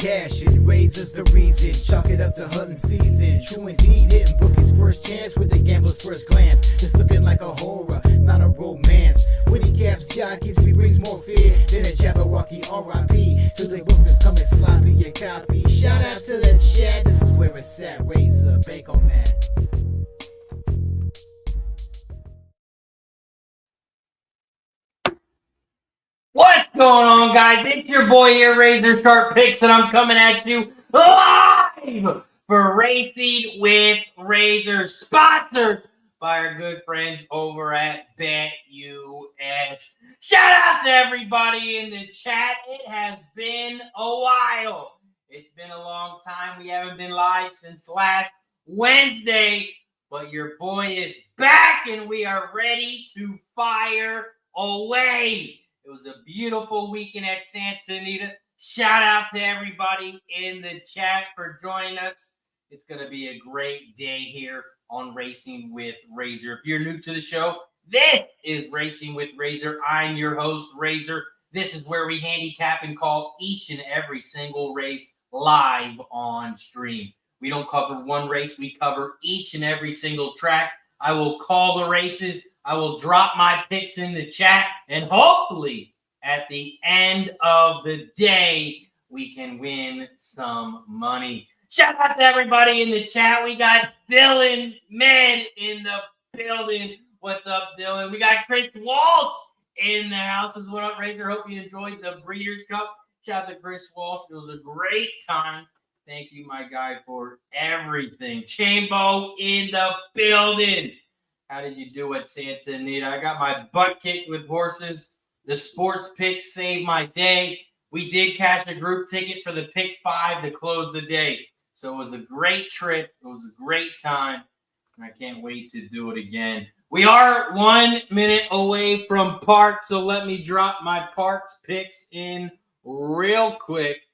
cash and raises the reason. Chalk it up to hunting season. True indeed, hitting book his first chance with the gambler's first glance. It's looking like a horror, not a romance. When he caps jockeys, he brings more fear than a Jabberwocky R.I.P. To the books that's coming sloppy and copy. Shout out to the chat, this is where it's at. Razor, bake on that. What's going on, guys? It's your boy here, RazorSharpPicks, and I'm coming at you live for Racing with Razor, sponsored by our good friends over at BetUS. Shout out to everybody in the chat. It has been a while. It's been a long time. We haven't been live since last Wednesday, but your boy is back, and we are ready to fire away. It was a beautiful weekend at Santa Anita. Shout out to everybody in the chat for joining us. It's going to be a great day here on Racing with Razor. If you're new to the show, this is Racing with Razor. I'm your host, Razor. This is where we handicap and call each and every single race live on stream. We don't cover one race. We cover each and every single track. I will call the races. I will drop my picks in the chat, and hopefully at the end of the day, we can win some money. Shout out to everybody in the chat. We got Dylan Mann in the building. What's up, Dylan? We got Chris Walsh in the house as well. Razor, hope you enjoyed the Breeders' Cup. Shout out to Chris Walsh. It was a great time. Thank you, my guy, for everything. Chambo in the building. How did you do at Santa Anita? I got my butt kicked with horses. The sports picks saved my day. We did cash a group ticket for the pick 5 to close the day. So it was a great trip. It was a great time. And I can't wait to do it again. We are 1 minute away from Parx, so let me drop my Parx picks in real quick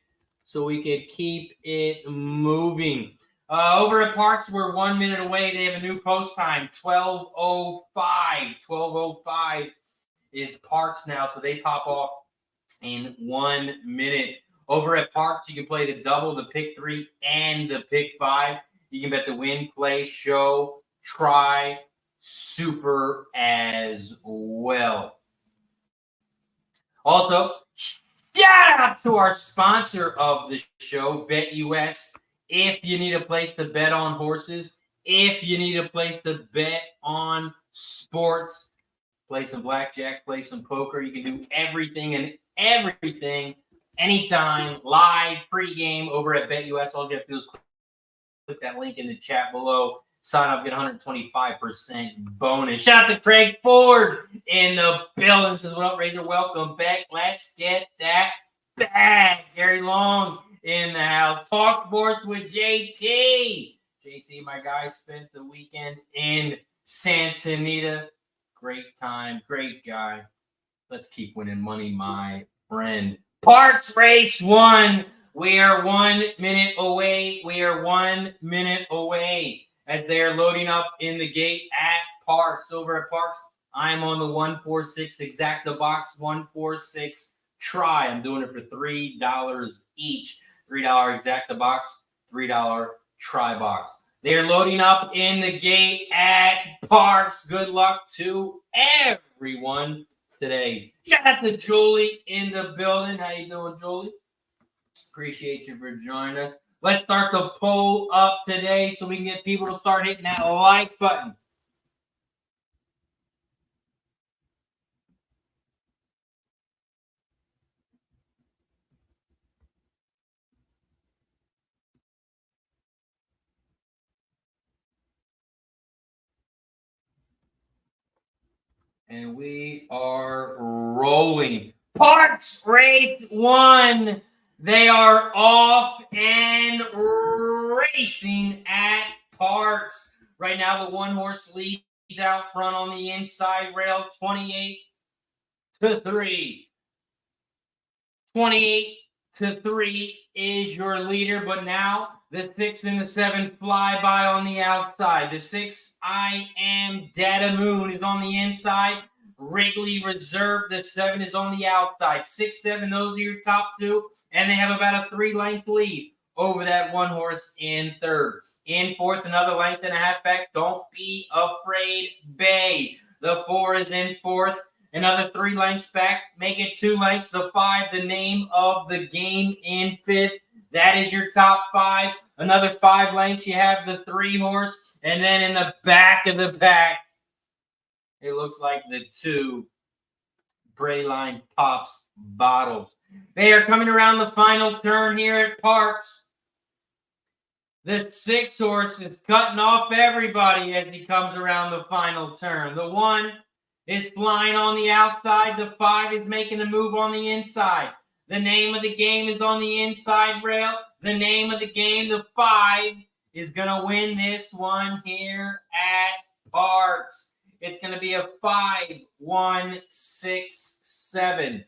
so we can keep it moving. Over at Parx, we're 1 minute away. They have a new post time, 12:05. 12:05 is Parx now, so they pop off in 1 minute. Over at Parx, you can play the double, the pick 3, and the pick 5. You can bet the win, play, show, try, super as well. Also, shout out to our sponsor of the show, BetUS. If you need a place to bet on horses, if you need a place to bet on sports, play some blackjack, play some poker. You can do everything and everything anytime, live, pregame over at BetUS. All you have to do is click that link in the chat below. Sign up, get 125% bonus. Shout out to Craig Ford in the building. Says, what up, Razor? Welcome back. Let's get that bag. Gary Long in the house. Talk sports with JT. JT, my guy, spent the weekend in Santa Anita. Great time. Great guy. Let's keep winning money, my friend. Parx Race 1. We are 1 minute away. We are 1 minute away as they are loading up in the gate at Parx. Over at Parx, I'm on the 146 Exacta box, 146 try. I'm doing it for $3 each. $3 Exacta box, $3 try box. They're loading up in the gate at Parx. Good luck to everyone today. Shout out to Julie in the building. How you doing, Julie? Appreciate you for joining us. Let's start the poll up today so we can get people to start hitting that like button. And we are rolling. Parx Race 1. They are off and racing at Parx. Right now, the one horse leads out front on the inside rail, 28-3. 28-3 is your leader, but now the 6 and the 7 fly by on the outside. The 6, I Am Data Moon, is on the inside. Wrigley Reserve. The 7 is on the outside. 6, 7, those are your top 2. And they have about a 3-length lead over that 1 horse in 3rd. In 4th, another length and a half back. Don't be afraid, Bay. The 4 is in 4th. Another 3 lengths back. Make it 2 lengths. The 5, the name of the game in 5th. That is your top 5. Another 5 lengths. You have the 3 horse. And then in the back of the pack, it looks like the 2 Brayline Pops bottles. They are coming around the final turn here at Parx. This 6 horse is cutting off everybody as he comes around the final turn. The 1 is flying on the outside. The 5 is making a move on the inside. The name of the game is on the inside rail. The name of the game, the 5, is going to win this one here at Parx. It's going to be a 5-1-6-7.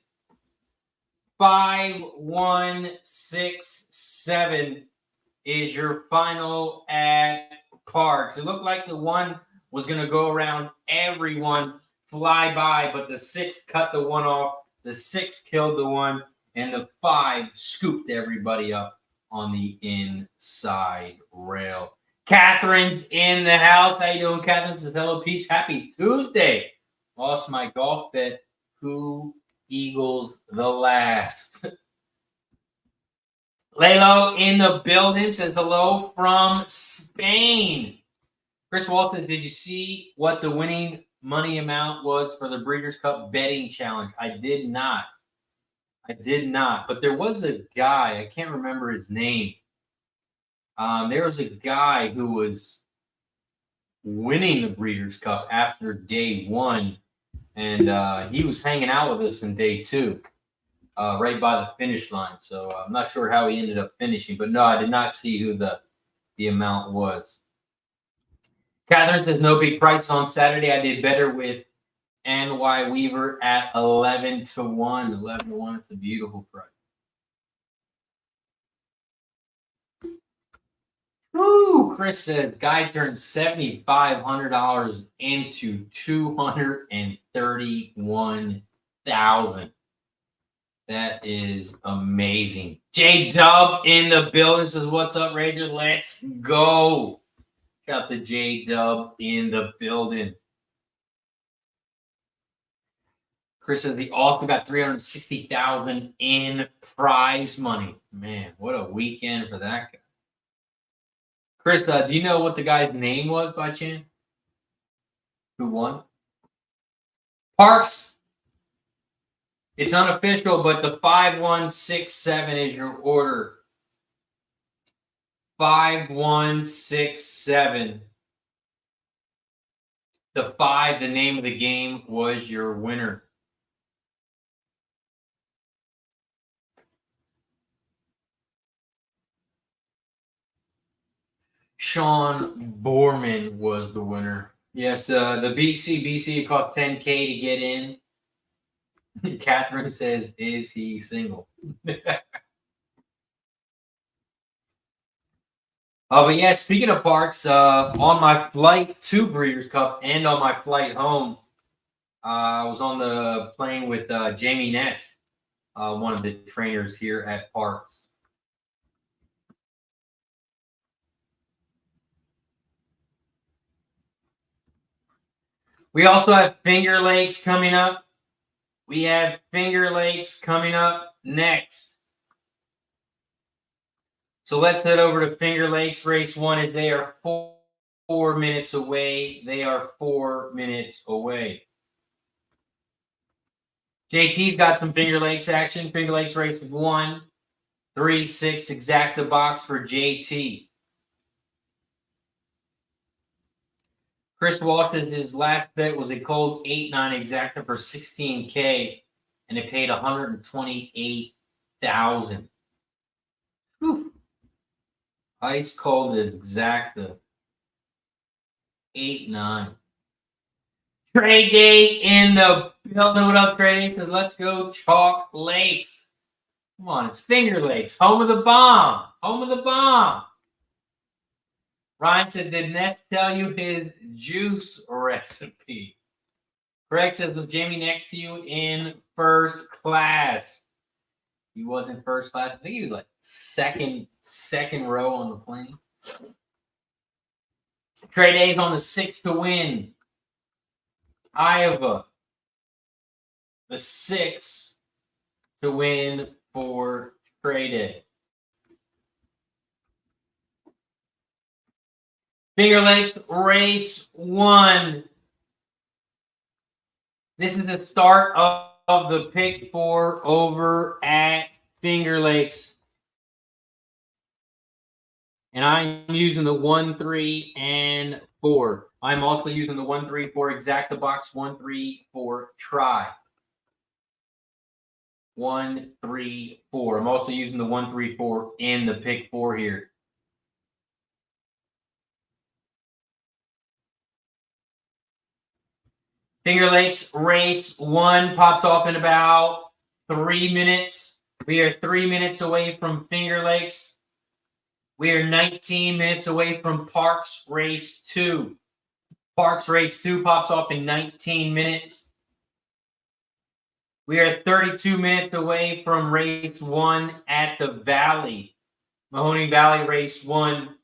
5-1-6-7 is your final at Parx. It looked like the 1 was going to go around everyone, fly by, but the 6 cut the 1 off. The 6 killed the 1, and the 5 scooped everybody up on the inside rail. Catherine's in the house. How you doing, Catherine? Says hello, Peach. Happy Tuesday. Lost my golf bet. Who eagles the last? Lalo in the building says hello from Spain. Chris Wall says, did you see what the winning money amount was for the Breeders' Cup betting challenge? I did not. But there was a guy, I can't remember his name. There was a guy who was winning the Breeders' Cup after day 1, and he was hanging out with us in day 2. Right by the finish line. So I'm not sure how he ended up finishing. But no, I did not see who the amount was. Catherine says no big price on Saturday. I did better with NY Weaver at 11-1. 11-1. It's a beautiful price. Woo! Chris said guy turned $7,500 into $231,000. That is amazing. J Dub in the building says, what's up, Razor? Let's go. Got the J Dub in the building. Chris says he also got $360,000 in prize money. Man, what a weekend for that guy. Chris, do you know what the guy's name was by chance? Who won? Parx. It's unofficial, but the 5-1-6-7 is your order. 5-1-6-7. The 5, the name of the game, was your winner. Sean Borman was the winner. Yes, the BC cost $10K to get in. Catherine says, is he single? But yeah, speaking of Parx, on my flight to Breeders' Cup and on my flight home, I was on the plane with Jamie Ness, one of the trainers here at Parx. We also have Finger Lakes coming up. We have Finger Lakes coming up next. So let's head over to Finger Lakes Race 1 as they are 4 minutes away. They are 4 minutes away. JT's got some Finger Lakes action. Finger Lakes Race 1, 3, 6, exact the box for JT. Chris Walsh, his last bet was a cold 8-9 exacta for $16K, and it paid $128,000. Ice cold exacta 8-9. Trey Day in the building. What up, Trey Day? Says, let's go Chalk Lakes. Come on, it's Finger Lakes. Home of the bomb. Home of the bomb. Ryan said, did Ness tell you his juice recipe? Craig says, was Jamie next to you in first class? He was in first class. I think he was like second row on the plane. Trey Day's on the 6 to win. Iowa, the 6 to win for Trey Day. Finger Lakes race 1. This is the start of the pick 4 over at Finger Lakes. And I'm using the 1, 3, and 4. I'm also using the 1, 3, 4 exacta box, 1, 3, 4 try. 1, 3, 4. I'm also using the 1, 3, 4 in the pick 4 here. Finger Lakes race 1 pops off in about 3 minutes. We are 3 minutes away from Finger Lakes. We are 19 minutes away from Parx race 2. Parx race 2 pops off in 19 minutes. We are 32 minutes away from race 1 at the Valley. Mahoning Valley race 1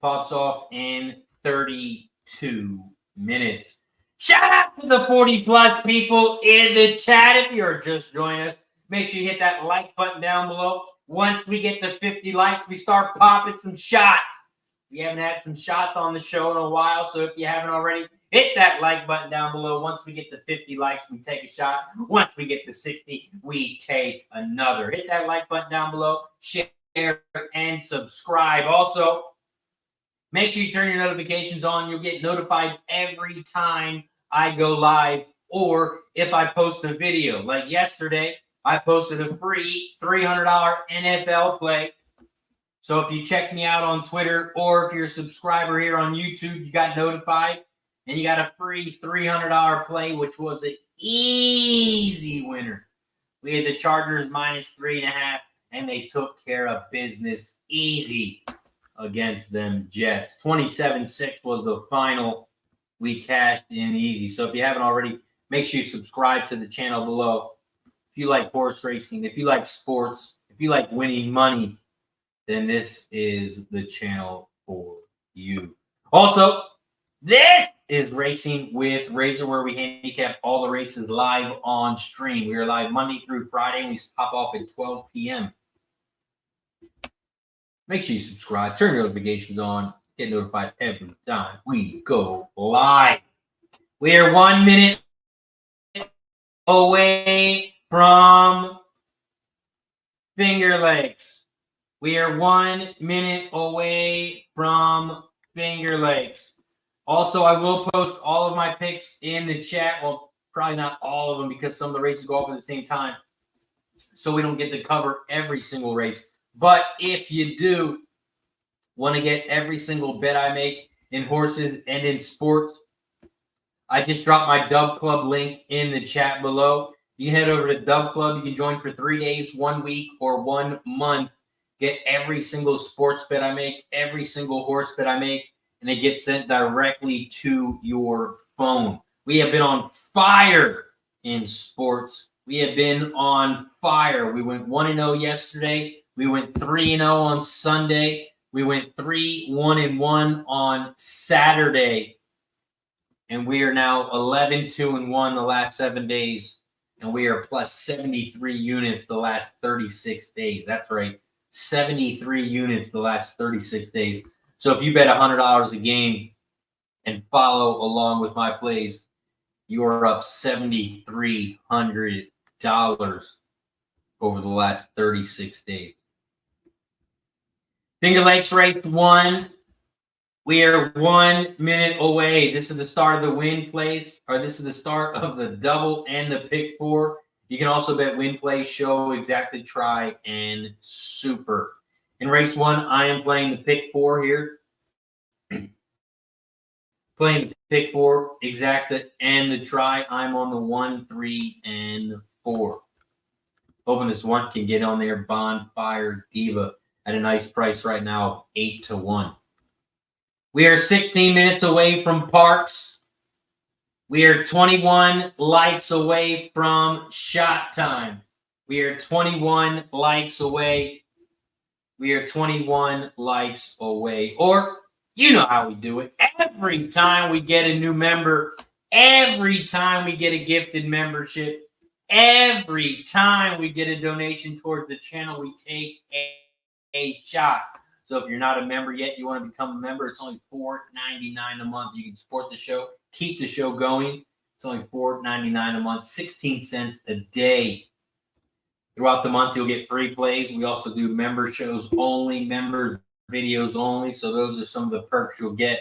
pops off in 32 minutes. Shout out to the 40+ people in the chat. If you're just joining us, make sure you hit that like button down below. Once we get to 50 likes, we start popping some shots. We haven't had some shots on the show in a while, so if you haven't already, hit that like button down below. Once we get to 50 likes, we take a shot. Once we get to 60, we take another. Hit that like button down below, share, and subscribe. Also, make sure you turn your notifications on. You'll get notified every time I go live or if I post a video. Like yesterday, I posted a free $300 NFL play. So if you check me out on Twitter or if you're a subscriber here on YouTube, you got notified and you got a free $300 play, which was an easy winner. We had the Chargers -3.5, and they took care of business easy against them Jets. 27-6 was the final. We cashed in easy. So if you haven't already, make sure you subscribe to the channel below. If you like horse racing, if you like sports, if you like winning money, then this is the channel for you. Also, this is Racing with Razor, where we handicap all the races live on stream. We are live Monday through Friday, and we pop off at 12 p.m. Make sure you subscribe, turn your notifications on, get notified every time we go live. We are 1 minute away from Finger Lakes. We are 1 minute away from Finger Lakes. Also, I will post all of my picks in the chat. Well, probably not all of them because some of the races go off at the same time. So we don't get to cover every single race. But if you do want to get every single bet I make in horses and in sports, I just dropped my Dub Club link in the chat below. You can head over to Dub Club. You can join for 3 days, 1 week, or 1 month. Get every single sports bet I make, every single horse bet I make, and it gets sent directly to your phone. We have been on fire in sports. We have been on fire. We went 1-0 yesterday. We went 3-0 on Sunday. We went 3-1-1 on Saturday. And we are now 11-2-1 the last 7 days. And we are plus 73 units the last 36 days. That's right. 73 units the last 36 days. So if you bet $100 a game and follow along with my plays, you are up $7,300 over the last 36 days. Finger Lakes race 1. We are 1 minute away. This is the start of the win plays, or this is the start of the double and the pick 4. You can also bet win play, show, exactly, try, and super. In race 1, I am playing the pick 4 here. Playing the pick 4, exacta, and the try. I'm on the 1, 3, and 4. Hoping this one can get on there. Bonfire Diva at a nice price right now, 8-1. We are 16 minutes away from Parx. We are 21 likes away from shot time. We are 21 likes away. We are 21 likes away. Or, you know how we do it. Every time we get a new member, every time we get a gifted membership, every time we get a donation towards the channel, we take a shot. So if you're not a member yet, you want to become a member, it's only $4.99 a month. You can support the show, keep the show going. It's only $4.99 a month, 16 cents a day. Throughout the month, you'll get free plays. We also do member shows only, member videos only. So those are some of the perks you'll get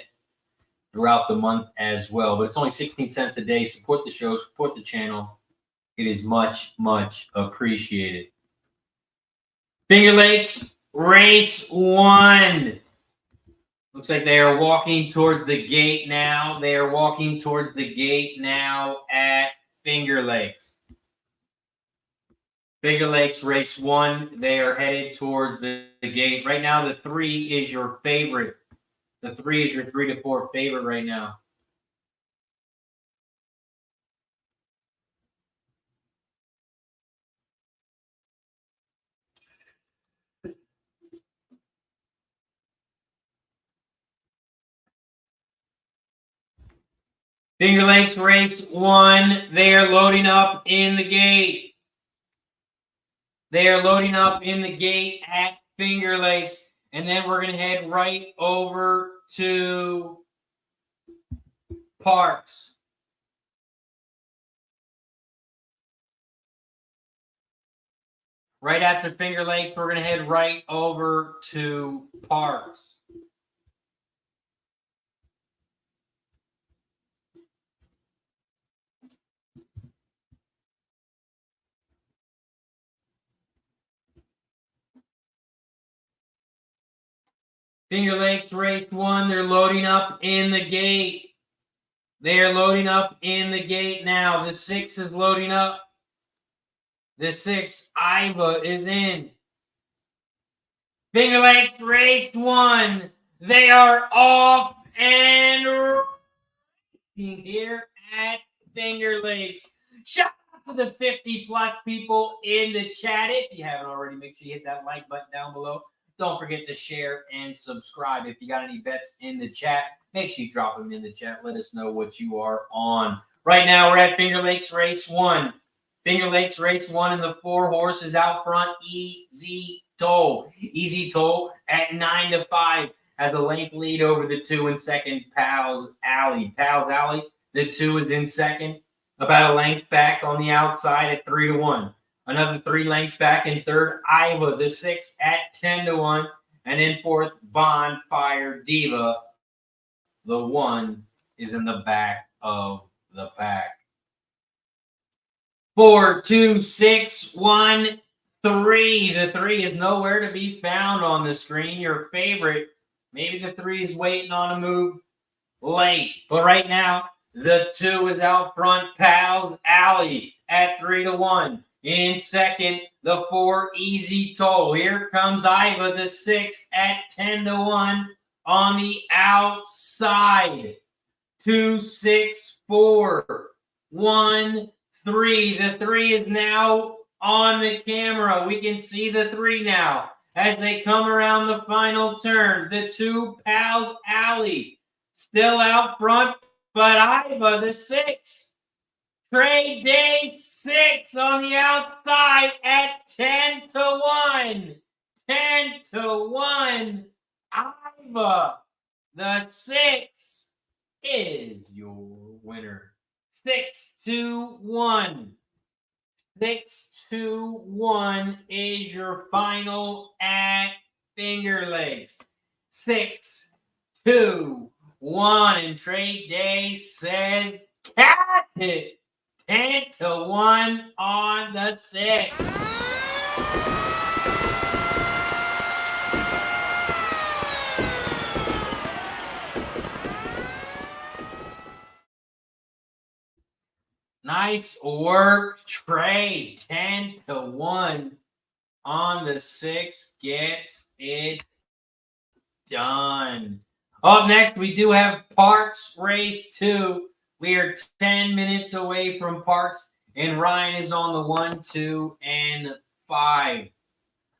throughout the month as well. But it's only 16 cents a day. Support the show, support the channel. It is much, much appreciated. Finger Lakes Race 1. Looks like they are walking towards the gate now. They are walking towards the gate now at Finger Lakes. Finger Lakes Race 1. They are headed towards the gate. Right now, the 3 is your favorite. The 3 is your 3 to 4 favorite right now. Finger Lakes Race 1. They are loading up in the gate. They are loading up in the gate at Finger Lakes. And then we're going to head right over to Parx. Right after Finger Lakes, we're going to head right over to Parx. Finger Lakes Race 1, they're loading up in the gate. They are loading up in the gate now. The 6 is loading up. The 6, Iva, is in. Finger Lakes Race 1, they are off and racing here at Finger Lakes. Shout out to the 50-plus people in the chat. If you haven't already, make sure you hit that like button down below. Don't forget to share and subscribe. If you got any bets in the chat, make sure you drop them in the chat. Let us know what you are on. Right now, we're at Finger Lakes Race 1. Finger Lakes Race 1 and the 4 horses out front. Easy Toll. Easy Toll at 9-5 has a length lead over the 2 in second, Pal's Alley. Pal's Alley, the 2 is in second. About a length back on the outside at 3-1. Another 3 lengths back in third, Iva, the 6 at 10-1. And in fourth, Bonfire Diva. The 1 is in the back of the pack. 4, 2, 6, 1, 3. The 3 is nowhere to be found on the screen. Your favorite, maybe the 3 is waiting on a move late. But right now, the 2 is out front, Pal's Alley at 3-1. In second, the 4, Easy Toll. Here comes Iva, the 6 at 10-1 on the outside. 2, 6, 4, 1, 3. The 3 is now on the camera. We can see the 3 now as they come around the final turn. The 2, Pal's Alley, still out front, but Iva, the 6. Trade Day 6 on the outside at 10-1. 10-1. Iva, the 6 is your winner. 6-1. 6-1 is your final at Finger Lakes. 6-2-1. And Trade Day says catch it. 10-1 on the 6. Nice work, Trey. 10-1 on the 6 gets it done. Up next, we do have Parx Race 2. We are 10 minutes away from Parx, and Ryan is on the 1, 2, and 5.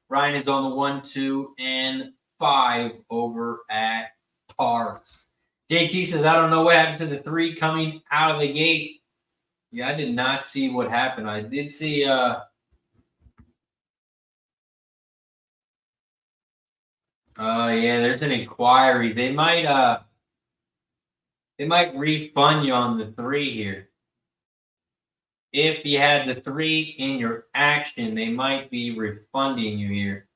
Ryan is on the 1, 2, and 5 over at Parx. JT says, I don't know what happened to the 3 coming out of the gate. Yeah, I did not see what happened. I did see yeah, there's an inquiry. They might refund you on the 3 here. If you had the 3 in your action, they might be refunding you here.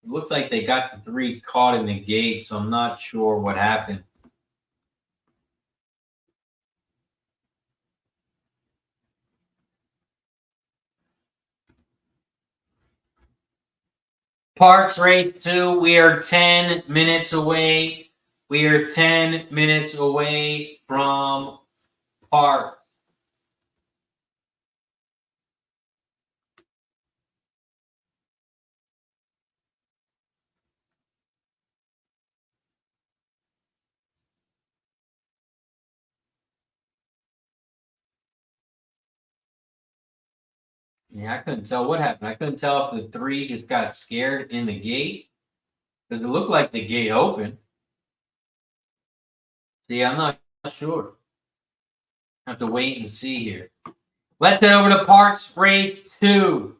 It looks like they got the 3 caught in the gate, so I'm not sure what happened. Parx Race 2, we are 10 minutes away. We are 10 minutes away from Parx. Yeah, I couldn't tell what happened. I couldn't tell if the 3 just got scared in the gate, because it looked like the gate opened. See, I'm not sure. I have to wait and see here. Let's head over to Parx Race 2.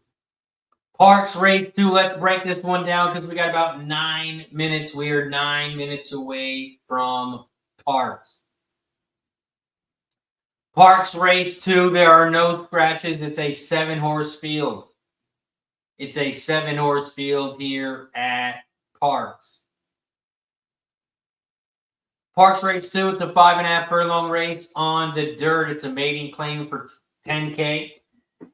Parx Race 2, let's break this one down because we got about 9 minutes. We are 9 minutes away from Parx. Parx Race 2, there are no scratches. It's a 7-horse field. It's a 7-horse field here at Parx. Parx Race 2, it's a 5.5 furlong race on the dirt. It's a maiden claim for $10K.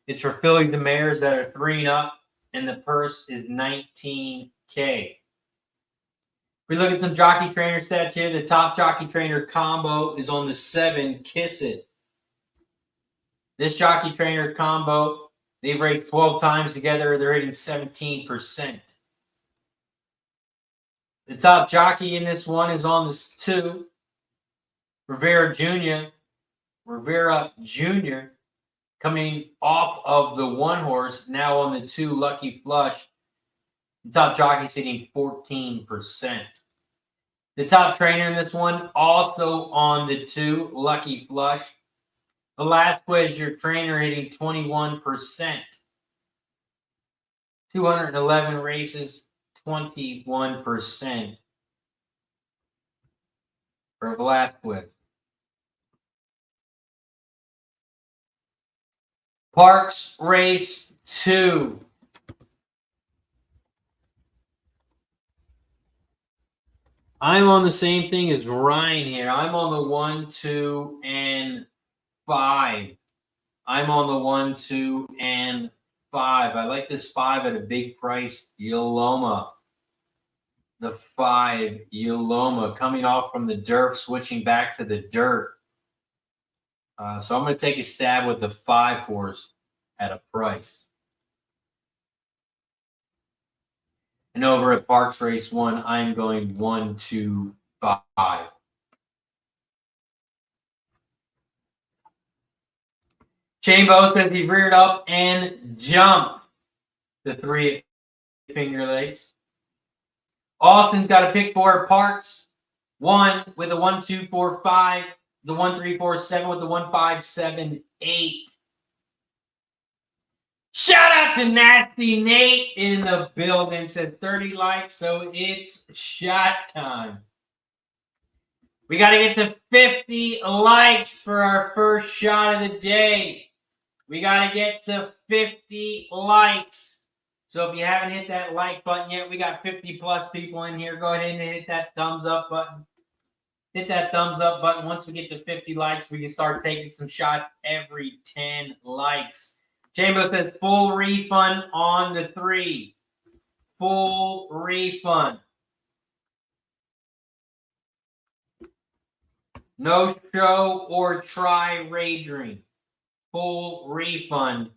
It's for fillies and mares that are 3 and up, and the purse is $19K. We look at some jockey trainer stats here. The top jockey trainer combo is on the 7, Kiss It. This jockey trainer combo, they've raced 12 times together. They're hitting 17%. The top jockey in this one is on this 2, Rivera Jr., coming off of the 1 horse, now on the 2, Lucky Flush. The top jockey's hitting 14%. The top trainer in this one, also on the 2, Lucky Flush. Velasquez, your trainer, hitting 21%. 211 races, 21% for Velasquez. Parx Race 2. I'm on the same thing as Ryan here. I'm on the 1, 2, and 5. I'm on the 1, 2, and 5. I like this 5 at a big price. Yoloma. The 5, Yoloma, coming off from the dirt, switching back to the dirt. So I'm going to take a stab with the 5 horse at a price. And over at Parx Race 1, I'm going 1, 2, 5. Chambo says he reared up and jumped the 3 at Finger Lakes. Austin's got a pick for Parx 1 with a 1, 2, 4, 5. The 1, 3, 4, 7 with the 1, 5, 7, 8. Shout out to Nasty Nate in the building. Says 30 likes, so it's shot time. We got to get to 50 likes for our first shot of the day. We got to get to 50 likes. So if you haven't hit that like button yet, we got 50 plus people in here. Go ahead and hit that thumbs up button. Hit that thumbs up button. Once we get to 50 likes, we can start taking some shots every 10 likes. Chambo says full refund on the 3. Full refund. No show or try wagering. Full refund.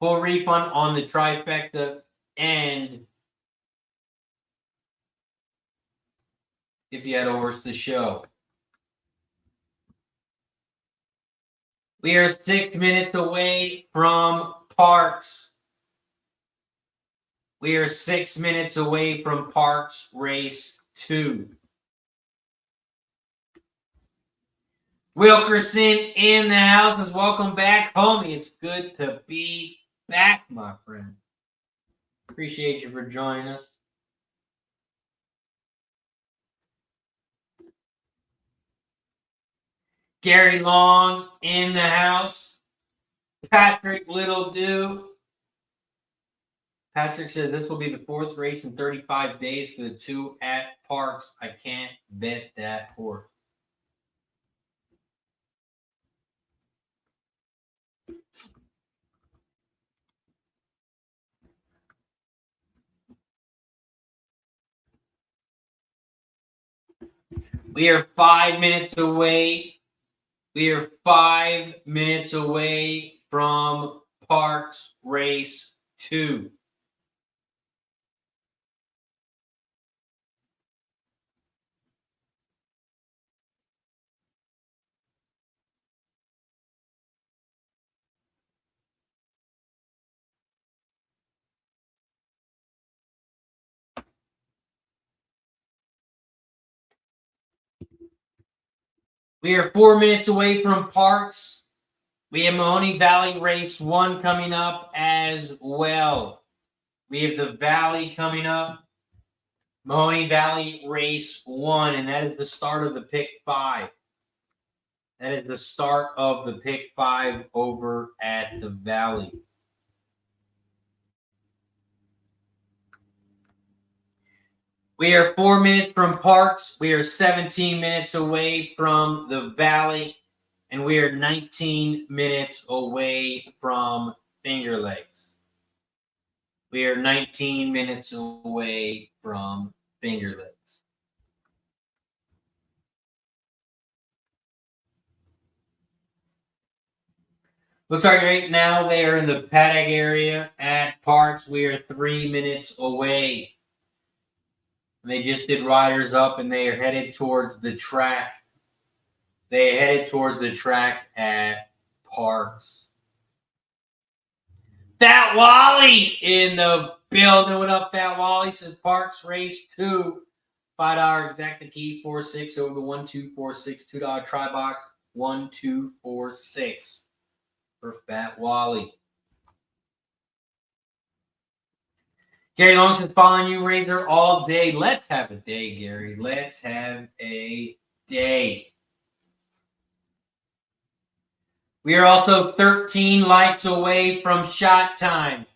Full refund on the trifecta and if you had a horse to show. We are 6 minutes away from Parx. We are 6 minutes away from Parx Race 2. Wilkerson in the house. Welcome back, homie. It's good to be back, my friend. Appreciate you for joining us. Gary Long in the house. Patrick Littledew. Patrick says this will be the 4th race in 35 days for the 2 at Parx. I can't bet that horse. We are 5 minutes away. We are 5 minutes away from Parx Race 2. We are 4 minutes away from Parx. We have Mahoning Valley Race 1 coming up as well. We have the Valley coming up. Mahoning Valley Race 1, and that is the start of the Pick 5. That is the start of the Pick 5 over at the Valley. We are 4 minutes from Parx. We are 17 minutes away from the Valley. And we are 19 minutes away from Finger Lakes. We are 19 minutes away from Finger Lakes. Looks like right now they are in the paddock area at Parx. We are 3 minutes away. They just did riders up and they are headed towards the track. They are headed towards the track at Parx. Fat Wally in the building. What up, Fat Wally? Says Parx Race 2. $5 exact key 46 over the 1246. $2 try box 1246 for Fat Wally. Gary Long says, following you, Razor, all day. Let's have a day, Gary. Let's have a day. We are also 13 likes away from shot time.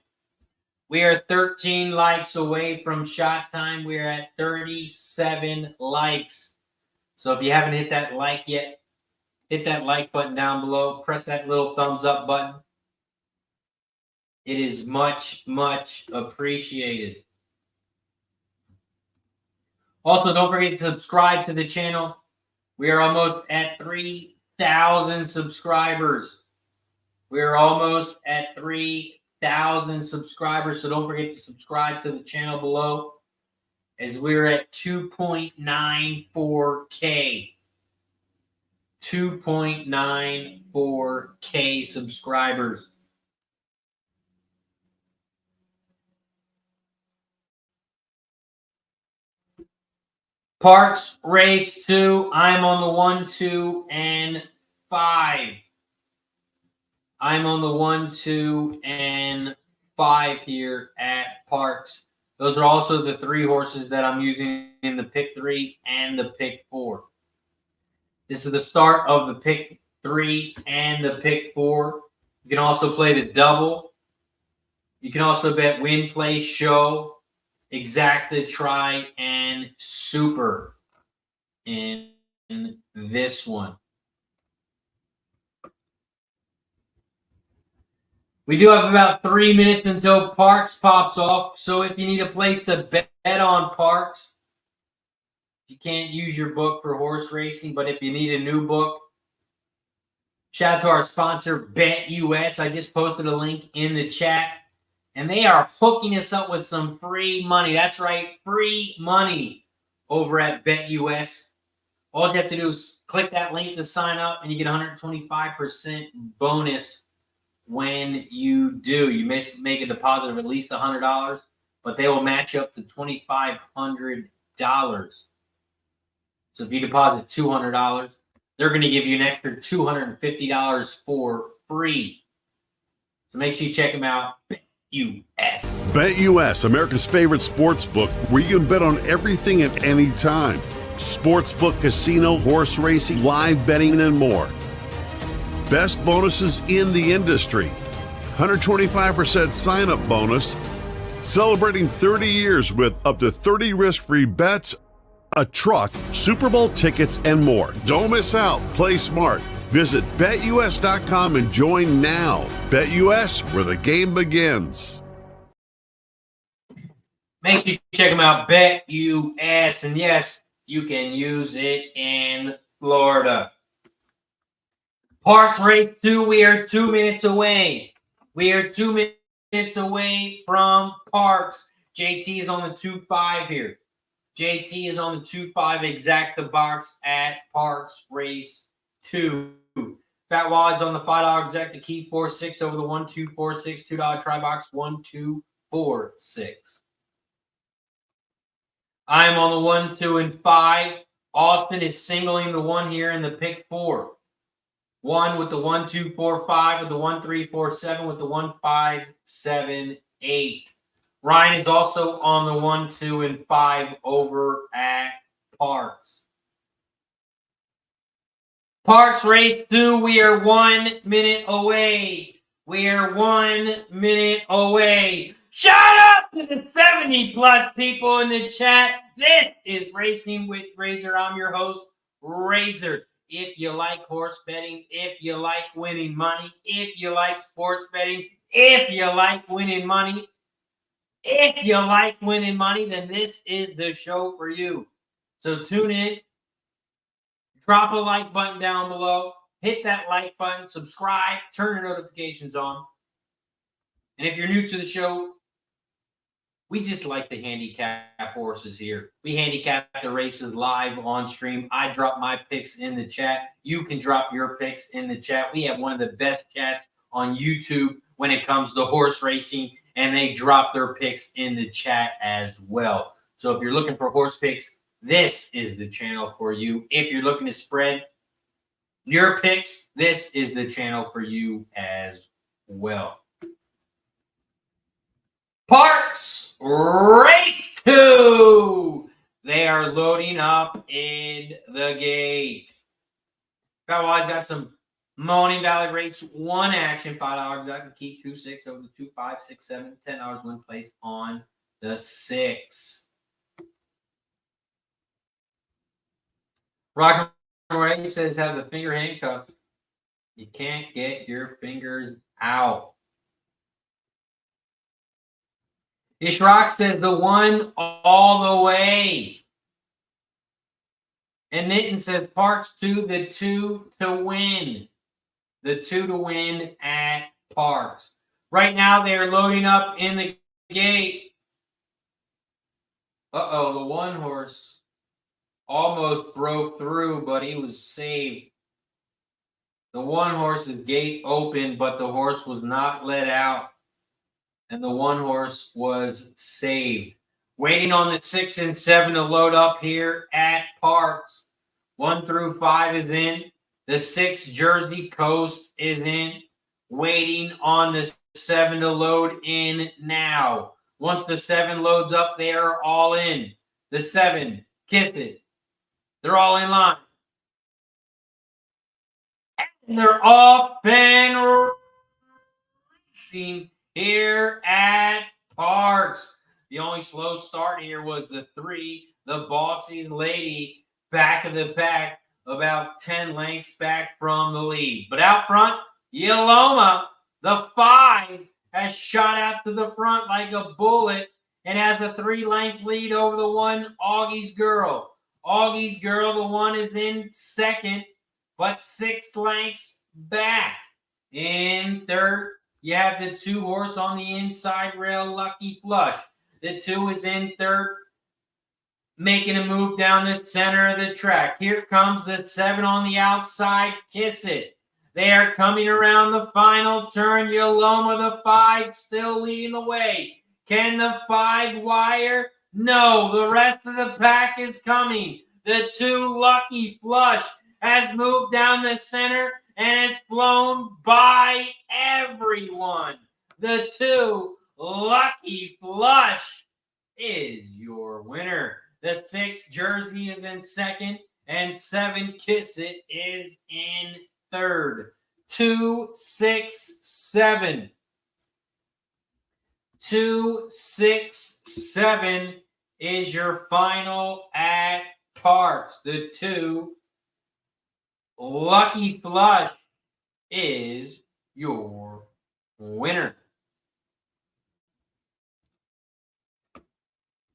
We are 13 likes away from shot time. We are at 37 likes. So if you haven't hit that like yet, hit that like button down below. Press that little thumbs up button. It is much, much appreciated. Also, don't forget to subscribe to the channel. We are almost at 3,000 subscribers. We are almost at 3,000 subscribers, so don't forget to subscribe to the channel below as we're at 2.94K. 2.94K subscribers. Parx Race 2. I'm on the 1, 2, and 5. I'm on the 1, 2, and 5 here at Parx. Those are also the 3 horses that I'm using in the Pick 3 and the Pick 4. This is the start of the Pick 3 and the Pick 4. You can also play the double. You can also bet win, play, show, exacta, try, and super in this one. We do have about 3 minutes until Parx pops off. So if you need a place to bet on Parx, you can't use your book for horse racing, but if you need a new book, shout out to our sponsor, BetUS. I just posted a link in the chat. And they are hooking us up with some free money. That's right, free money over at BetUS. All you have to do is click that link to sign up, and you get 125% bonus when you do. You may make a deposit of at least $100, but they will match up to $2,500. So if you deposit $200, they're going to give you an extra $250 for free. So make sure you check them out. BetUS. BetUS, America's favorite sports book, where you can bet on everything at any time. Sportsbook, casino, horse racing, live betting, and more. Best bonuses in the industry. 125% sign-up bonus. Celebrating 30 years with up to 30 risk-free bets, a truck, Super Bowl tickets, and more. Don't miss out. Play smart. Visit BetUS.com and join now. BetUS, where the game begins. Make sure you check them out, BetUS. And yes, you can use it in Florida. Parx Race 2, we are 2 minutes away. We are 2 minutes away from Parx. JT is on the 2-5 here. JT is on the 2-5 exact the box at Parx Race 2. Fat Wally's on the $5 exact the key 4-6 over the 1-2-4-6 $2 try box 1-2-4-6. I'm on the 1, 2, and 5. Austin is singling the 1 here in the pick 4. 1 with the 1, 2, 4, 5 with the 1, 3, 4, 7 with the 1, 5, 7, 8. Ryan is also on the 1, 2, and 5 over at Parx. Parx Race 2, we are 1 minute away. We are 1 minute away. Shout out to the 70-plus people in the chat. This is Racing with Razor. I'm your host, Razor. If you like horse betting, if you like winning money, if you like sports betting, if you like winning money, then this is the show for you. So tune in, drop a like button down below, hit that like button, subscribe, turn your notifications on. And if you're new to the show, we just like to handicap horses here. We handicap the races live on stream. I drop my picks in the chat. You can drop your picks in the chat. We have one of the best chats on YouTube when it comes to horse racing, and they drop their picks in the chat as well. So if you're looking for horse picks, this is the channel for you. If you're looking to spread your picks, this is the channel for you as well. Parx Race 2. They are loading up in the gate. Fatwise got some Mahoning Valley Race 1 action. $5 I can keep 2-6 over the 2-5, 6-7, $10 win place on the 6. Rock Ray says have the finger handcuffs. You can't get your fingers out. Ishrock says the 1 all the way. And Nitin says Parx 2, the 2 to win. The 2 to win at Parx. Right now they're loading up in the gate. Uh-oh, the 1 horse almost broke through, but he was saved. The 1 horse's gate opened, but the horse was not let out. And the 1 horse was saved. Waiting on the 6 and 7 to load up here at Parx. 1 through 5 is in. The 6 Jersey Coast is in. Waiting on the 7 to load in now. Once the 7 loads up, they are all in. The 7, Kiss It. They're all in line. And they're off and racing here at Parx. The only slow start here was the 3, the Bossy's Lady, back of the pack, about 10 lengths back from the lead. But out front, Yaloma, the 5, has shot out to the front like a bullet and has a 3-length lead over the 1, Augie's Girl. Augie's Girl, the 1 is in second, but 6 lengths back. In third, you have the 2 horse on the inside rail, Lucky Flush. The 2 is in third. making a move down the center of the track. Here comes the 7 on the outside. Kiss It. They are coming around the final turn. Yoloma, the 5, still leading the way. Can the 5 wire? No, the rest of the pack is coming. The 2, Lucky Flush, has moved down the center and has flown by everyone. The 2, Lucky Flush, is your winner. The 6, Jersey, is in second, and 7, Kiss It, is in third. 2, 6, 7. 2, 6, 7 is your final at Parx. The 2, Lucky Flush, is your winner.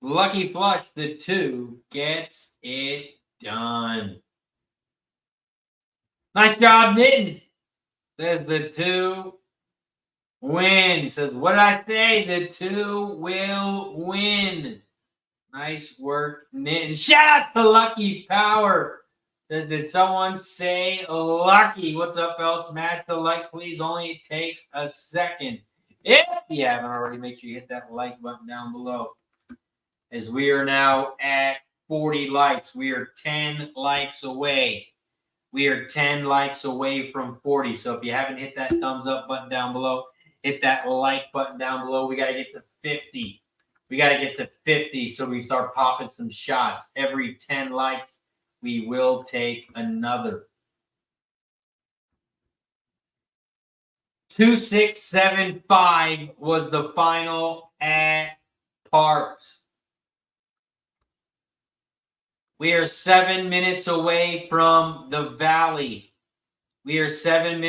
Lucky Flush, the 2, gets it done. Nice job, knitting. Says the 2 win. Says, what did I say? The 2 will win. Nice work, knitting. Shout out to Lucky Power. Says, did someone say Lucky? What's up, fellas? Smash the like, please. Only takes a second. If you haven't already, make sure you hit that like button down below. As we are now at 40 likes. We are 10 likes away. We are 10 likes away from 40. So if you haven't hit that thumbs up button down below, hit that like button down below. We got to get to 50. We got to get to 50 so we start popping some shots. Every 10 likes, we will take another. 2675 was the final at Parx. We are 7 minutes away from the Valley. We are 7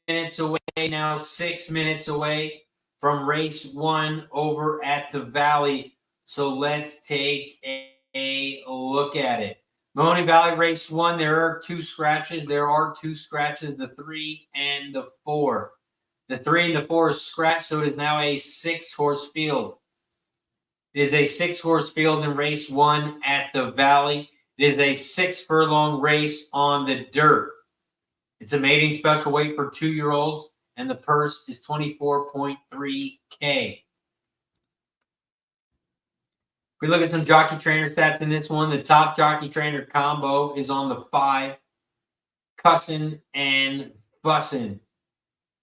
minutes away now, 6 minutes away from race 1 over at the Valley. So let's take a look at it. Mahoning Valley race 1, there are 2 scratches. There are 2 scratches, the 3 and the 4. The 3 and the 4 is scratched, so it is now a 6-horse field. It is a 6-horse field in race 1 at the Valley. It is a 6-furlong race on the dirt. It's a mating special weight for 2-year-olds, and the purse is $24.3K. If we look at some jockey trainer stats in this one, the top jockey trainer combo is on the 5, Cussin' and Bussin'.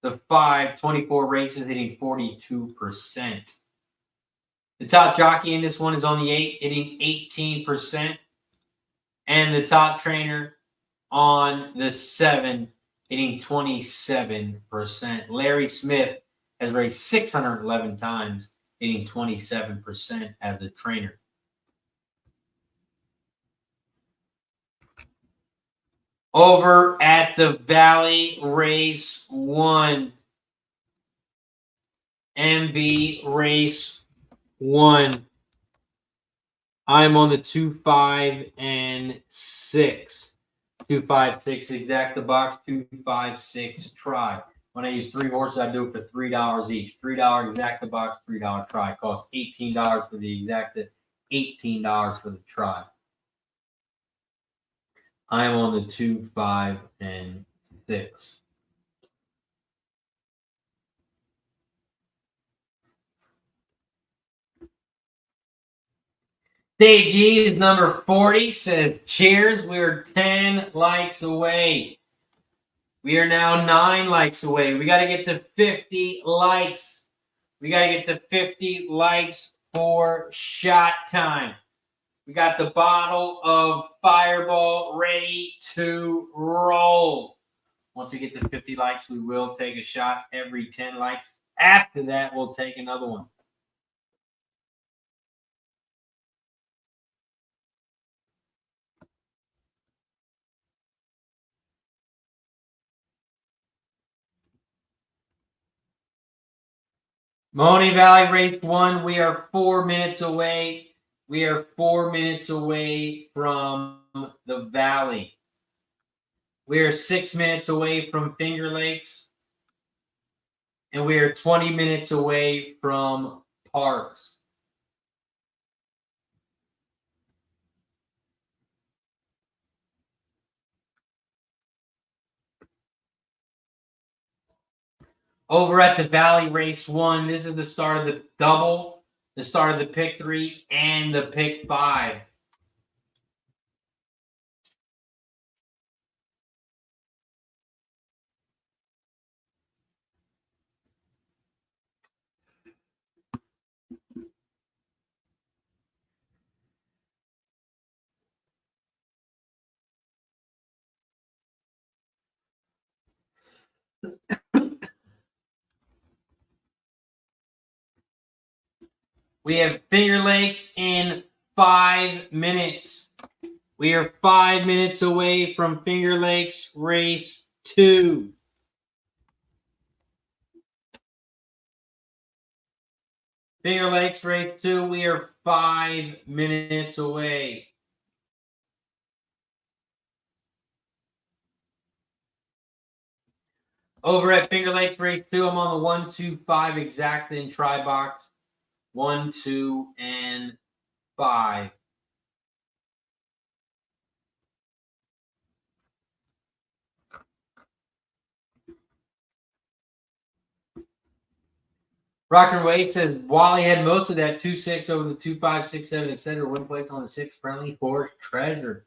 The 5, 24 races, hitting 42%. The top jockey in this one is on the 8, hitting 18%. And the top trainer on the 7, hitting 27%. Larry Smith has raced 611 times, hitting 27% as a trainer. Over at the Valley race 1, MV race 1. I'm on the 2, 5, and 6. 2, 5, 6, exact the box, 2, 5, 6, try. When I use 3 horses, I do it for $3 each. $3 exact the box, $3 try. It costs $18 for the exacta, $18 for the try. I am on the 2, 5, and 6. Dave G is number 40, says, cheers. We're 10 likes away. We are now 9 likes away. We got to get to 50 likes. We got to get to 50 likes for shot time. We got the bottle of Fireball ready to roll. Once we get to 50 likes, we will take a shot every 10 likes. After that, we'll take another one. Mahoning Valley race 1, we are 4 minutes away. We are 4 minutes away from the Valley. We are 6 minutes away from Finger Lakes. And we are 20 minutes away from Parx. Over at the Valley Race 1, this is the start of the double, the start of the pick 3, and the pick 5. We have Finger Lakes in 5 minutes. We are 5 minutes away from Finger Lakes Race 2. Finger Lakes Race 2, we are 5 minutes away. Over at Finger Lakes Race 2, I'm on the 1, 2, 5 exact in try box. 1, 2, and 5. Rock and Wade says Wally had most of that 2-6 over the 2-5, 6-7, etc. Win place on the 6 friendly horse Treasure.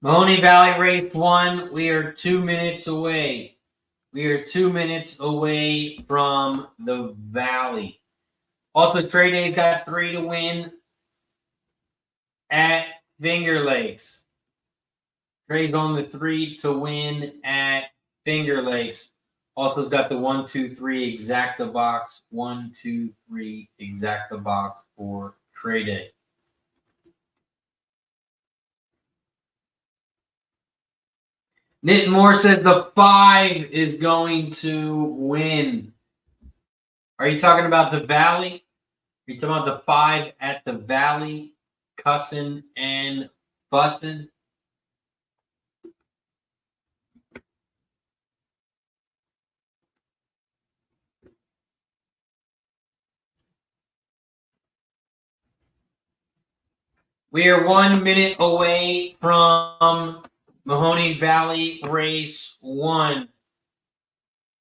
Mahoning Valley Race 1, we are 2 minutes away. We are 2 minutes away from the Valley. Also, Trey Day's got 3 to win at Finger Lakes. Trey's on the 3 to win at Finger Lakes. Also got the 1, 2, 3 exacta box. 1, 2, 3 exacta box for Trey Day. Nitin Moore says the 5 is going to win. Are you talking about the Valley? Are you talking about the 5 at the Valley, cussin' and bussin'? We are 1 minute away from Mahoning Valley Race 1.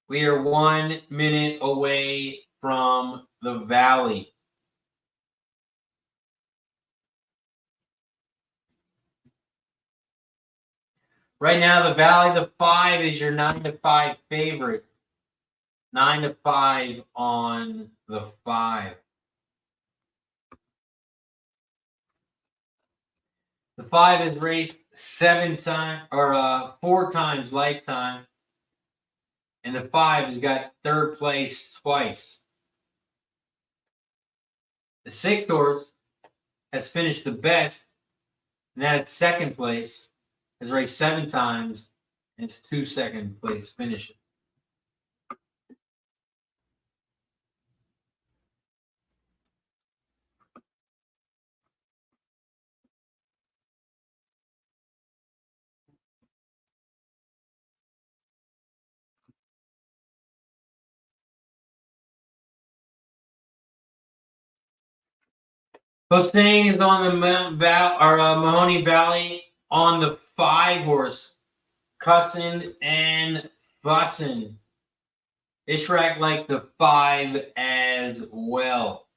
We are 1 minute away from the Valley. Right now, the Valley, the 5 is your 9-5 favorite. 9-5 on the 5. The 5 is raced 4 times lifetime. And the 5 has got 3rd place twice. The 6 horse has finished the best, and that is 2nd place. Has raced 7 times, and it's 2 2nd place finishes. Hossein is on the Mahoning Valley on the 5 horse, cussin' and fussin'. Ishrak likes the 5 as well.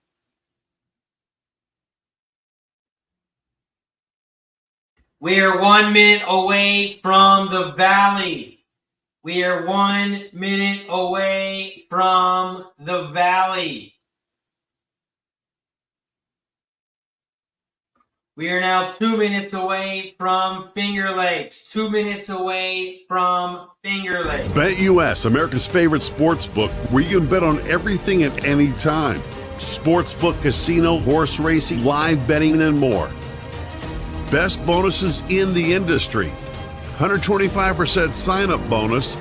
We are 1 minute away from the Valley. We are 1 minute away from the Valley. We are now 2 minutes away from Finger Lakes. 2 minutes away from Finger Lakes. BetUS, America's favorite sports book, where you can bet on everything at any time. Sportsbook, casino, horse racing, live betting, and more. Best bonuses in the industry. 125% sign-up bonus.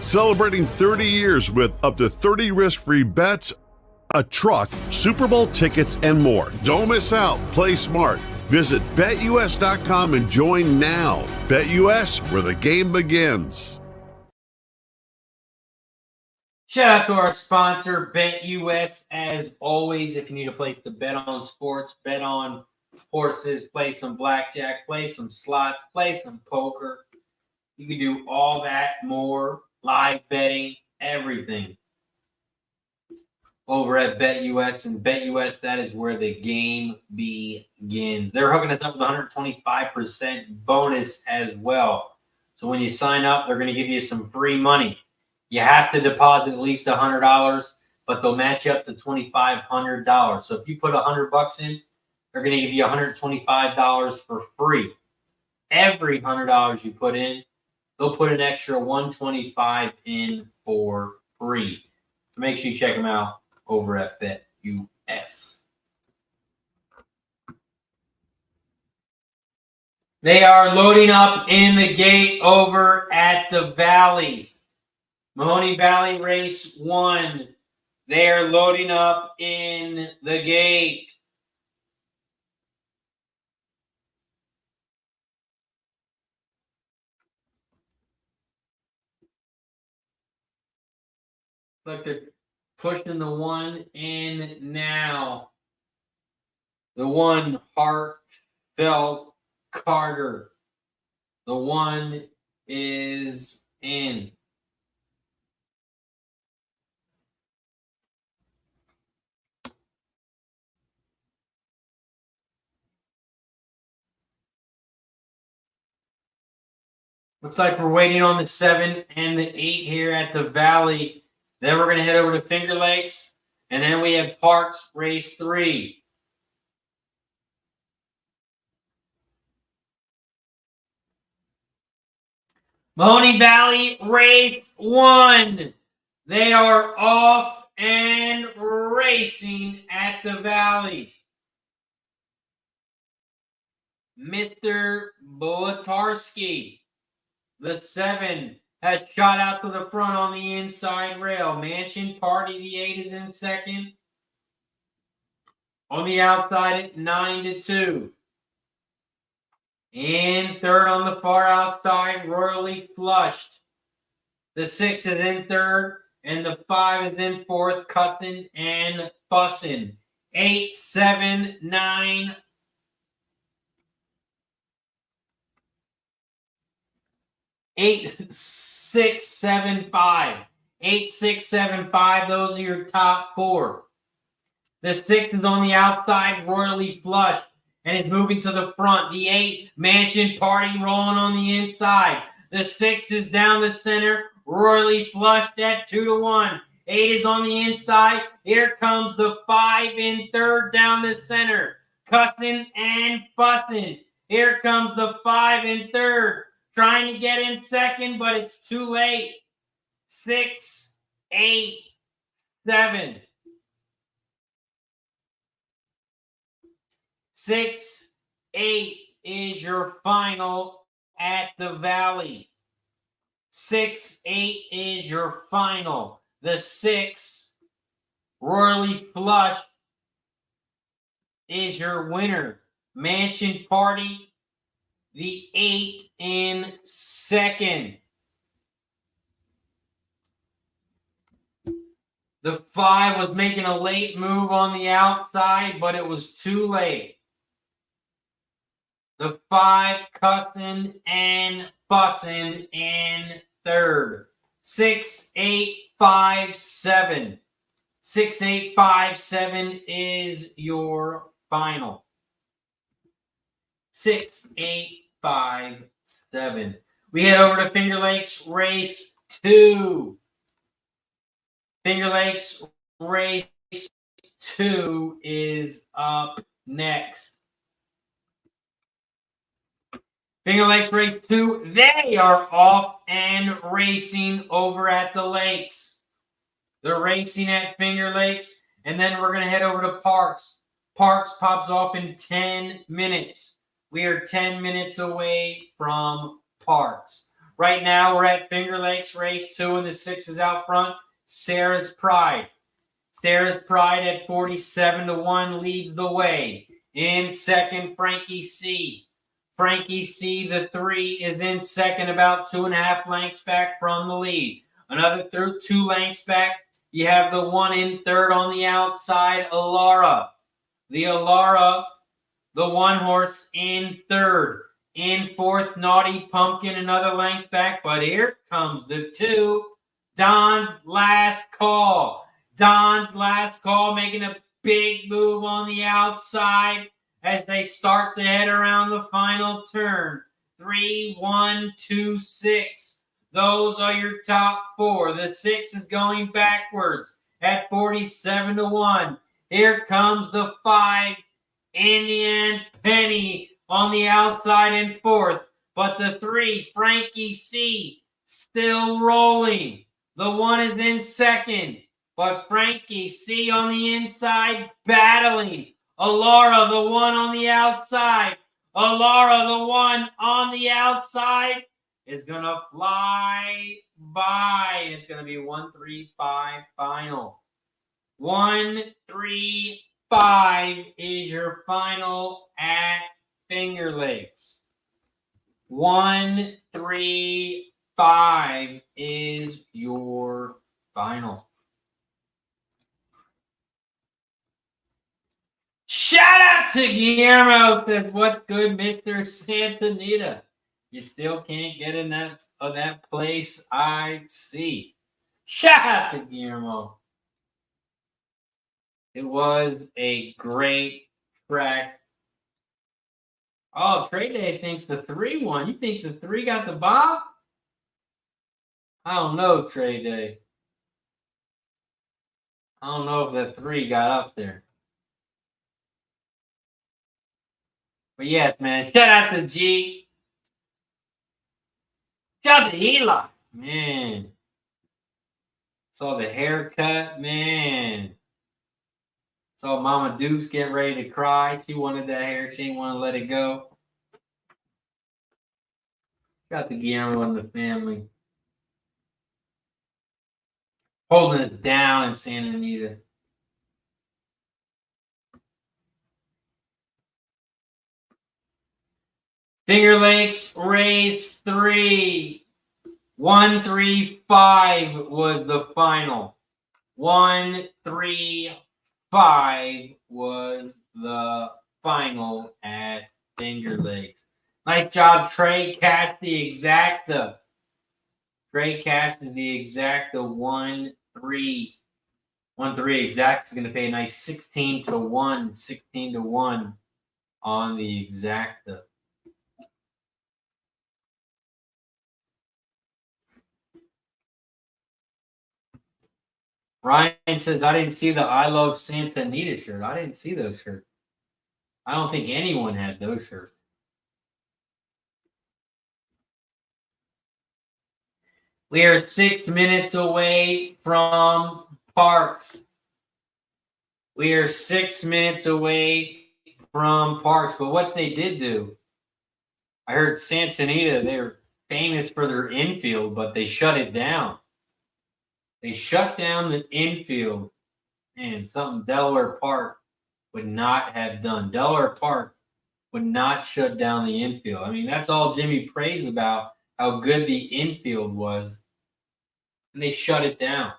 Celebrating 30 years with up to 30 risk-free bets, a truck, Super Bowl tickets, and more. Don't miss out. Play smart. Visit BetUS.com and join now. BetUS, where the game begins. Shout out to our sponsor, BetUS, as always. If you need a place to bet on sports, bet on horses, play some blackjack, play some slots, play some poker. You can do all that, more, live betting, everything over at BetUS. And BetUS, that is where the game begins. They're hooking us up with 125% bonus as well. So when you sign up, they're going to give you some free money. You have to deposit at least $100, but they'll match you up to $2,500. So if you put $100 in, they're going to give you $125 for free. Every $100 you put in, they'll put an extra $125 in for free. So make sure you check them out over at BetUS. They are loading up in the gate over at the Valley. Mahoning Valley Race 1. They are loading up in the gate. Look, they're pushing the 1 in now. The 1, Heartfelt Carter. The 1 is in. Looks like we're waiting on the 7 and the 8 here at the Valley. Then we're going to head over to Finger Lakes. And then we have Parx Race 3. Mahoning Valley Race 1. They are off and racing at the Valley. Mr. Botarsky, the 7, has shot out to the front on the inside rail. Mansion Party, the 8, is in second. On the outside at 9-2. In third on the far outside, Royally Flushed. The 6 is in third, and the 5 is in fourth, Cussin' and Fussin'. 8, 7, 9. 8, 6, 7, 5. 8, 6, 7, 5. Those are your top 4. The 6 is on the outside, Royally Flushed, and is moving to the front. The 8, Mansion Party, rolling on the inside. The 6 is down the center, Royally Flushed at 2-1. 8 is on the inside. Here comes the 5 in third down the center. Cussin' and Fussin'. Here comes the 5 in third. Trying to get in second, but it's too late. 6, 8, 7. 6, 8 is your final at the Valley. 6, 8 is your final. The 6, Royally Flushed, is your winner. Mansion Party, the 8 in second. The 5 was making a late move on the outside, but it was too late. The 5, Cussin' and Fussin' in third. 6, 8, 5, 7. 6, 8, 5, 7 is your final. 6, 8, 5, 7. We head over to Finger Lakes Race 2. Finger Lakes Race 2 is up next. Finger Lakes Race 2, they are off and racing over at the lakes. They're racing at Finger Lakes, and then we're going to head over to Parx. Parx pops off in 10 minutes. We are 10 minutes away from Parx. Right now, we're at Finger Lakes Race 2, and the 6 is out front. Sarah's Pride. Sarah's Pride at 47-1 leads the way. In second, Frankie C. Frankie C, the 3, is in second, about 2.5 lengths back from the lead. Another 2 lengths back, You have the 1 in third on the outside, Alara. The Alara, the 1 horse in third. In fourth, Naughty Pumpkin, another length back. But here comes the 2, Don's Last Call. Don's Last Call making a big move on the outside as they start to head around the final turn. 3, 1, 2, 6. Those are your top 4. The 6 is going backwards at 47 to 1. Here comes the 5, Indian Penny on the outside in fourth. But the 3, Frankie C, still rolling. The 1 is in second. But Frankie C on the inside battling. Alara, the 1 on the outside. Alara, the 1 on the outside, is going to fly by. It's going to be 1-3-5 final. 1-3-5 is your final at Finger Lakes. 1-3-5 is your final. Shout out to Guillermo, says, what's good, Mr. Santa Anita? You still can't get in that place, I see. Shout out to Guillermo. It was a great track. Oh, Trade Day thinks the 3 won. You think the 3 got the bob? I don't know, Trade Day. I don't know if the 3 got up there. But yes, man. Shout out to G. Shout out to Eli. Man. Saw the haircut, man. Saw Mama Deuce get ready to cry. She wanted that hair. She didn't want to let it go. Got the Guillermo and the family. Holding us down in Santa Anita. Finger Lakes race 3. 1-3-5 was the final. 1-3-5 was the final at Finger Lakes. Nice job, Trey. Cashed the exacta. Trey cashed the exacta 1-3. 1-3 exact is going to pay a nice 16 to 1 on the exacta. Ryan says, I didn't see the I Love Santa Anita shirt. I didn't see those shirts. I don't think anyone has those shirts. We are 6 minutes away from Parx. We are 6 minutes away from Parx. But what they did do, I heard Santa Anita, they're famous for their infield, but they shut it down. They shut down the infield, and something Delaware Park would not have done. Delaware Park would not shut down the infield. I mean, that's all Jimmy praised about, how good the infield was, and they shut it down.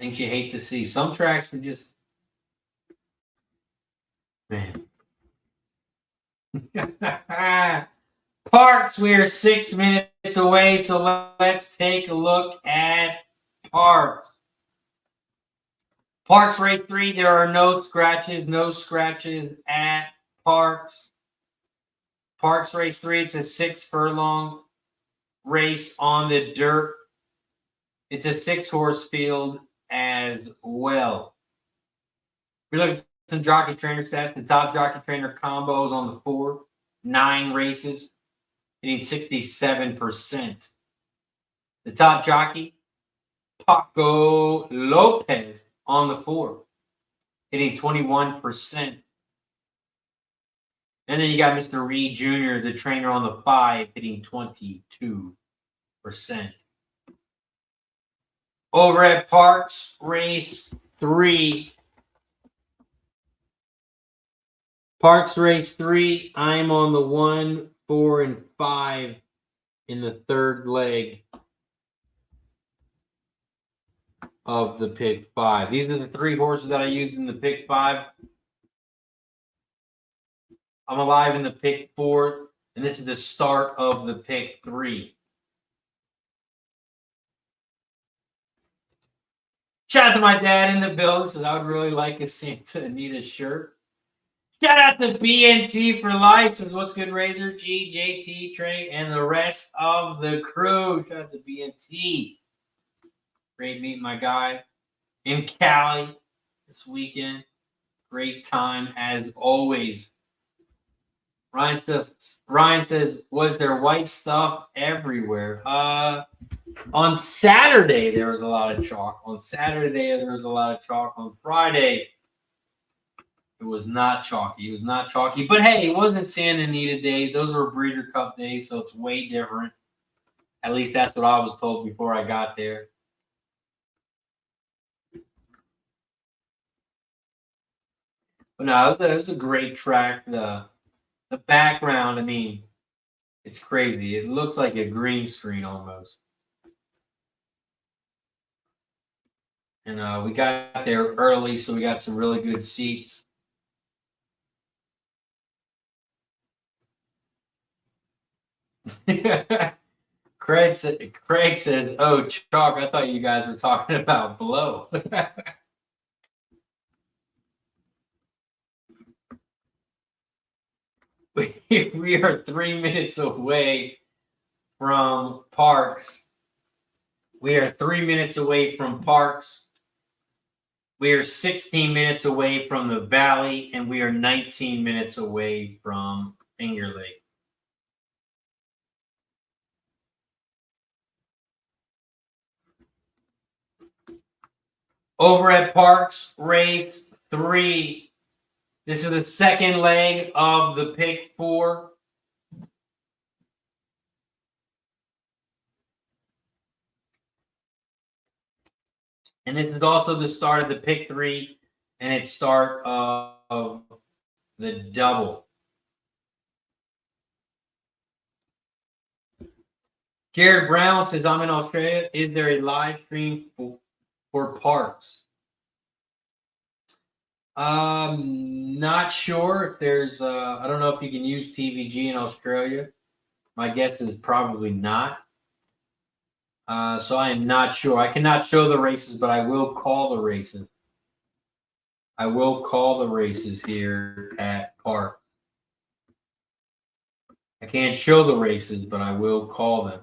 Things you hate to see. Some tracks are just, man. Parx, we are 6 minutes away, so let's take a look at Parx. Parx race 3, there are no scratches at Parx. Parx race 3, it's a 6 furlong race on the dirt. It's a 6-horse field as well. We look at some jockey trainer stats. The top jockey trainer combos on the 4, 9 races. Hitting 67%. The top jockey, Paco Lopez on the 4, hitting 21%. And then you got Mr. Reed Jr., the trainer on the 5, hitting 22%. Over at Parx race 3. Parx race 3, I'm on the 1, 4, and 5 in the third leg. of the pick 5. These are the 3 horses that I used in the pick 5. I'm alive in the pick 4, and this is the start of the pick 3. Shout out to my dad in the bill. Says I would really like a Santa Anita shirt. Shout out to BNT for life. Says what's good, Razor, G, JT, Trey, and the rest of the crew. Shout out to BNT. Great meeting my guy in Cali this weekend. Great time as always. Ryan says, was there white stuff everywhere? On Saturday, there was a lot of chalk. On Saturday, there was a lot of chalk. On Friday, it was not chalky. It was not chalky. But, hey, it wasn't Santa Anita Day. Those were Breeder Cup days, so it's way different. At least that's what I was told before I got there. But no, it was a great track. The background, I mean, it's crazy. It looks like a green screen almost. And we got there early, so we got some really good seats. Craig says, oh, chalk, I thought you guys were talking about blow. We are 3 minutes away from Parx. We are 3 minutes away from Parx. We are 16 minutes away from the Valley, and we are 19 minutes away from Finger Lake. Over at Parx Race 3, this is the second leg of the pick 4. And this is also the start of the pick 3, and it's start of the double. Jared Brown says, I'm in Australia. Is there a live stream for Parx? Not sure if there's, I don't know if you can use TVG in Australia. My guess is probably not. So I am not sure. I cannot show the races, but I will call the races. I will call the races here at Parx. I can't show the races, but I will call them.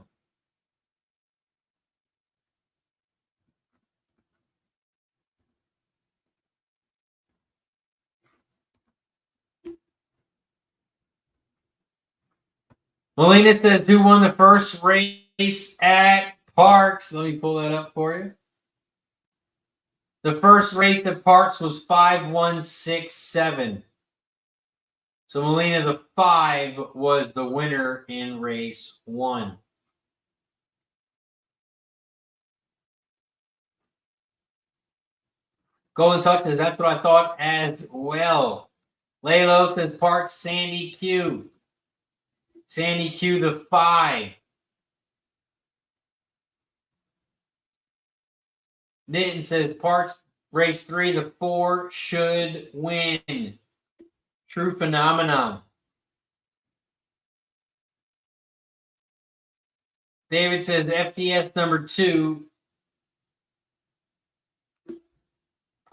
Melina says, who won the first race at Parx? Let me pull that up for you. The first race at Parx was 5167. So Melina, the 5 was the winner in race 1. Golden Touch says, that's what I thought as well. Lalo says, Parx Sandy Q. Sandy Q, the 5. Denton says, Parx race 3, the 4 should win. True phenomenon. David says, FTS number 2,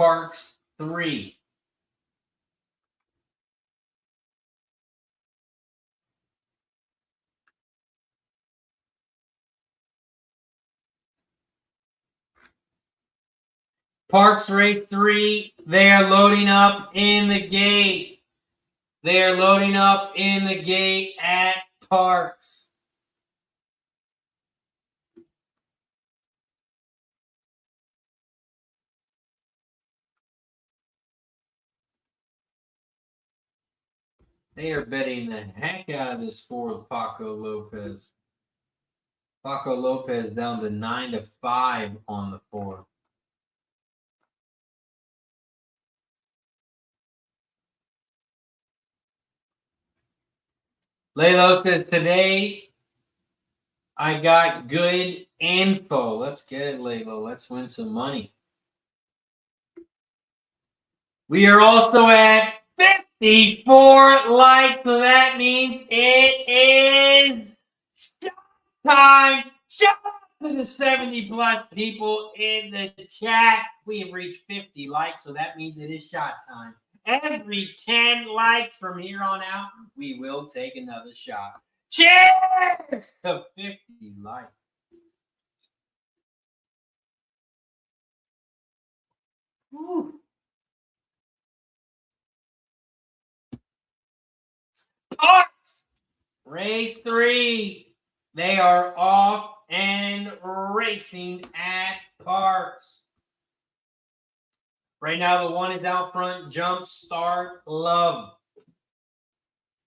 Parx 3. Parx race 3, they are loading up in the gate. They are loading up in the gate at Parx. They are betting the heck out of this for Paco Lopez. Paco Lopez down to 9-5 on the 4. Lalo says, today I got good info. Let's get it, Lalo. Let's win some money. We are also at 54 likes, so that means it is shot time. Shout out to the 70-plus people in the chat. We have reached 50 likes, so that means it is shot time. Every 10 likes from here on out, we will take another shot. Cheers to 50 likes. Woo. Parx Race 3. They are off and racing at Parx. Right now, the one is out front, Jumpstart Love.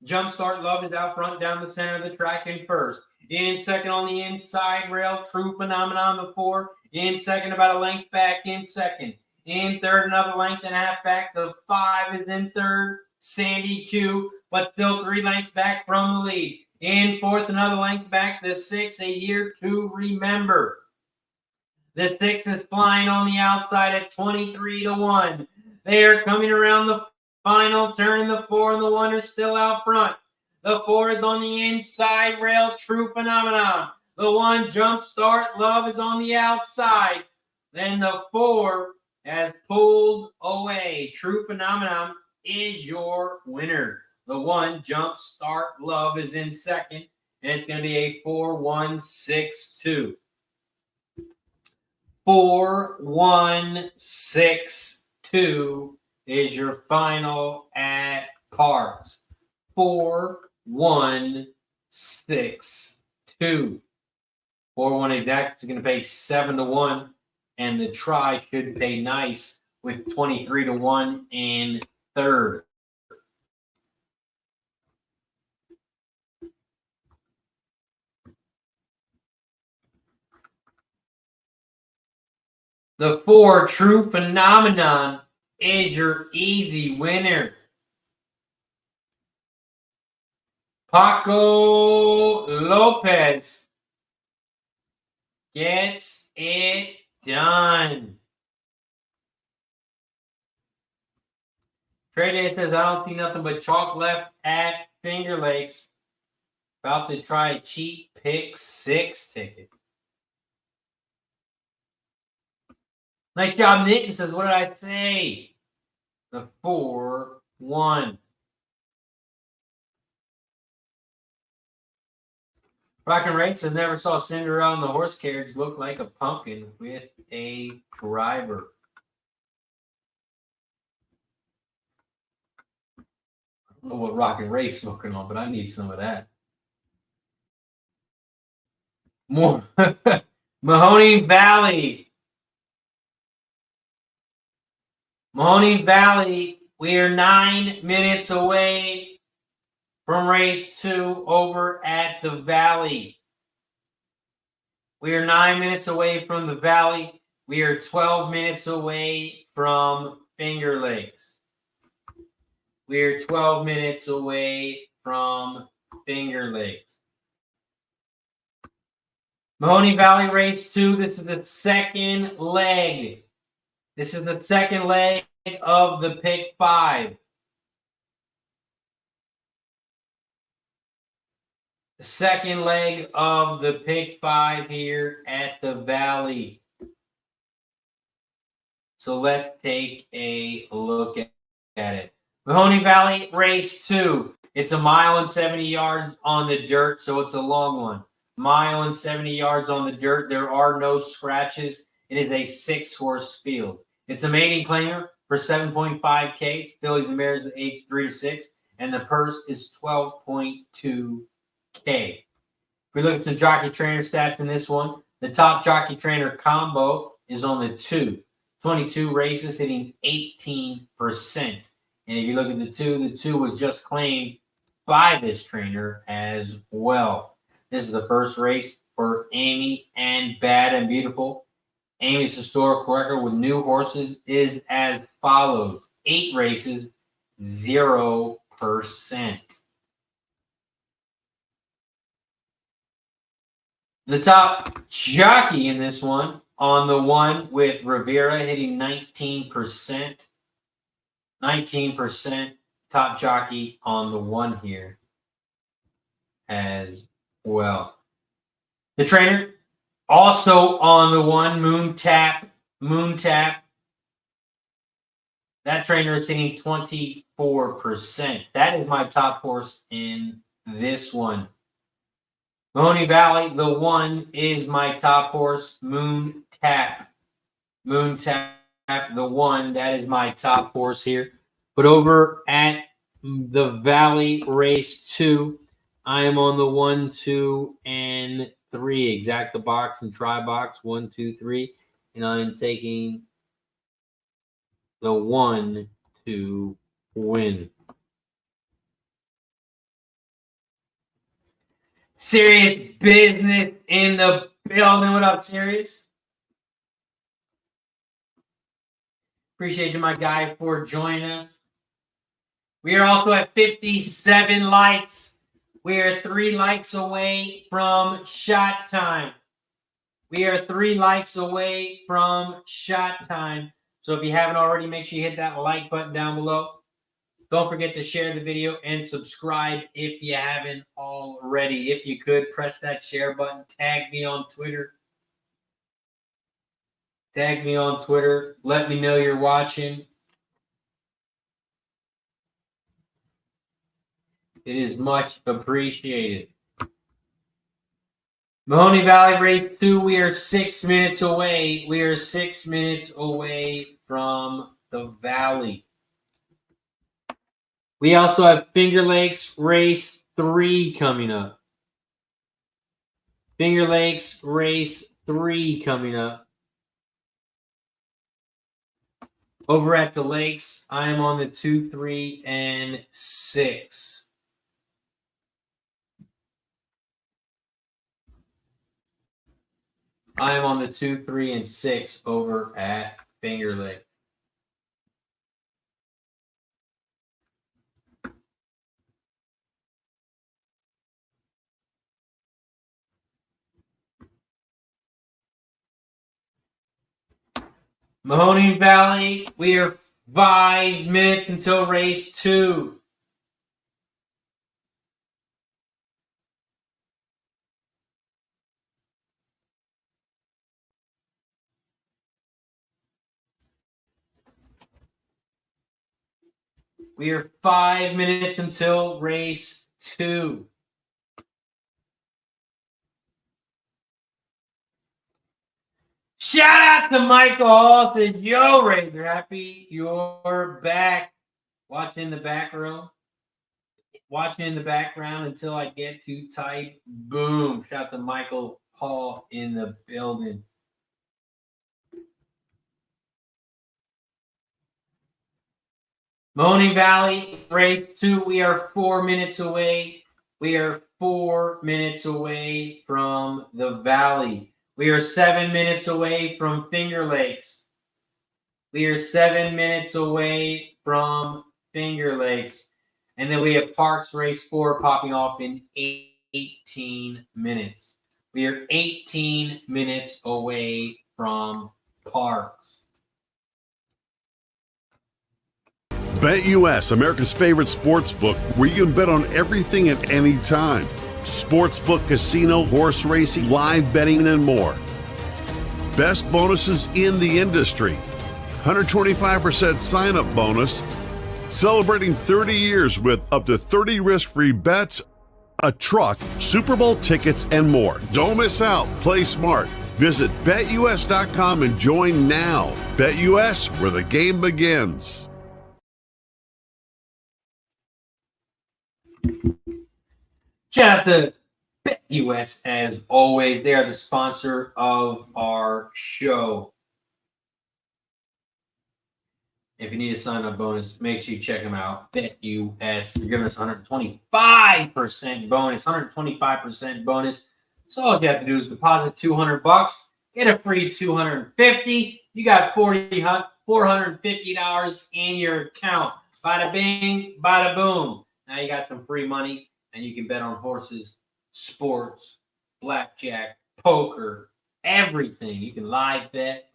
Jumpstart Love is out front down the center of the track in first. In second on the inside rail, True Phenomenon the 4. In second, about a length back in second. In third, another length and a half back. The 5 is in third, Sandy Q, but still 3 lengths back from the lead. In fourth, another length back. The 6, A Year to Remember. The 6 is flying on the outside at 23-1. They are coming around the final turn. The 4 and the 1 are still out front. The 4 is on the inside rail, True Phenomenon. The 1, Jumpstart Love, is on the outside. Then the 4 has pulled away. True Phenomenon is your winner. The 1, Jumpstart Love, is in second, and it's going to be a 4-1-6-2. 4-1-6-2 is your final at Parx. 4-1-6-2. 4-1 exact is going to pay 7-1, and the try should pay nice with 23-1 in third. The 4, True Phenomenon, is your easy winner. Paco Lopez gets it done. Trey Day says, I don't see nothing but chalk left at Finger Lakes. About to try a cheap pick 6 ticket. Nice job, Nick. Says, what did I say? The 4-1. Rock and Race says, never saw Cinderella on the horse carriage look like a pumpkin with a driver. I don't know what Rock and Race smoking on, but I need some of that. More Mahoning Valley. Mahoning Valley, we are 9 minutes away from race 2 over at the Valley. We are 9 minutes away from the Valley. We are 12 minutes away from Finger Lakes. We are 12 minutes away from Finger Lakes. Mahoning Valley race 2. This is the second leg. This is the second leg of the pick 5. The second leg of the pick 5 here at the Valley. So let's take a look at it. Mahoning Valley race 2. It's a mile and 70 yards on the dirt, so it's a long one. Mile and 70 yards on the dirt. There are no scratches. It is a 6-horse field. It's a maiden claimer for 7.5K. It's fillies and mares age 3 to 6, and the purse is 12.2K. If we look at some jockey trainer stats in this one, the top jockey trainer combo is on the 2. 22 races, hitting 18%. And if you look at the 2 was just claimed by this trainer as well. This is the first race for Amy and Bad and Beautiful. Amy's historical record with new horses is as follows. 8 races, 0%. The top jockey in this one, on the 1 with Rivera, hitting 19%. 19% top jockey on the one here as well. The trainer also on the one, Moon Tap. That trainer is hitting 24%. That is my top horse in this one. Mahoning Valley, the one, is my top horse, Moon Tap. The one, that is my top horse here. But over at the Valley Race 2, I am on the 1, 2, and 3. Exact the box and try box, 1, 2, 3. And I am taking the 1 to win. Serious business in the building. What up, Serious? Appreciate you, my guy, for joining us. We are also at 57 likes. We are 3 likes away from shot time. We are 3 likes away from shot time. So if you haven't already, make sure you hit that like button down below. Don't forget to share the video and subscribe if you haven't already. If you could, press that share button. Tag me on Twitter. Let me know you're watching. It is much appreciated. Mahoning Valley Race 2, we are 6 minutes away. We are 6 minutes away from the Valley. We also have Finger Lakes Race 3 coming up. Finger Lakes Race 3 coming up. Over at the Lakes, I am on the 2, 3, and 6. I am on the 2, 3, and 6 over at Finger Lakes. Mahoning Valley, we are 5 minutes until race 2. We are 5 minutes until race 2. Shout out to Michael Hall. Says, yo, Razor, happy you're back. Watching the back row. Watching in the background until I get to type. Boom. Shout out to Michael Hall in the building. Mahoning Valley, race 2. We are 4 minutes away. We are 4 minutes away from the Valley. We are 7 minutes away from Finger Lakes. We are 7 minutes away from Finger Lakes. And then we have Parx Race 4 popping off in 18 minutes. We are 18 minutes away from Parx. BetUS, America's favorite sports book, where you can bet on everything at any time. Sportsbook, casino, horse racing, live betting, and more. Best bonuses in the industry. 125% sign-up bonus. Celebrating 30 years with up to 30 risk-free bets, a truck, Super Bowl tickets, and more. Don't miss out. Play smart. Visit BetUS.com and join now. BetUS, where the game begins. Shout out to BetUS as always. They are the sponsor of our show. If you need a sign-up bonus, make sure you check them out. BetUS. They're giving us 125% bonus. 125% bonus. So all you have to do is deposit $200. Get a free $250. You got $450 in your account. Bada bing, bada boom. Now you got some free money. And you can bet on horses, sports, blackjack, poker, everything. You can live bet.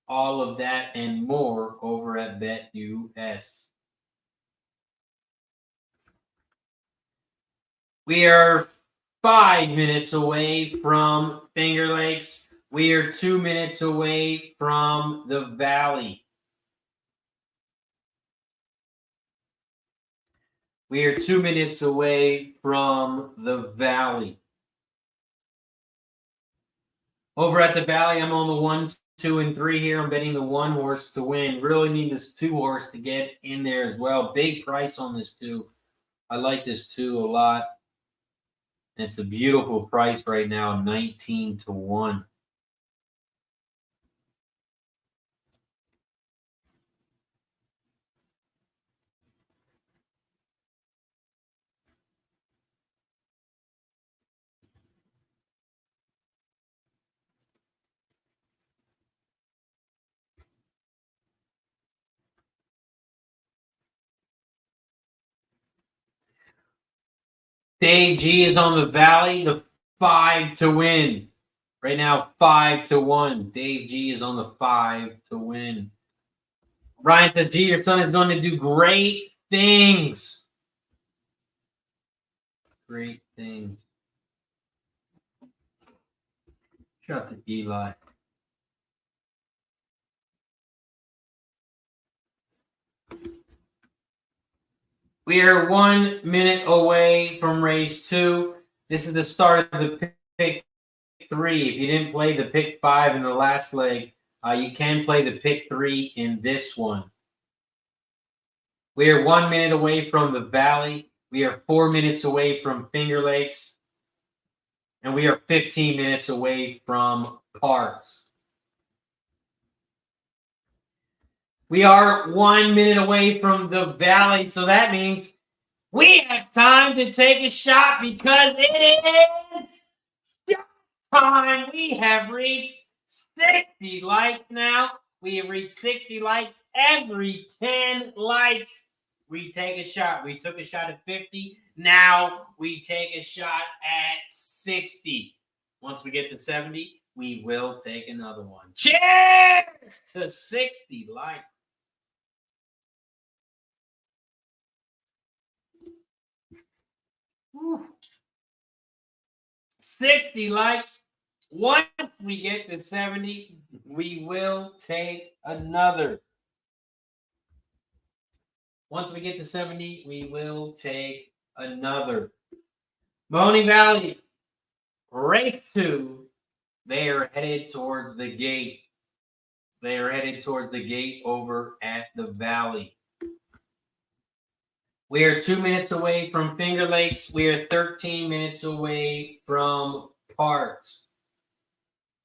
all of that and more over at BetUS. We are 5 minutes away from Finger Lakes. We are 2 minutes away from the Valley. We are 2 minutes away from the Valley. Over at the Valley, I'm on the 1, 2, and 3 here. I'm betting the 1 horse to win. Really need this 2 horse to get in there as well. Big price on this 2. I like this 2 a lot. It's a beautiful price right now, 19 to 1. Dave G is on the Valley, the 5 to win. Right now, 5 to 1. Dave G is on the 5 to win. Ryan says, G, your son is going to do great things. Great things. Shout out to Eli. We are 1 minute away from race 2. This is the start of the pick 3. If you didn't play the pick 5 in the last leg, you can play the pick 3 in this one. We are 1 minute away from the Valley. We are 4 minutes away from Finger Lakes. And we are 15 minutes away from Parx. We are 1 minute away from the Valley, so that means we have time to take a shot because it is shot time. We have reached 60 likes now. We have reached 60 likes. Every 10 likes, we take a shot. We took a shot at 50. Now we take a shot at 60. Once we get to 70, we will take another one. Cheers to 60 likes. Whew. 60 likes. Once we get to 70, we will take another. Once we get to 70, we will take another. Mahoning Valley, race 2. They are headed towards the gate. They are headed towards the gate over at the Valley. We are 2 minutes away from Finger Lakes. We are 13 minutes away from Parx.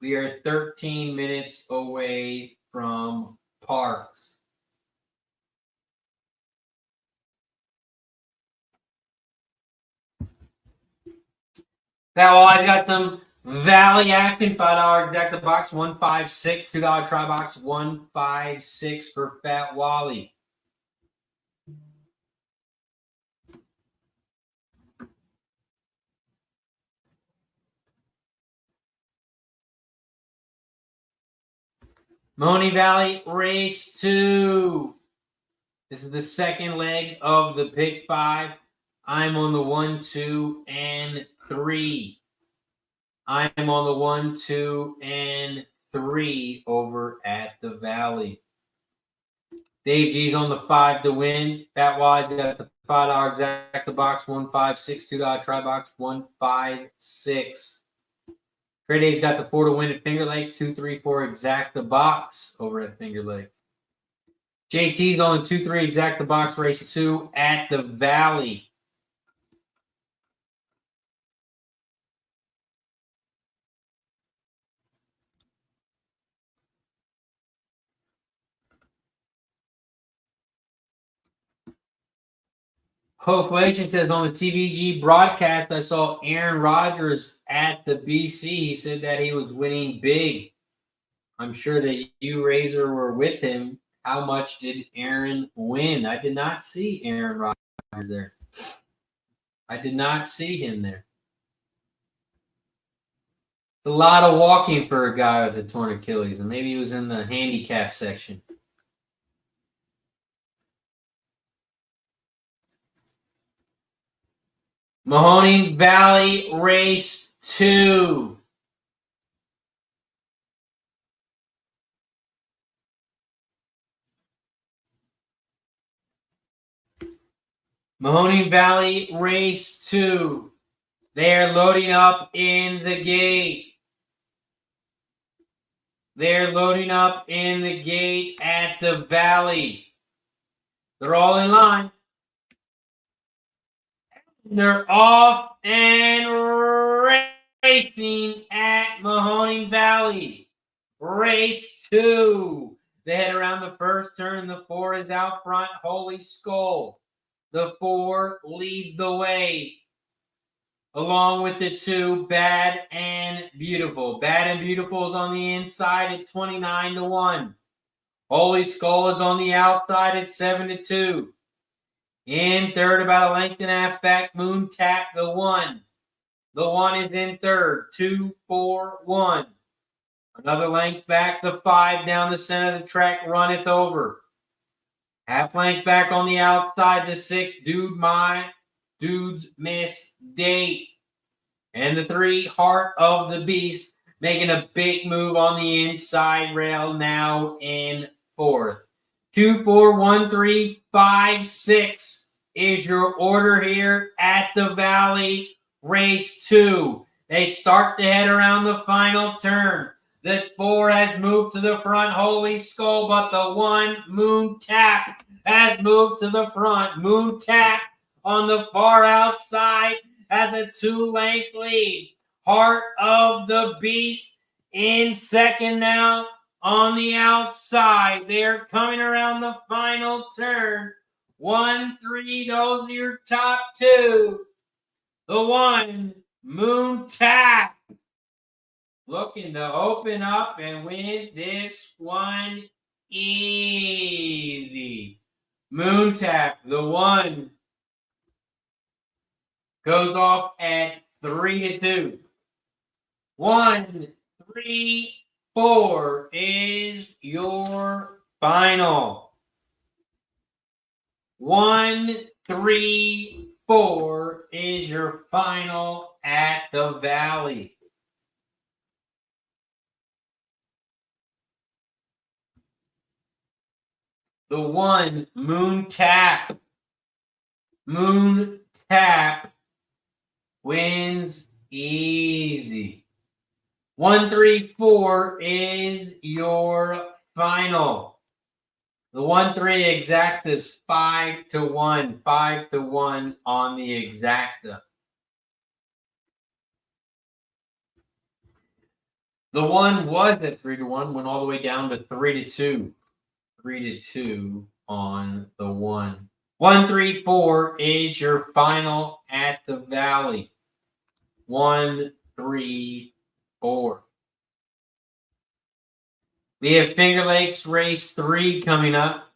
We are 13 minutes away from Parx. That always got some Valley action. $5 exact the box, 156. $2 try box, 156 for Fat Wally. Mahoning Valley, race 2. This is the second leg of the pick 5. I'm on the 1, 2, and 3. I'm on the 1, 2, and 3 over at the Valley. Dave G's on the 5 to win. Fat Wise got the $5 exact the box, 156. $2 try box, 156. Trade Day's got the 4 to win at Finger Lakes, 2, 3, 4 exact the box over at Finger Lakes. JT's on the 2, 3 exact the box race 2 at the Valley. Hoflation says on the TVG broadcast, I saw Aaron Rodgers at the BC. He said that he was winning big. I'm sure that you, Razor, were with him. How much did Aaron win? I did not see Aaron Rodgers there. I did not see him there. a lot of walking for a guy with a torn Achilles, and maybe he was in the handicap section. Mahoning Valley Race 2. Mahoning Valley Race 2. They're loading up in the gate. They're loading up in the gate at the Valley. They're all in line. They're off and racing at Mahoning Valley. Race 2. They head around the first turn. The 4 is out front. Holy Skull. The 4 leads the way. Along with the 2, Bad and Beautiful. Bad and Beautiful is on the inside at 29-1. Holy Skull is on the outside at 7-2. In third, about a length and a half back, Moon Tap, the 1. The 1 is in third, 2, 4, 1. Another length back, the 5 down the center of the track, runneth over. Half length back on the outside, the 6, Dude's Miss Date. And the 3, Heart of the Beast, making a big move on the inside rail, now in fourth. 2, 4, 1, 3, 5, 6 is your order here at the Valley Race 2. They start to head around the final turn. The 4 has moved to the front, Holy Skull, but the 1, Moon Tap, has moved to the front. Moon Tap on the far outside has a 2-length lead. Heart of the Beast in second now on the outside. They're coming around the final turn. 1, 3, those are your top 2. The 1, Moon Tap, looking to open up and win this one easy. Moon Tap, the 1, goes off at 3-2. 1, 3, 4 is your final. 1, 3, 4 is your final at the Valley. The 1, Moon Tap. Moon Tap wins easy. 1, 3, 4 is your final. The 1, 3 exacta is 5-1. 5-1 on the exacta. The 1 was at 3-1, went all the way down to 3-2. 3-2 on the 1. 1, 3, 4 is your final at the Valley. 1, 3, 4. We have Finger Lakes Race 3 coming up.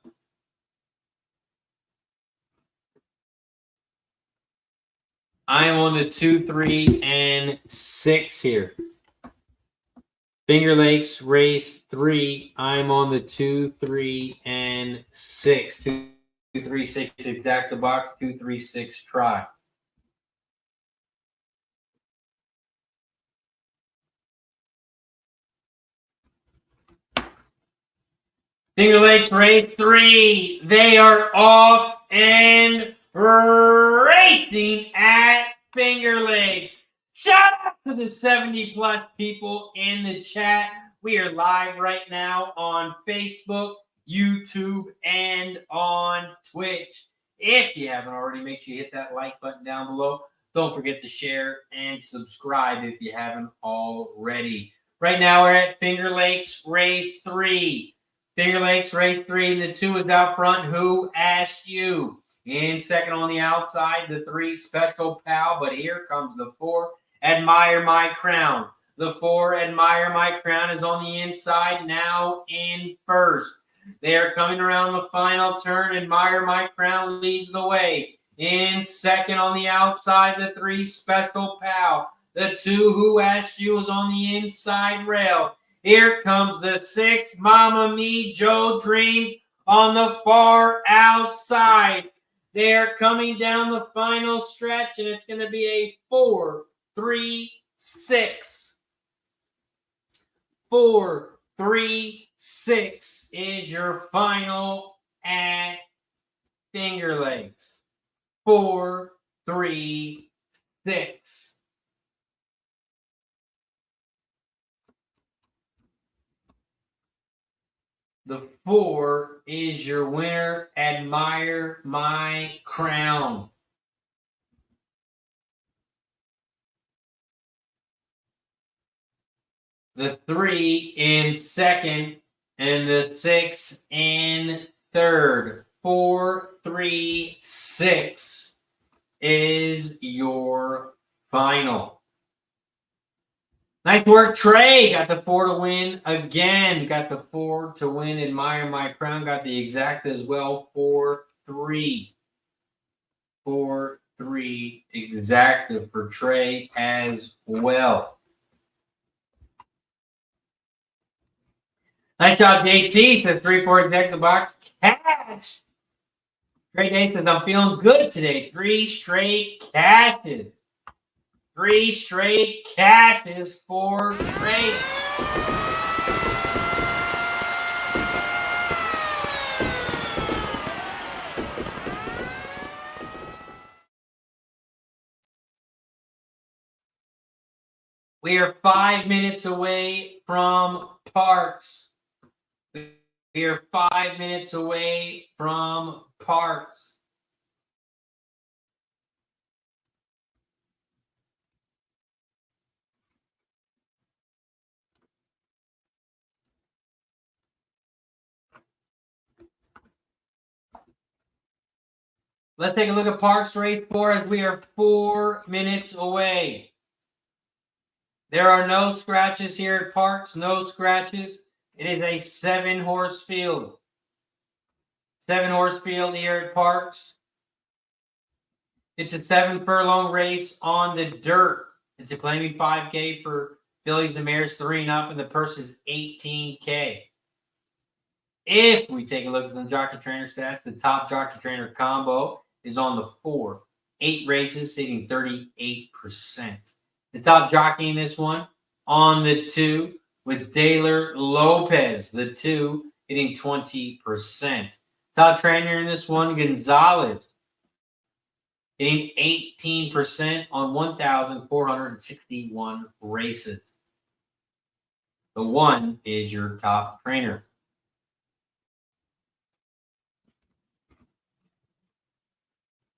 I am on the 2, 3, and 6 here. Finger Lakes Race 3. I'm on the 2, 3, and 6. 2, 3, 6 exacta box. 2, 3, 6 try. Finger Lakes Race 3. They are off and racing at Finger Lakes. Shout out to the 70-plus people in the chat. We are live right now on Facebook, YouTube, and on Twitch. If you haven't already, make sure you hit that like button down below. Don't forget to share and subscribe if you haven't already. Right now, we're at Finger Lakes Race 3. Finger Lakes Race 3, and the 2 is out front. Who Asked You? In second on the outside, the 3, Special Pal. But here comes the 4, Admire My Crown. The 4, Admire My Crown, is on the inside, now in first. They are coming around the final turn. Admire My Crown leads the way. In second on the outside, the 3, Special Pal. The 2 who asked you was on the inside rail. Here comes the 6, Mama Me, Joe Dreams on the far outside. They're coming down the final stretch, and it's going to be a 4-3-6. 4-3-6 is your final at Finger Lakes. 4-3-6. The 4 is your winner. Admire My Crown. The 3 in second, and the 6 in third. 4-3-6 is your final. Nice work, Trey. Got the 4 to win again. Got the 4 to win. Admire My Crown. Got the exact as well. 4-3. 4-3 exacta for Trey as well. Nice job, JT. Says 3-4 exacta box. Cash. Trey Day says, I'm feeling good today. 3 straight cashes. 3 straight cashes for Trey. We are 5 minutes away from Parx. We are 5 minutes away from Parx. Let's take a look at Parx Race 4 as we are 4 minutes away. There are no scratches here at Parx, no scratches. It is a 7-horse field. 7-horse field here at Parx. It's a 7-furlong race on the dirt. It's a claiming 5K for fillies and mares 3 and up, and the purse is $18K. If we take a look at the jockey trainer stats, the top jockey trainer combo is on the 4. 8 races, sitting 38%. The top jockey in this one on the 2 with Daler Lopez, the 2 hitting 20%. Top trainer in this one, Gonzalez, hitting 18% on 1,461 races. The 1 is your top trainer.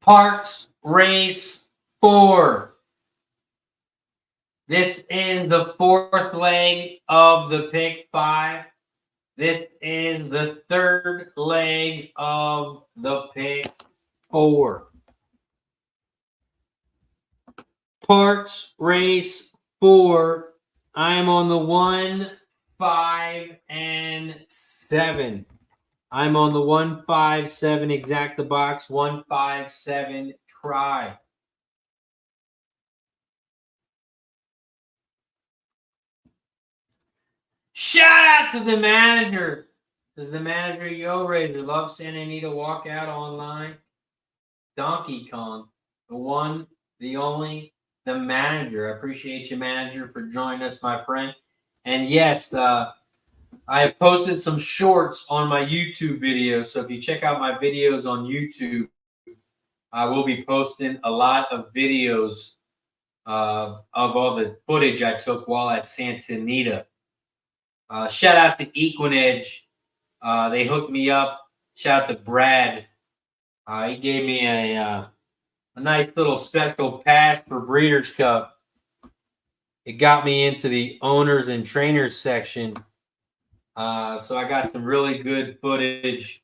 Parx Race 4. This is the 4th leg of the pick 5. This is the 3rd leg of the pick 4. Parx Race 4. I am on the 1, 5, and 7. I'm on the 1, 5, 7 exacta box. 1, 5, 7 try. Shout out to the manager. Does the manager, Yo Razor, love seeing Anita walk out online? Donkey Kong, the one, the only, the manager. I appreciate you, manager, for joining us, my friend. And yes, I have posted some shorts on my YouTube video. So if you check out my videos on YouTube, I will be posting a lot of videos of all the footage I took while at Santa Anita. Shout out to Equinedge. They hooked me up. Shout out to Brad. He gave me a nice little special pass for Breeders' Cup. It got me into the owners and trainers section. So I got some really good footage.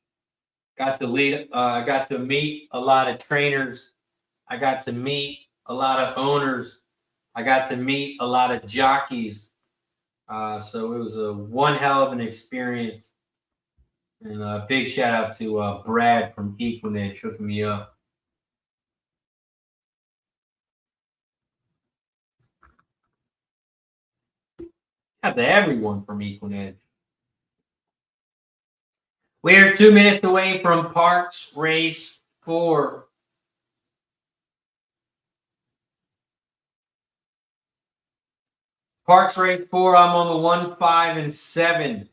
Got to meet a lot of trainers. I got to meet a lot of owners. I got to meet a lot of jockeys. So it was one hell of an experience. And a big shout out to Brad from Equinedge hooking me up. Got the everyone from Equinedge. We are 2 minutes away from Parx Race 4. Parx Race 4, I'm on the 1, 5, and 7.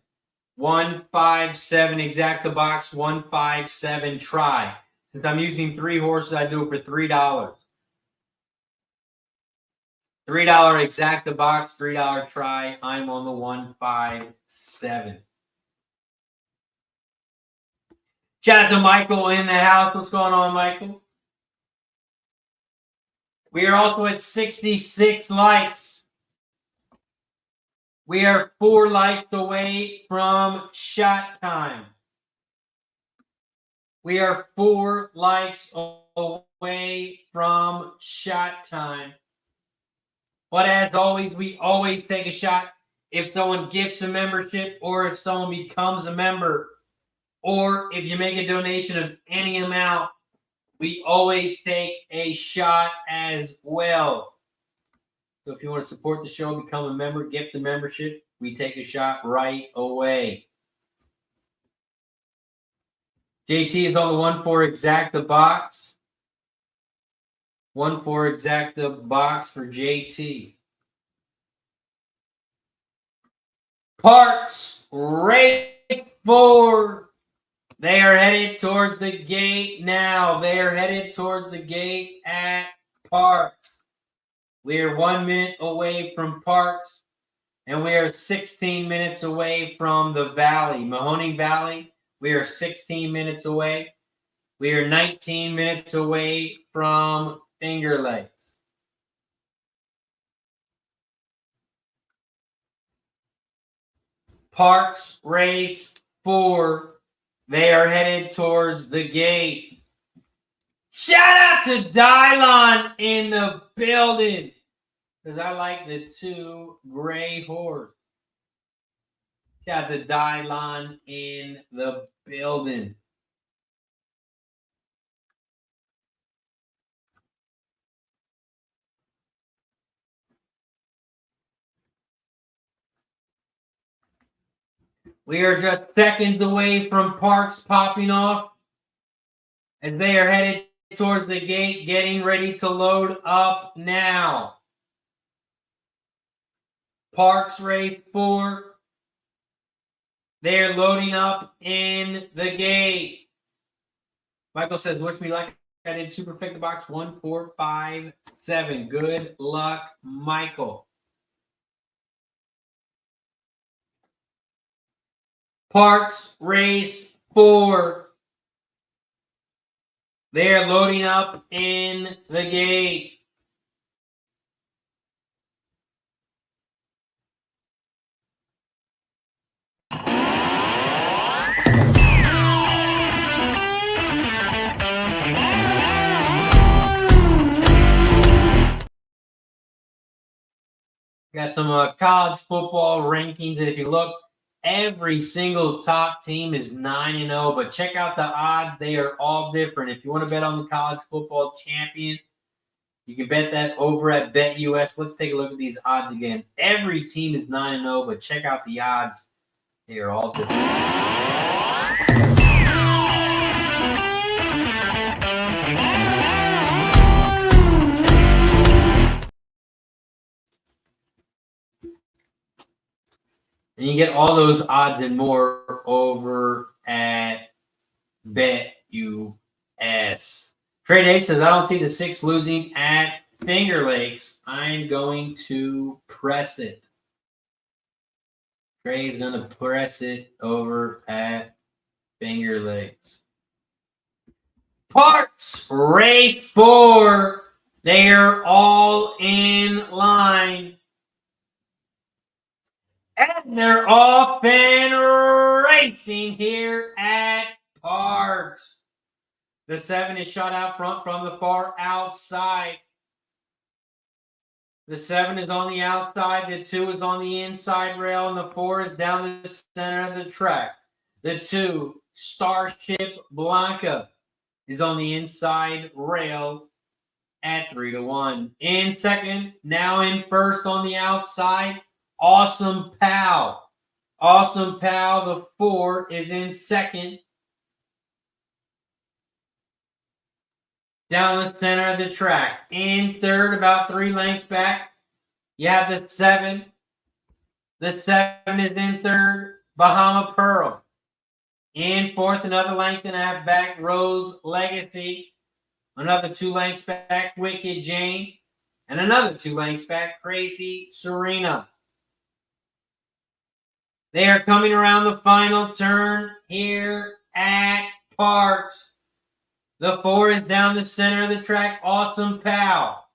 1, 5, 7, exact the box, 1, 5, 7, try. Since I'm using 3 horses, I do it for $3. $3 exact the box, $3 try. I'm on the 1, 5, 7. Shout out to Michael in the house. What's going on, Michael? We are also at 66 likes. We are 4 likes away from shot time. We are 4 likes away from shot time. But as always, we always take a shot if someone gifts a membership or if someone becomes a member or if you make a donation of any amount, we always take a shot as well. So if you want to support the show, become a member, gift the membership, we take a shot right away. JT is on the 1 for exact the box. 1 for exact the box for JT. Parx Race 4. They are headed towards the gate now. They are headed towards the gate at Parx. We are 1 minute away from Parx, and we are 16 minutes away from the Valley. Mahoning Valley, we are 16 minutes away. We are 19 minutes away from Finger Lakes. Parx Race 4. They are headed towards the gate. Shout out to Dylon in the building. Because I like the 2 gray horse. Shout out to Dylon in the building. We are just seconds away from Parx popping off as they are headed towards the gate, getting ready to load up now. Parx Race 4. They are loading up in the gate. Michael says, wish me luck. I did super pick the box 1, 4, 5, 7. Good luck, Michael. Parx Race 4. They are loading up in the gate. Got some college football rankings, and if you look, every single top team is 9-0, but check out the odds. They are all different. If you want to bet on the college football champion, you can bet that over at BetUS. Let's take a look at these odds again. Every team is 9-0, but check out the odds. They are all different. And you get all those odds and more over at BetUS. Trade Ace says, I don't see the 6 losing at Finger Lakes. I'm going to press it. Trey's going to press it over at Finger Lakes. Parx Race 4. They are all in line. And they're off and racing here at Parx. The 7 is shot out front from the far outside. The 7 is on the outside. The 2 is on the inside rail. And the 4 is down the center of the track. The 2, Starship Blanca, is on the inside rail at 3-1. In second, now in first on the outside, Awesome Pal. Awesome Pal, the 4, is in second. Down the center of the track. In third, about 3 lengths back, you have the 7. The 7 is in third, Bahama Pearl. In fourth, another length and a half back, Rose Legacy. Another 2 lengths back, Wicked Jane. And another 2 lengths back, Crazy Serena. They are coming around the final turn here at Parx. The 4 is down the center of the track, Awesome Pal.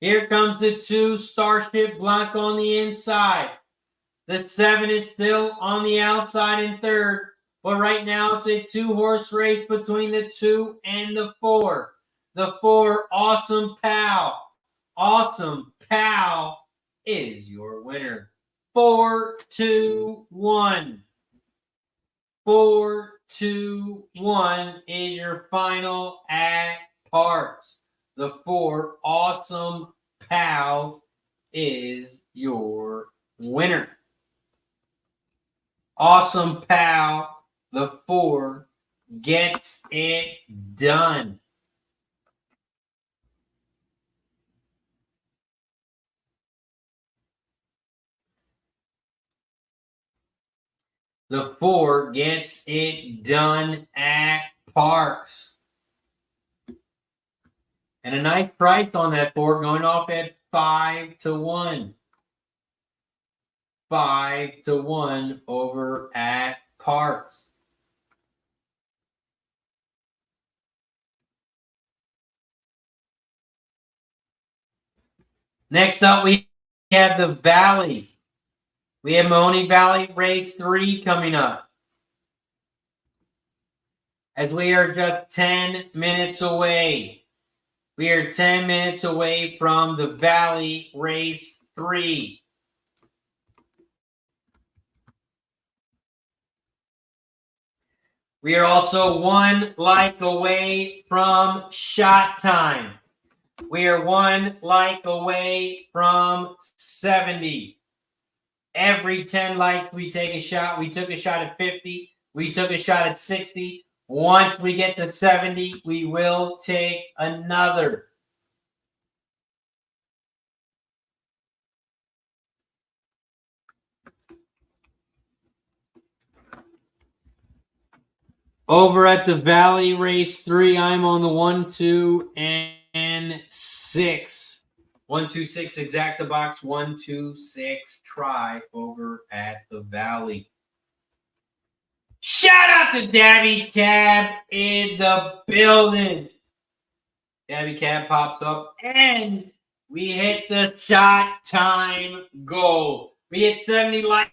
Here comes the 2, Starship Blanc on the inside. The 7 is still on the outside in third, but right now it's a 2-horse race between the 2 and the 4. The 4, Awesome Pal. Awesome Pal is your winner. 4-2-1. 4-2-1 is your final at Parx. The 4, Awesome Pal is your winner. Awesome Pal, the 4, gets it done. The 4 gets it done at Parx. And a nice price on that 4, going off at 5-1. 5-1 over at Parx. Next up, we have the Valley. We have Mahoning Valley Race 3 coming up. As we are just 10 minutes away. We are 10 minutes away from the Valley Race 3. We are also 1 like away from shot time. We are 1 like away from 70. Every 10 likes, we take a shot. We took a shot at 50. We took a shot at 60. Once we get to 70, we will take another. Over at the Valley Race 3, I'm on the 1, 2, and 6. 1, 2, 6, exact the box. 1, 2, 6, try over at the Valley. Shout out to Dabby Cab in the building. Dabby Cab pops up, and we hit the shot time goal. We hit 70 likes,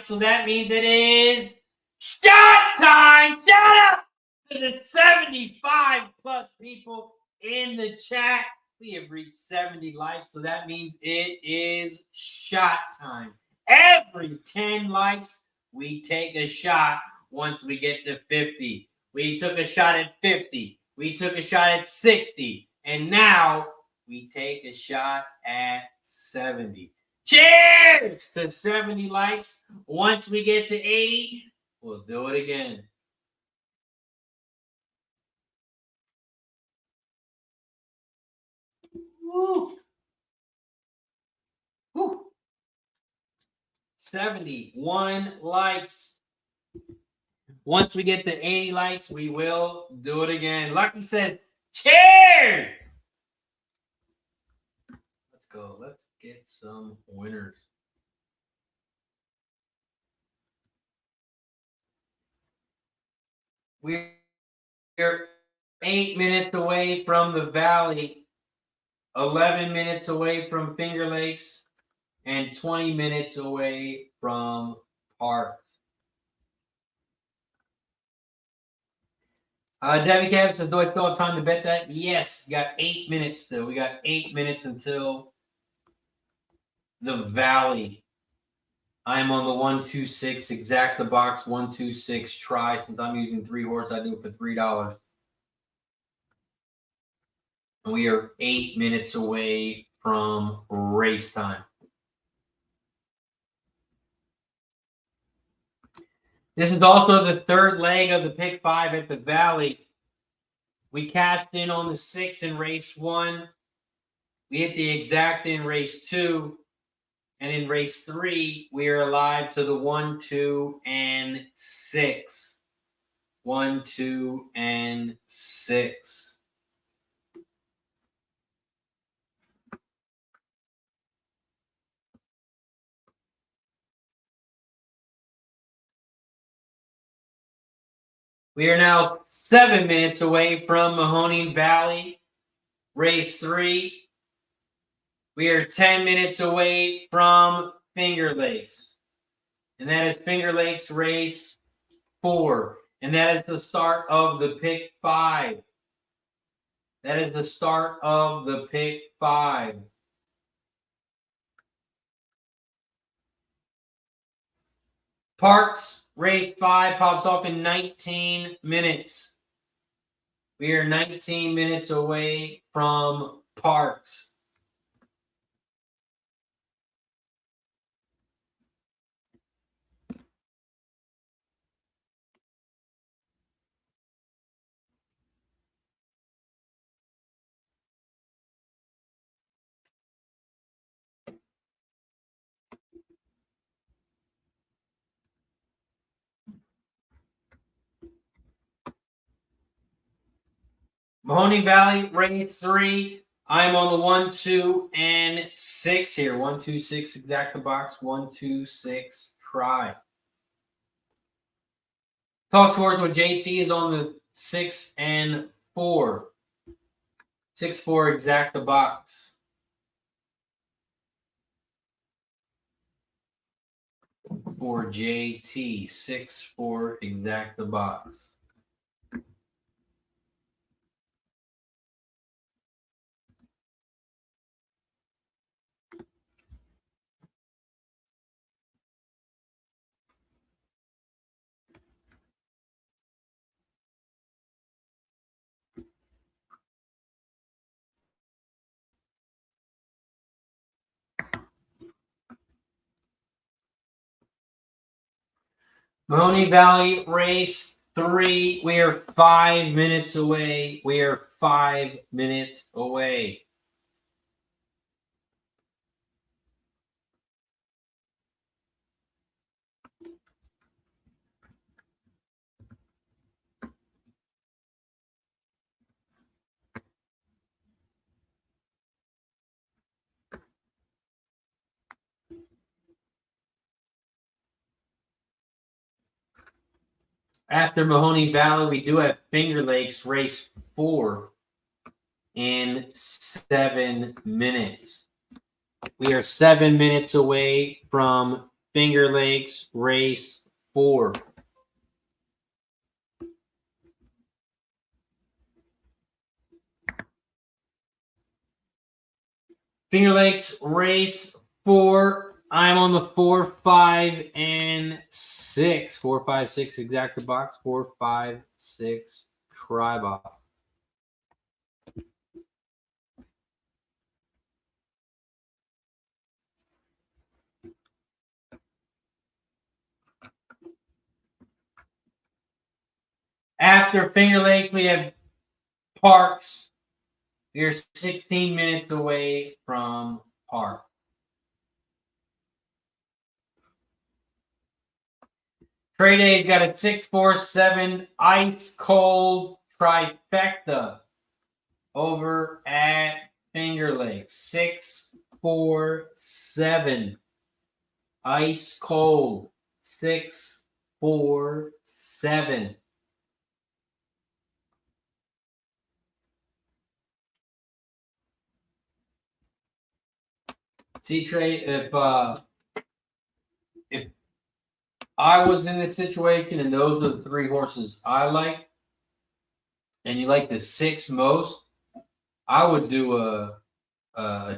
so that means it is shot time! Shout out to the 75 plus people in the chat. We have reached 70 likes, so that means it is shot time. Every 10 likes, we take a shot once we get to 50. We took a shot at 50. We took a shot at 60. And now we take a shot at 70. Cheers to 70 likes. Once we get to 80, we'll do it again. Woo. Woo. 71 likes. Once we get to 80 likes, we will do it again. Lucky says, cheers! Let's go. Let's get some winners. We're 8 minutes away from the Valley, 11 minutes away from Finger Lakes, and 20 minutes away from Parx. Debbie Cab says, do I still have time to bet that? Yes, got 8 minutes still. We got 8 minutes until the Valley. I'm on the 1, 2, 6, exact the box, 1, 2, 6, try. Since I'm using 3 horse, I do it for $3. And we are 8 minutes away from race time. This is also the third leg of the pick 5 at the Valley. We cashed in on the 6 in race 1. We hit the exact in race 2. And in race 3, we are alive to the 1, 2, and 6. 1, 2, and 6. We are now 7 minutes away from Mahoning Valley, race 3. We are 10 minutes away from Finger Lakes. And that is Finger Lakes race 4. And that is the start of the pick 5. That is the start of the pick 5. Parx race 5 pops off in 19 minutes. We are 19 minutes away from Parx. Mahoning Valley, race 3. I'm on the 1, 2, and 6 here. 1, 2, 6, exact the box. 1, 2, 6, try. Talk Sports with JT is on the 6 and 4. 6, 4, exact the box. For JT, 6, 4, exact the box. Mahoning Valley, race 3. We are 5 minutes away. We are 5 minutes away. After Mahoning Valley, we do have Finger Lakes race 4 in 7 minutes. We are 7 minutes away from Finger Lakes race 4. Finger Lakes race 4. I'm on the 4, 5, and 6. 4, 5, 6, exact the box. 4, 5, 6, try box. After Finger Lakes, we have Parx. We are 16 minutes away from Parx. Trey Day's got a 6, 4, 7 ice cold trifecta over at Finger Lakes. 6, 4, 7 ice cold. 6, 4, 7. See, Trey, if I was in this situation and those are the 3 horses I like, and you like the 6 most, I would do a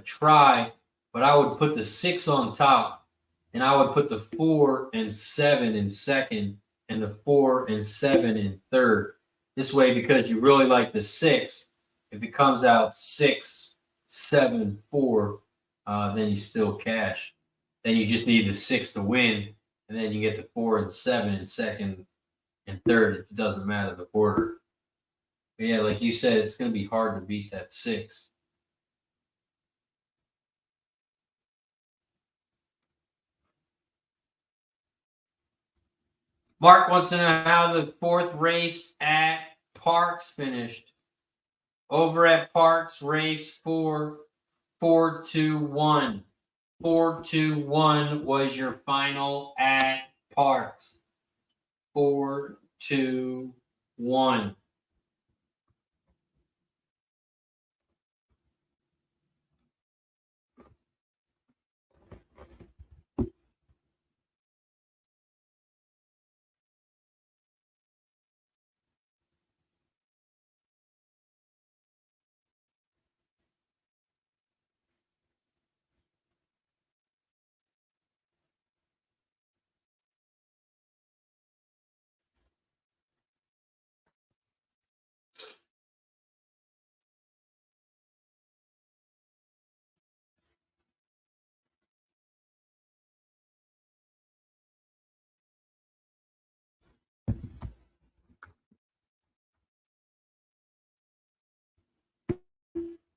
try, but I would put the 6 on top, and I would put the 4 and 7 in second, and the 4 and 7 in third. This way, because you really like the 6, if it comes out 6, 7, 4, then you still cash. Then you just need the 6 to win. And then you get the 4 and 7 in second and third. It doesn't matter the order. But yeah, like you said, it's going to be hard to beat that 6. Mark wants to know how the 4th race at Parx finished. Over at Parx, race 4, 4-2-1. 4-2-1 was your final at Parx. 4-2-1.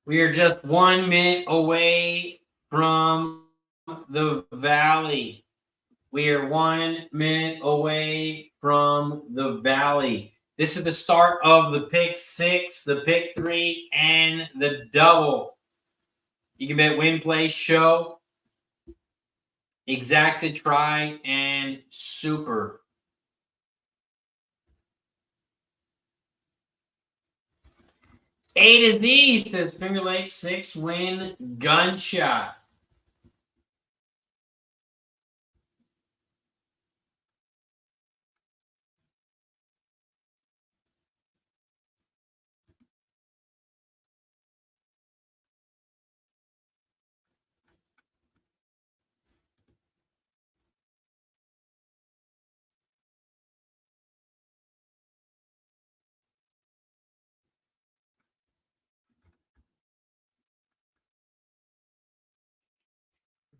We are just 1 minute away from the Valley. We are 1 minute away from the Valley. This is the start of the pick 6, the pick 3, and the double. You can bet win, play, show, exacted, try, and super. Eight is these, says Finger Lakes. 6 win gunshot.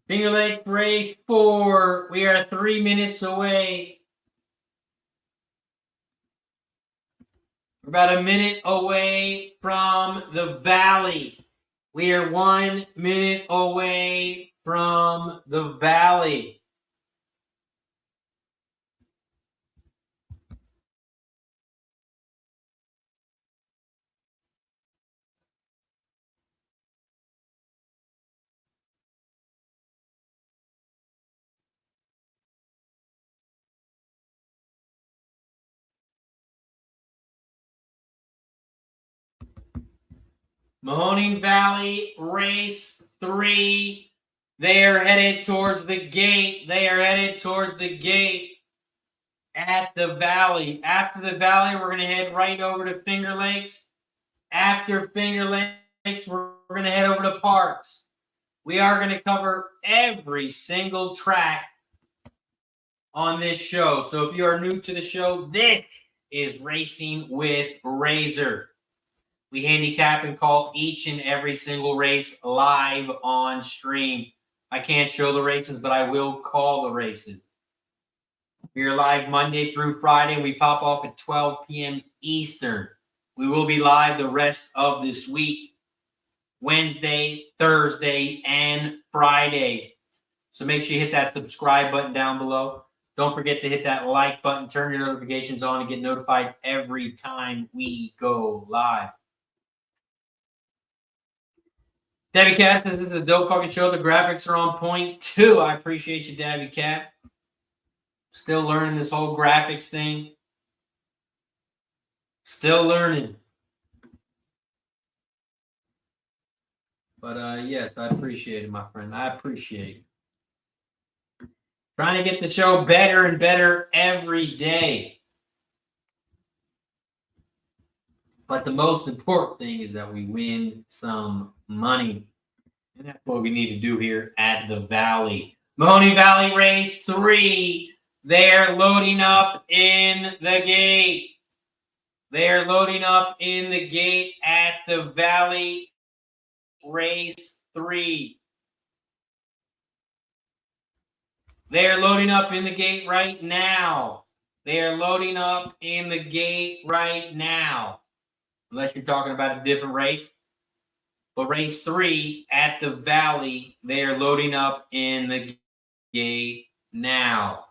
Finger Lakes race 4. We are 3 minutes away. We're about a minute away from the Valley. We are 1 minute away from the Valley. Mahoning Valley, race 3. They are headed towards the gate. They are headed towards the gate at the Valley. After the Valley, we're going to head right over to Finger Lakes. After Finger Lakes, we're going to head over to Parx. We are going to cover every single track on this show. So if you are new to the show, this is Racing with Razor. We handicap and call each and every single race live on stream. I can't show the races, but I will call the races. We are live Monday through Friday. We pop off at 12 p.m. Eastern. We will be live the rest of this week, Wednesday, Thursday, and Friday. So make sure you hit that subscribe button down below. Don't forget to hit that like button, turn your notifications on, and get notified every time we go live. Dabby Cat says this is a dope fucking show. The graphics are on point too. I appreciate you, Dabby Cat. Still learning this whole graphics thing. Still learning. But yes, I appreciate it, my friend. I appreciate it. Trying to get the show better and better every day. But the most important thing is that we win some money. And that's what we need to do here at the Valley. Mahoning Valley race 3. They're loading up in the gate. They're loading up in the gate at the Valley race 3. They are loading up in the gate right now. They are loading up in the gate right now. Unless you're talking about a different race. But race 3 at the Valley, they are loading up in the gate now.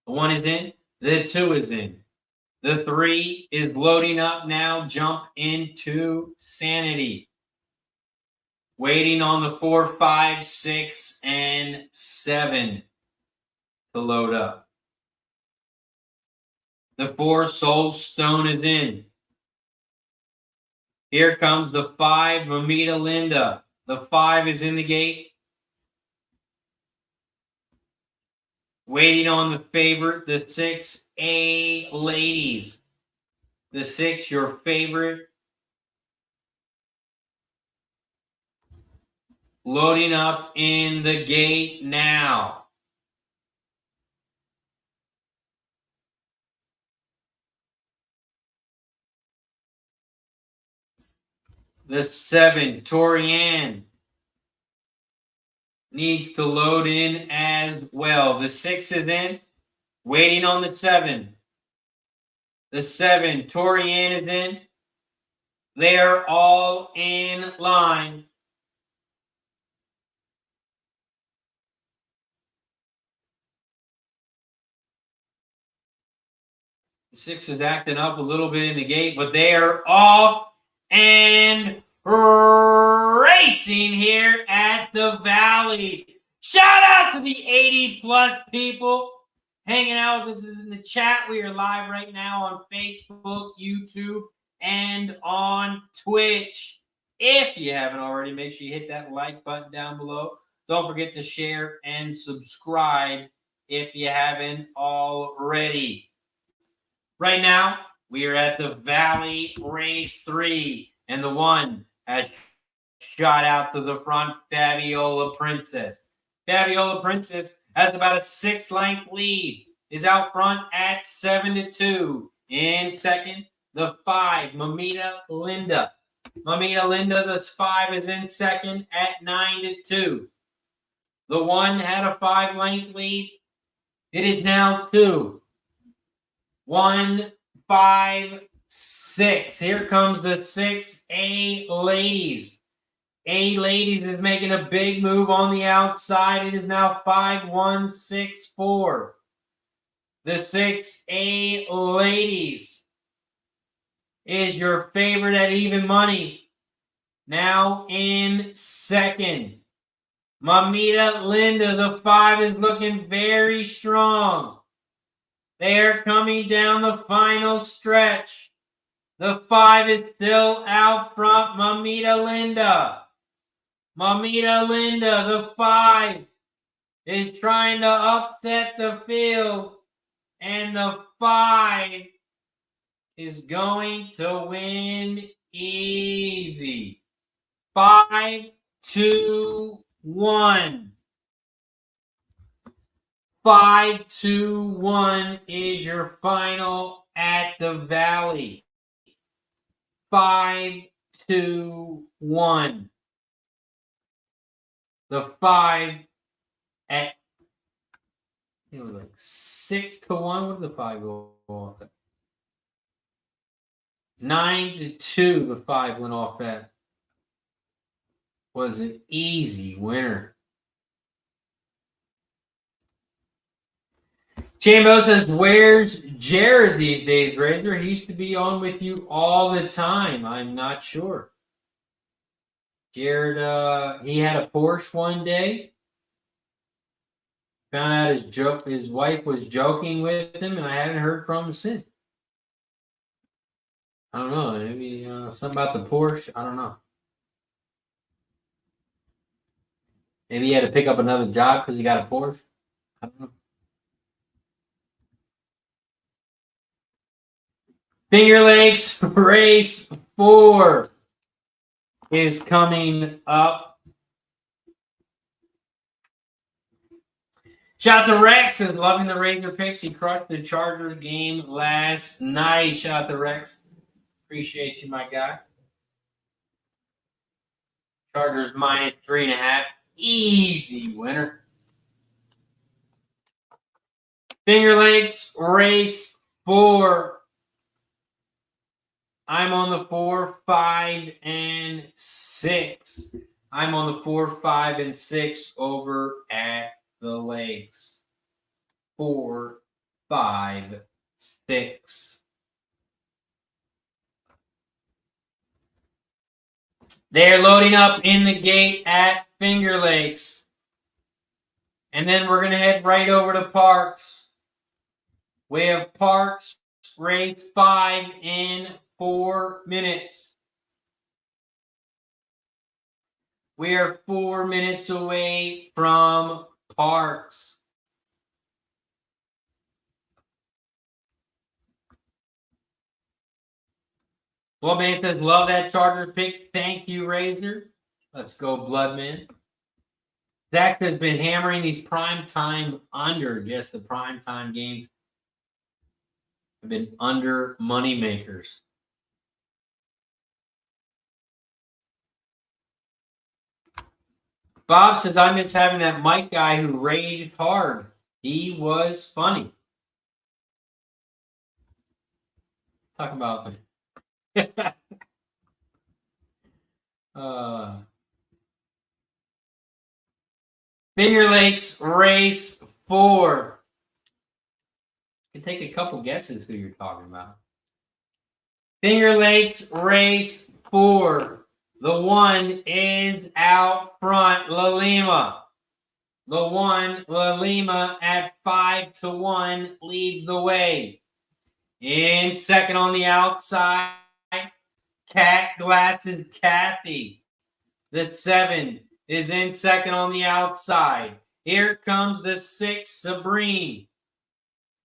The 1 is in. The 2 is in. The 3 is loading up now. Jump into Sanity. Waiting on the 4, 5, 6, and 7 to load up. The 4, Soul Stone, is in. Here comes the 5, Mamita Linda. The 5 is in the gate. Waiting on the favorite, the 6, A Ladies. The 6, your favorite. Loading up in the gate now. The 7, Torianne, needs to load in as well. The 6 is in. Waiting on the 7. The 7, Torianne, is in. They are all in line. The 6 is acting up a little bit in the gate, but they are off and racing here at the Valley. Shout out to the 80-plus people hanging out with us in the chat. We are live right now on Facebook, YouTube, and on Twitch. If you haven't already, make sure you hit that like button down below. Don't forget to share and subscribe if you haven't already. Right now, we are at the Valley Race 3, and the 1 has shot out to the front, Fabiola Princess. Fabiola Princess has about a 6-length lead, is out front at 7-2. In second, the 5, Mamita Linda. Mamita Linda, the 5, is in second at 9-2. The 1 had a 5-length lead. It is now 2. 1, 5, 6. Here comes the 6, A Ladies. A Ladies is making a big move on the outside. It is now 5, 1, 6, 4. The 6, A Ladies, is your favorite at even money. Now in second. Mamita Linda, the 5, is looking very strong. They are coming down the final stretch. The 5 is still out front. Mamita Linda. Mamita Linda, the 5, is trying to upset the field. And the 5 is going to win easy. 5, 2, 1. 5, 2, 1 is your final at the Valley. 5, 2, 1. The 5 at, it was like 6 to 1. What did the 5 go off at? 9-2. The 5 went off at. Was an easy winner. Chambo says, where's Jared these days, Razor? He used to be on with you all the time. I'm not sure. Jared, he had a Porsche one day. Found out his wife was joking with him, and I haven't heard from him since. I don't know. Maybe something about the Porsche. I don't know. Maybe he had to pick up another job because he got a Porsche. I don't know. Finger Lakes Race 4 is coming up. Shout out to Rex, is loving the Razor picks. He crushed the Chargers game last night. Shout out to Rex. Appreciate you, my guy. Chargers -3.5. Easy winner. Finger Lakes race 4. I'm on the 4, 5, and 6. I'm on the 4, 5, and 6 over at the Lakes. 4, 5, 6. They're loading up in the gate at Finger Lakes. And then we're going to head right over to Parx. We have Parx race 5 in 4 minutes. We are 4 minutes away from Parx. Bloodman says, love that Chargers pick. Thank you, Razor. Let's go, Bloodman. Zach has been hammering these prime time under. Yes, the prime time games have been under money makers. Bob says, I miss having that Mike guy who raged hard. He was funny. Talk about Finger Lakes race 4. You can take a couple guesses who you're talking about. Finger Lakes race 4. The 1 is out front, La Lima. The 1, La Lima, at 5-1 leads the way. In second on the outside, Cat Glasses Kathy. The 7 is in second on the outside. Here comes the 6, Sabrine.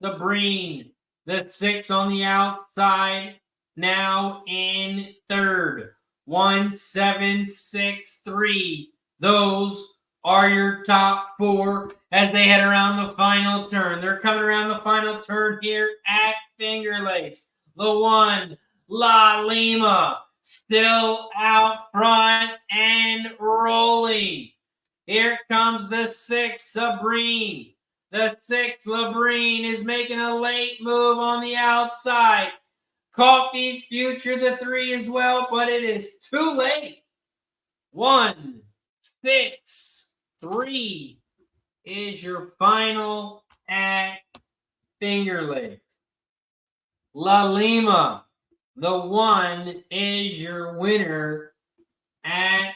Sabrine, the 6 on the outside, now in third. 1, 7, 6, 3. Those are your top 4 as they head around the final turn. They're coming around the final turn here at Finger Lakes. The 1, La Lima, still out front and rolling. Here comes the 6, Sabrine. The 6, Labrine, is making a late move on the outside. Coffee's Future, the 3 as well, but it is too late. 1, 6, 3 is your final at Finger Lakes. La Lima, the 1 is your winner at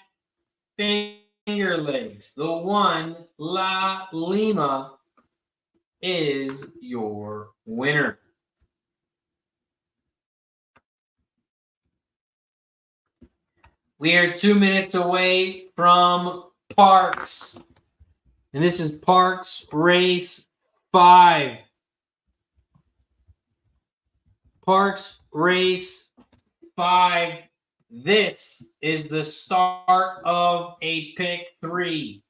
Finger Lakes. The 1, La Lima, is your winner. We are 2 minutes away from Parx. And this is Parx race 5. Parx race 5. This is the start of a pick 3.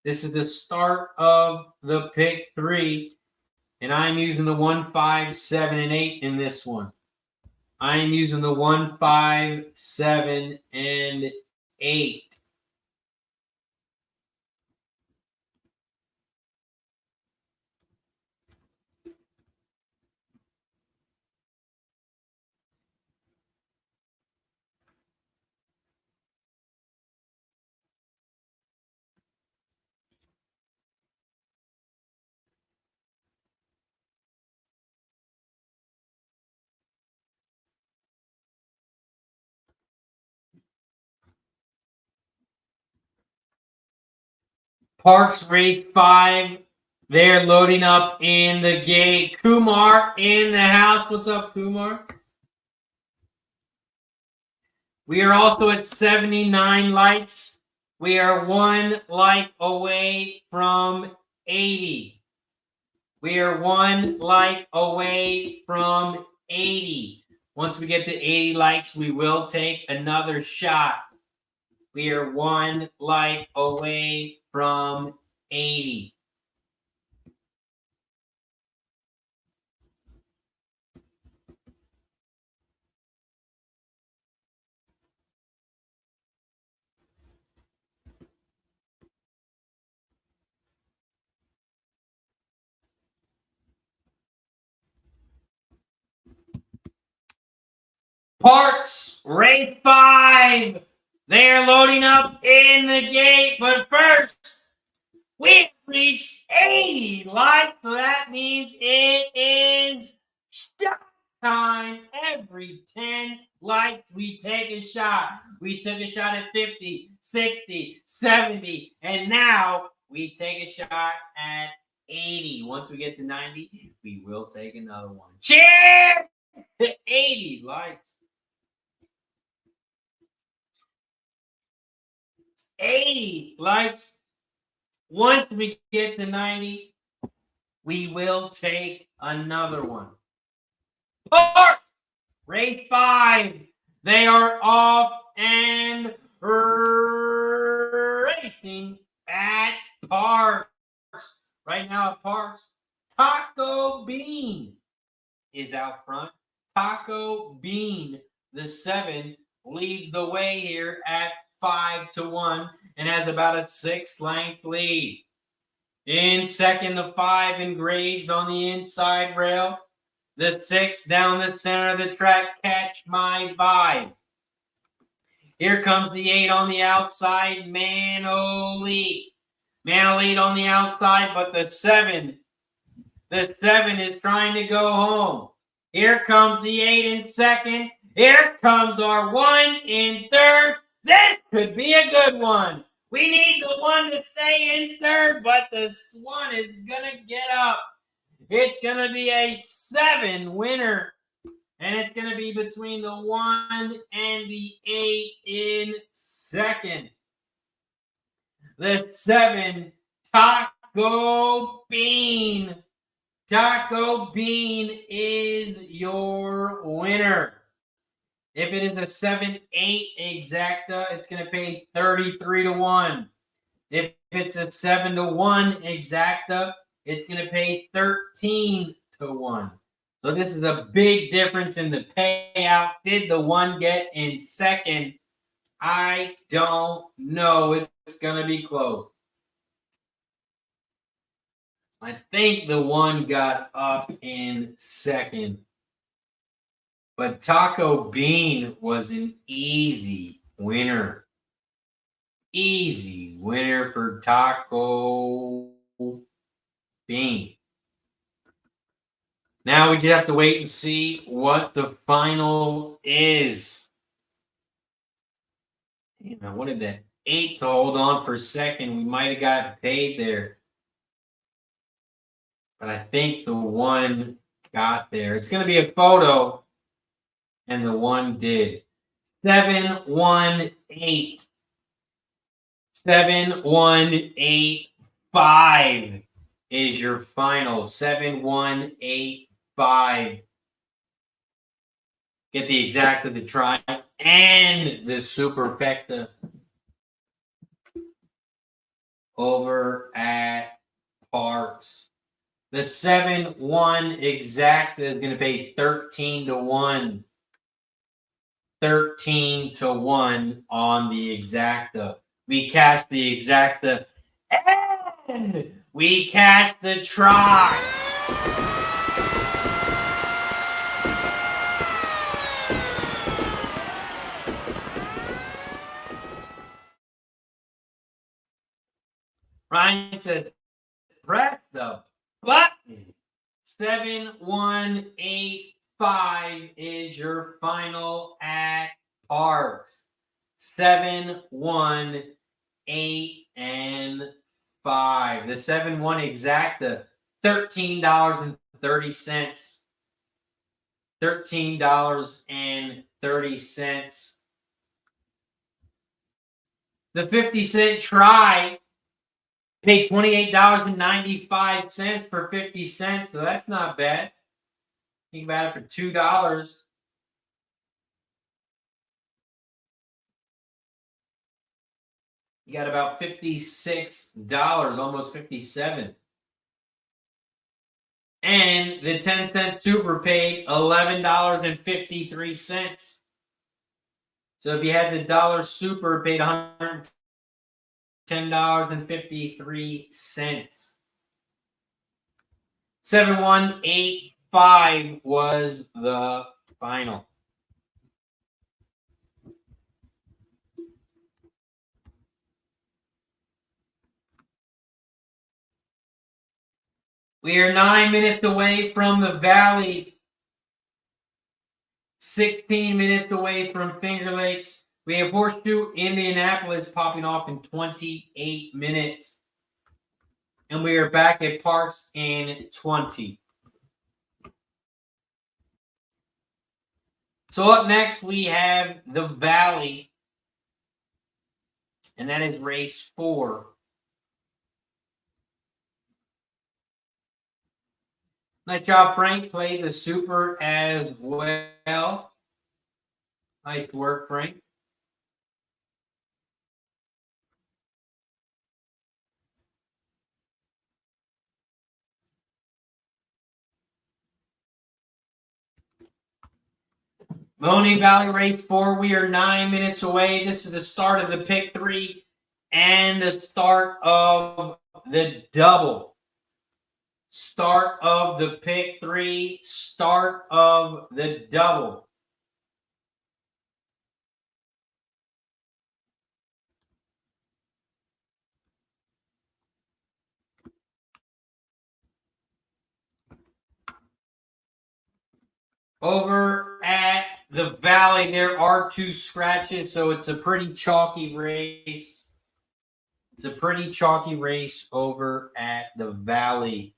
This is the start of the pick 3. And I'm using the 1, 5, 7, and 8 in this one. I am using the 1, 5, 7, and 8. Parx race 5. They're loading up in the gate. Kumar in the house. What's up, Kumar? We are also at 79 likes. We are 1 like away from 80. We are 1 like away from 80. Once we get to 80 likes, we will take another shot. We are 1 like away from 80. Parx Race 5. They are loading up in the gate, but first, we've reached 80 likes, so that means it is shot time. Every 10 likes, we take a shot. We took a shot at 50, 60, 70, and now we take a shot at 80. Once we get to 90, we will take another one. Cheers to 80 likes. 80 likes. Once we get to 90, we will take another one. Parx Race 5. They are off and racing at Parx. Right now at Parx, Taco Bean is out front. Taco Bean, the 7, leads the way here at 5-1 and has about a 6-length lead. In second, the 5 engraved on the inside rail. The 6 down the center of the track, Catch My Vibe. Here comes the 8 on the outside, Manolete. Manolete on the outside, but the 7 is trying to go home. Here comes the 8 in second. Here comes our 1 in third. This could be a good one. We need the 1 to stay in third, but this 1 is going to get up. It's going to be a 7 winner, and it's going to be between the 1 and the 8 in second. The 7, Taco Bean. Taco Bean is your winner. If it is a 7-8 exacta, it's going to pay 33-1. If it's a 7-1 exacta, it's going to pay 13-1. So this is a big difference in the payout. Did the 1 get in second? I don't know. It's going to be close. I think the 1 got up in second. But Taco Bean was an easy winner. Easy winner for Taco Bean. Now we just have to wait and see what the final is. Damn, I wanted that 8 to hold on for second. We might have got paid there. But I think the 1 got there. It's going to be a photo. And the 1 did. 7-1-8. 7-1-8-5 is your final. 7-1-8-5. Get the exact of the try and the superfecta over at Parx. The 7-1 exacta is going to pay 13-1. 13-1 on the exacta. We cashed the exacta and we cashed the try. Ryan says, press the button. 7-1-8-5 is your final at Parx. 7-1-8-5. The 7-1 exacta, $13.30. $13.30. The 50-cent try paid $28.95 for 50 cents, so that's not bad. Think about it, for $2. You got about $56, almost $57. And the 10-cent super paid $11.53. So if you had the dollar super, paid $110.53. 7-1-8-5 was the final. We are 9 minutes away from the Valley. 16 minutes away from Finger Lakes. We have Horseshoe Indianapolis popping off in 28 minutes. And we are back at Parx in 20. So up next, we have the Valley. And that is race 4. Nice job, Frank. Played the super as well. Nice work, Frank. Mahoning Valley race 4. We are 9 minutes away. This is the start of the pick 3 and the start of the double. Start of the pick 3, start of the double. Over at the Valley, there are 2 scratches, so it's a pretty chalky race. It's a pretty chalky race over at the Valley.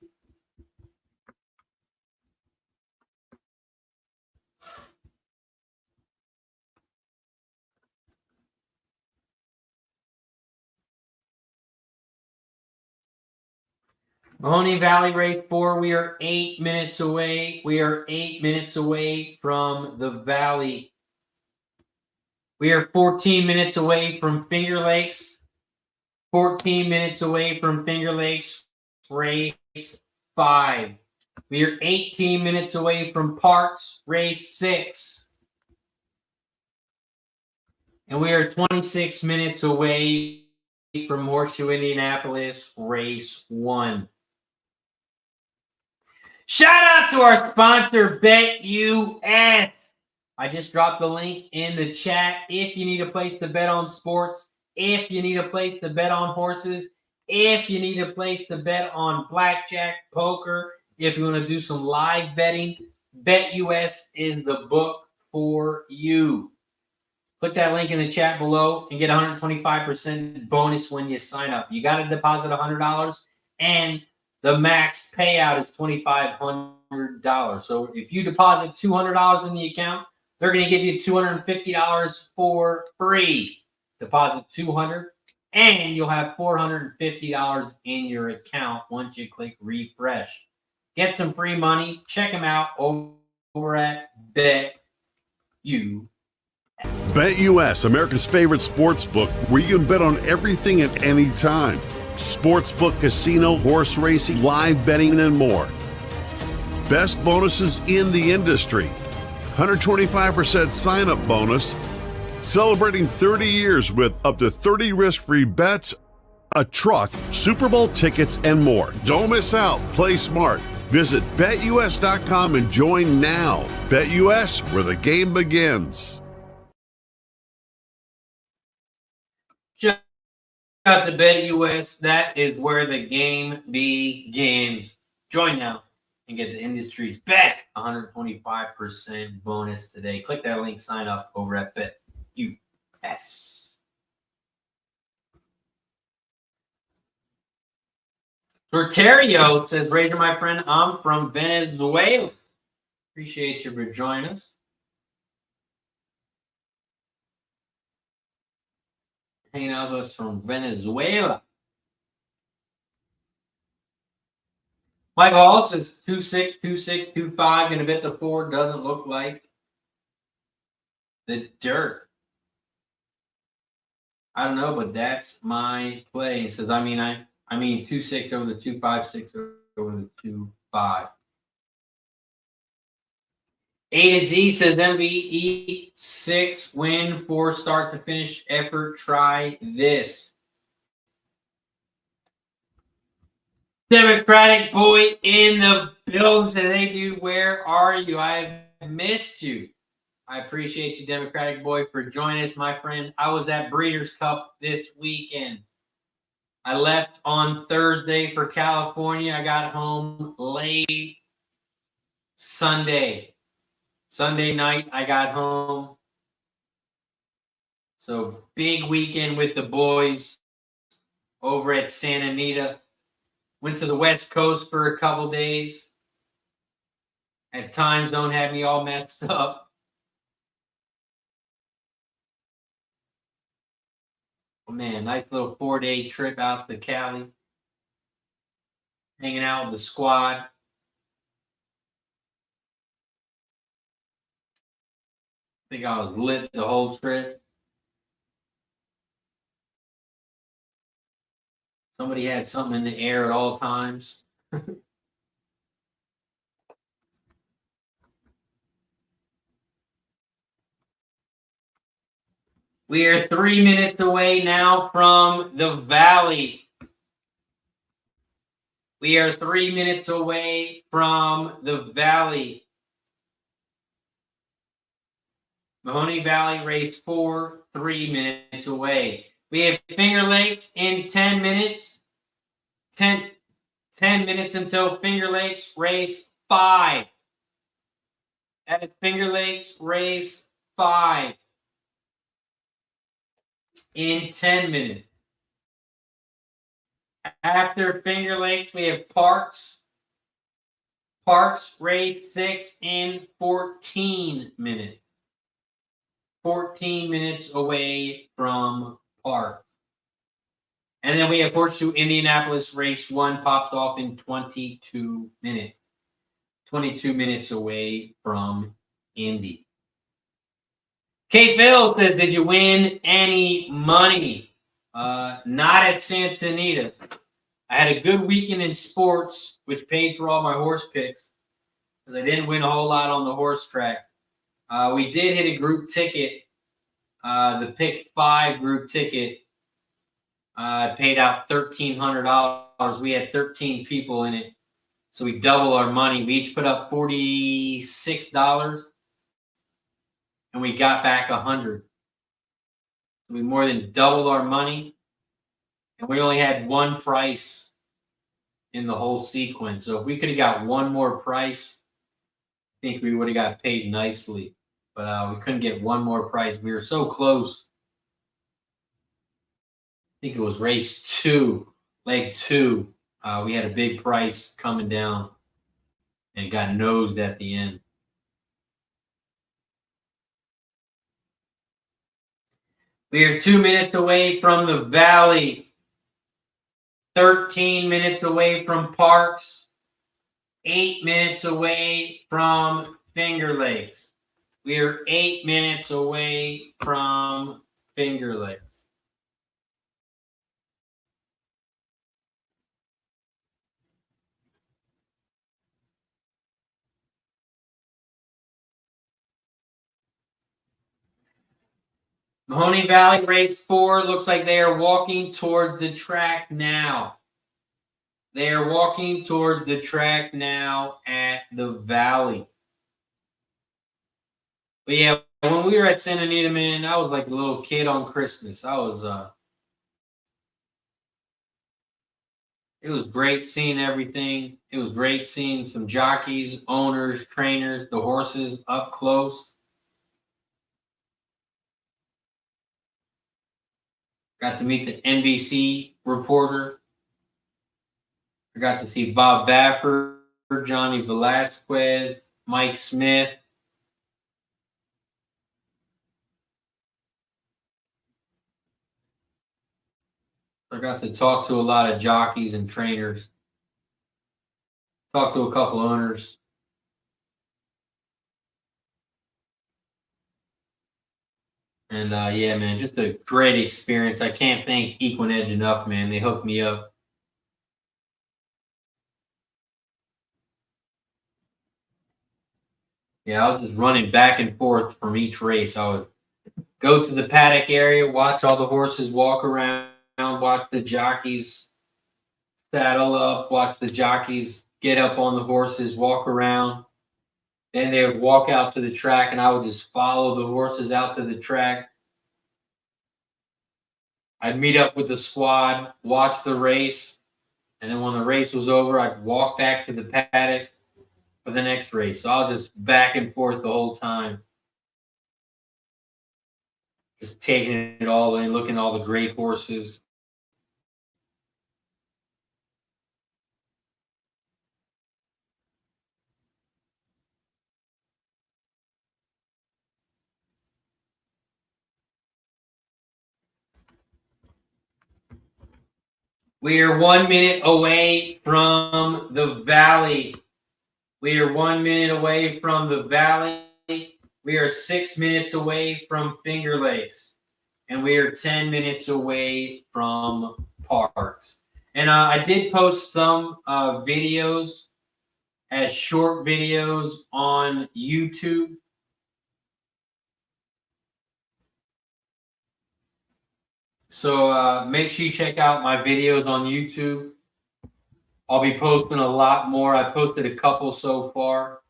Mahoning Valley race 4, we are 8 minutes away. We are 8 minutes away from the Valley. We are 14 minutes away from Finger Lakes. 14 minutes away from Finger Lakes race 5. We are 18 minutes away from Parx race 6. And we are 26 minutes away from Horseshoe Indianapolis race 1. Shout out to our sponsor, BetUS. I just dropped the link in the chat. If you need a place to bet on sports, if you need a place to bet on horses, if you need a place to bet on blackjack, poker, if you want to do some live betting, BetUS is the book for you. Click that link in the chat below and get 125% bonus when you sign up. You got to deposit $100 and the max payout is $2,500. So if you deposit $200 in the account, they're going to give you $250 for free. Deposit $200 and you'll have $450 in your account once you click refresh. Get some free money. Check them out over at BetUS. BetUS, America's favorite sports book, where you can bet on everything at any time. Sportsbook, casino, horse racing, live betting, and more. Best bonuses in the industry. 125% sign-up bonus. Celebrating 30 years with up to 30 risk-free bets, a truck, Super Bowl tickets, and more. Don't miss out. Play smart. Visit BetUS.com and join now. BetUS, where the game begins. Out to BetUS, that is where the game begins. Join now and get the industry's best 125% bonus today. Click that link, sign up over at BetUS. Terrio says, Razor, my friend, I'm from Venezuela. Appreciate you for joining us. Hanging out with us from Venezuela. Michael Hall says 2-6, 2-6, 2-5. Gonna bet the 4 doesn't look like the dirt. I don't know, but that's my play. He says, I mean 2-6 over the 2-5, 6 over the 2-5. A to Z says MVE 6 win 4 start to finish effort. Try this. Democratic boy in the building says, hey dude, where are you? I have missed you. I appreciate you, Democratic boy, for joining us, my friend. I was at Breeders' Cup this weekend. I left on Thursday for California. I got home late Sunday. Sunday night, I got home. So big weekend with the boys over at Santa Anita. Went to the West Coast for a couple days. At time zone had me all messed up. Oh man, nice little 4-day trip out to Cali. Hanging out with the squad. I think I was lit the whole trip. Somebody had something in the air at all times. We are 3 minutes away now from the Valley. We are 3 minutes away from the Valley. Mahoning Valley race 4, 3 minutes away. We have Finger Lakes in 10 minutes. 10 minutes until Finger Lakes race 5. That is Finger Lakes race 5 in 10 minutes. After Finger Lakes, we have Parx race 6 in 14 minutes. 14 minutes away from Parx. And then we have Horseshoe Indianapolis race 1 pops off in 22 minutes. 22 minutes away from Indy. K. Phil says, did you win any money? Not at Santa Anita. I had a good weekend in sports, which paid for all my horse picks, because I didn't win a whole lot on the horse track. We did hit a group ticket, the pick 5 group ticket. Paid out $1,300. We had 13 people in it, so we doubled our money. We each put up $46, and we got back $100. We more than doubled our money, and we only had one price in the whole sequence. So if we could have got one more price, I think we would have got paid nicely. But we couldn't get one more price. We were so close. I think it was race 2, leg 2. We had a big price coming down and got nosed at the end. We are 2 minutes away from the Valley, 13 minutes away from Parx, 8 minutes away from Finger Lakes. We are 8 minutes away from Finger Lakes. Mahoning Valley race 4 looks like they are walking towards the track now. They are walking towards the track now at the Valley. But yeah, when we were at Santa Anita, man, I was like a little kid on Christmas. It was great seeing everything. It was great seeing some jockeys, owners, trainers, the horses up close. Got to meet the NBC reporter. I got to see Bob Baffert, Johnny Velasquez, Mike Smith. I got to talk to a lot of jockeys and trainers. Talk to a couple owners. And yeah, man, just a great experience. I can't thank Equinedge enough, man. They hooked me up. Yeah, I was just running back and forth from each race. I would go to the paddock area, watch all the horses walk around, watch the jockeys saddle up, watch the jockeys get up on the horses, walk around. Then they would walk out to the track, and I would just follow the horses out to the track. I'd meet up with the squad, watch the race, and then when the race was over, I'd walk back to the paddock for the next race. So I'll just back and forth the whole time. Just taking it all in, looking at all the great horses. We are 1 minute away from the Valley. We are 1 minute away from the Valley. We are 6 minutes away from Finger Lakes. And we are 10 minutes away from Parx. And I did post some videos as short videos on YouTube. So make sure you check out my videos on YouTube. I'll be posting a lot more. I posted a couple so far.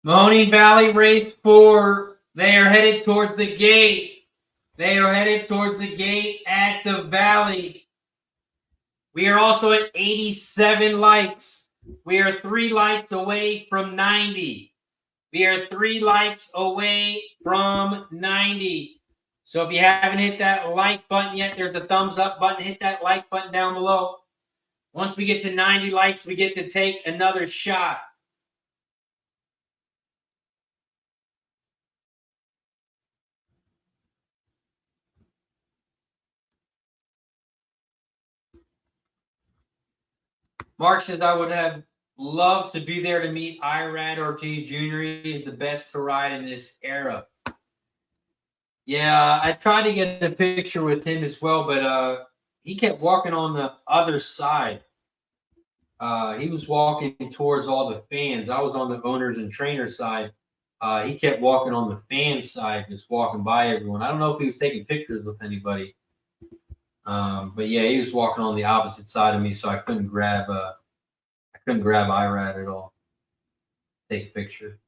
Mahoning Valley race 4. They are headed towards the gate. They are headed towards the gate at the Valley. We are also at 87 likes. We are 3 likes away from 90. We are 3 likes away from 90. So if you haven't hit that like button yet, there's a thumbs up button. Hit that like button down below. Once we get to 90 likes, we get to take another shot. Mark says, I would have loved to be there to meet Irad Ortiz Jr. He's the best to ride in this era. Yeah, I tried to get a picture with him as well, but he kept walking on the other side. He was walking towards all the fans. I was on the owners and trainers side. He kept walking on the fan side, just walking by everyone. I don't know if he was taking pictures with anybody. But yeah, he was walking on the opposite side of me, so I couldn't grab Irad at all. Take a picture.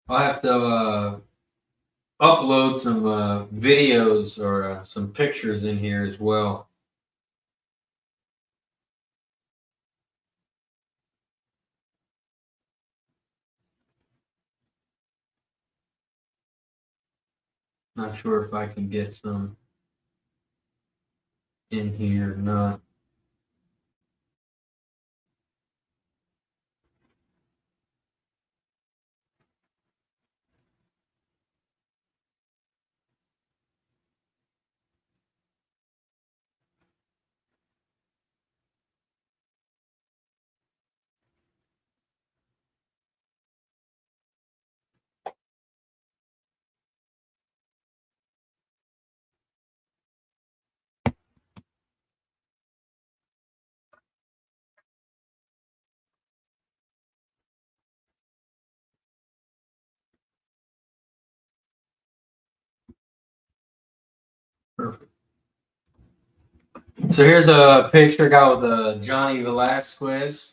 I'll have to upload some videos or some pictures in here as well. Not sure if I can get some in here or not. Perfect. So here's a picture I got with Johnny Velasquez.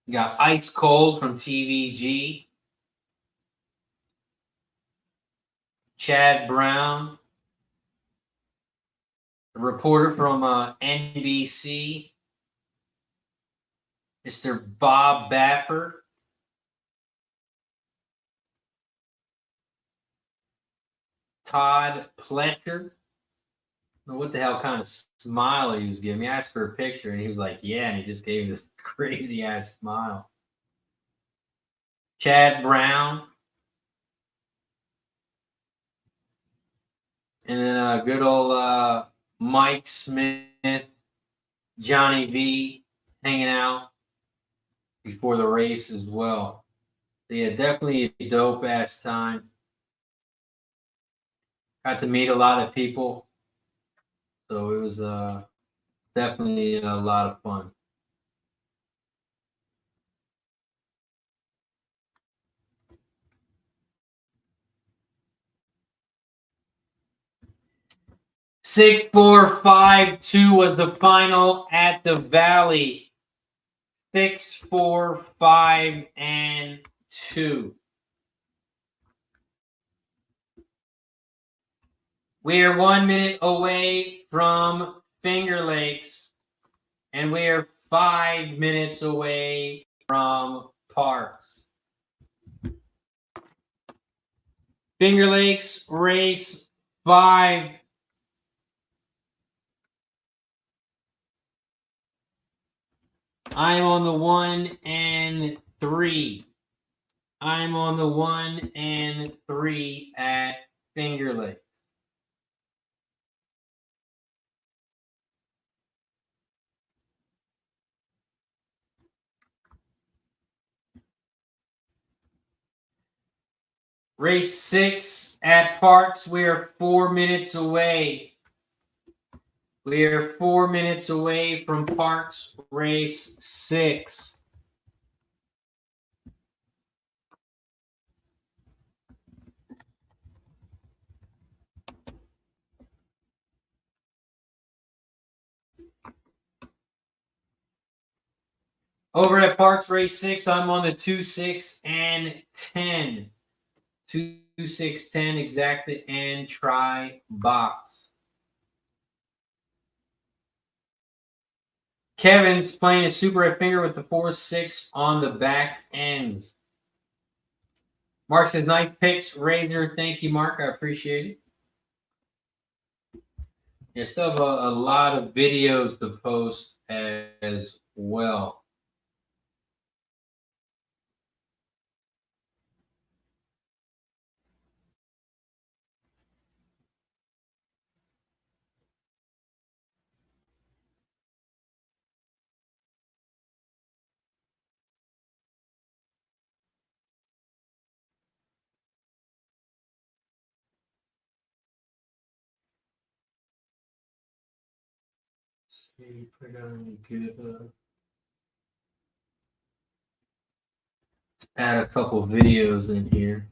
You got Ice Cold from TVG. Chad Brown, a reporter from NBC. Mr. Bob Baffert. Todd Pletcher. I don't know what the hell kind of smile he was giving me. I asked for a picture, and he was like, yeah, and he just gave me this crazy-ass smile. Chad Brown. And then good old Mike Smith, Johnny V hanging out before the race as well. So yeah, definitely a dope-ass time. Got to meet a lot of people. So it was definitely a lot of fun. Six, 4, 5, 2 was the final at the Valley. 6, 4, 5, and 2. We are 1 minute away from Finger Lakes, and we are 5 minutes away from Parx. Finger Lakes, race 5. I'm on the 1 and 3. I'm on the 1 and 3 at Finger Lakes. Race 6 at Parx. We are 4 minutes away. We are 4 minutes away from Parx race 6. Over at Parx race 6, I'm on the 2, 6, and 10. 2, 6, 10 exactly, and try box. Kevin's playing a super at finger with the 4, 6 on the back ends. Mark says, nice picks, Razor. Thank you, Mark. I appreciate it. Yeah, still have a lot of videos to post as well. Add a couple videos in here.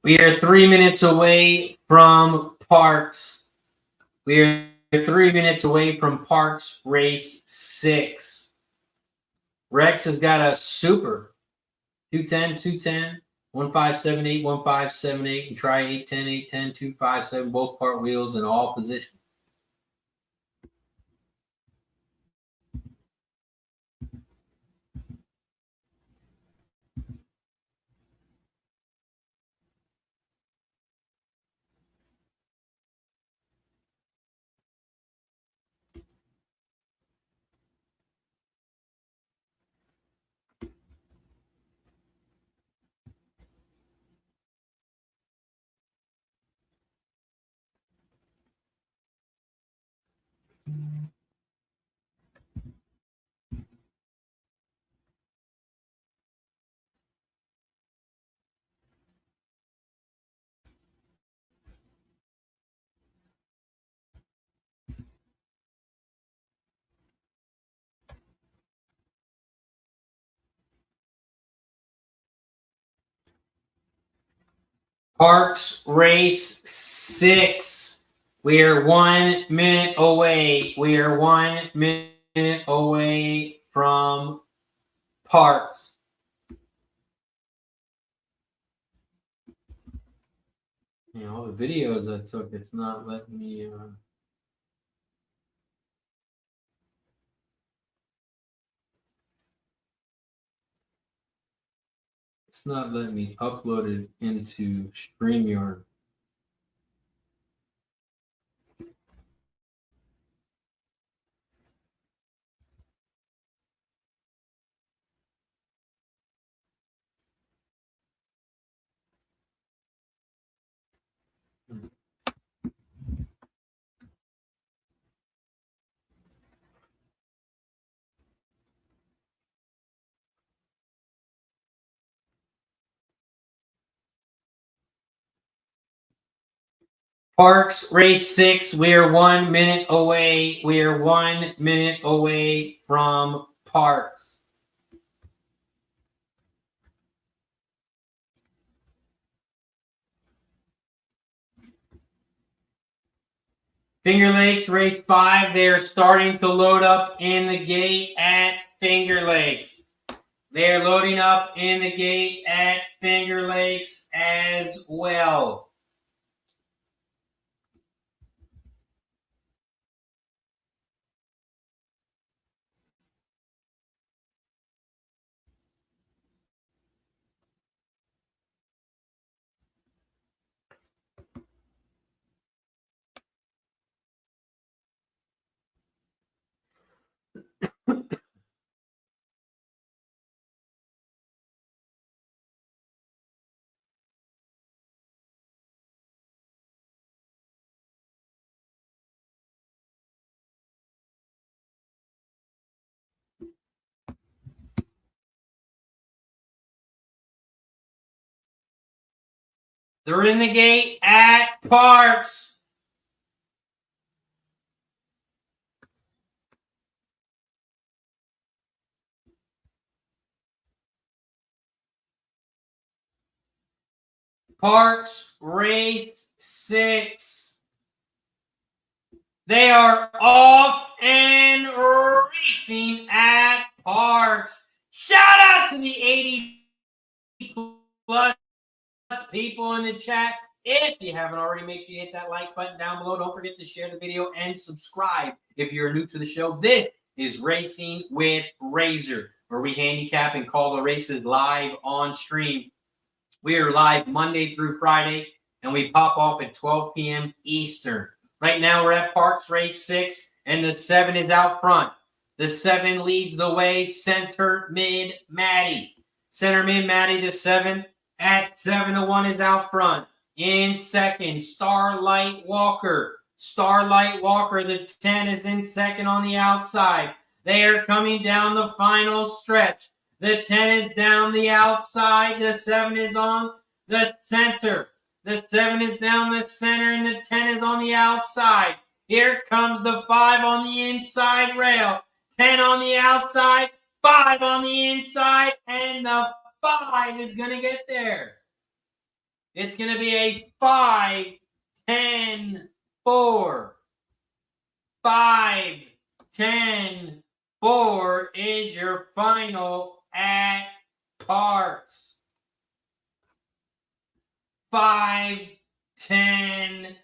We are 3 minutes away from Parx. We are 3 minutes away from Parx race 6. Rex has got a super 210, 210, 1578, 1578, and try 810, 810, 257, both cartwheels in all positions. Parx race 6. We are 1 minute away. We are 1 minute away from Parx. You know, all the videos I took, it's not letting me. It's not letting me upload it into StreamYard. Parx Race 6, we are 1 minute away. We are 1 minute away from Parx. Finger Lakes Race 5, they are starting to load up in the gate at Finger Lakes. They are loading up in the gate at Finger Lakes as well. They're in the gate at Parx. Parx Race 6. They are off and racing at Parx. Shout out to the 80 plus people in the chat. If you haven't already, make sure you hit that like button down below. Don't forget to share the video and subscribe if you're new to the show. This is Racing with Razor, where we handicap and call the races live on stream. We are live Monday through Friday, and we pop off at 12 p.m. Eastern. Right now, we're at Parx Race 6, and the 7 is out front. The 7 leads the way, center, mid, Maddie. Center, mid, Maddie, the 7 at 7-1 is out front. In second, Starlight Walker. Starlight Walker, the 10 is in second on the outside. They are coming down the final stretch. The 10 is down the outside. The 7 is on the center. The 7 is down the center, and the 10 is on the outside. Here comes the 5 on the inside rail. 10 on the outside, 5 on the inside, and the 5 is going to get there. It's going to be a 5, 10, 4. 5, 10, 4 is your final at Parx. 5, 10,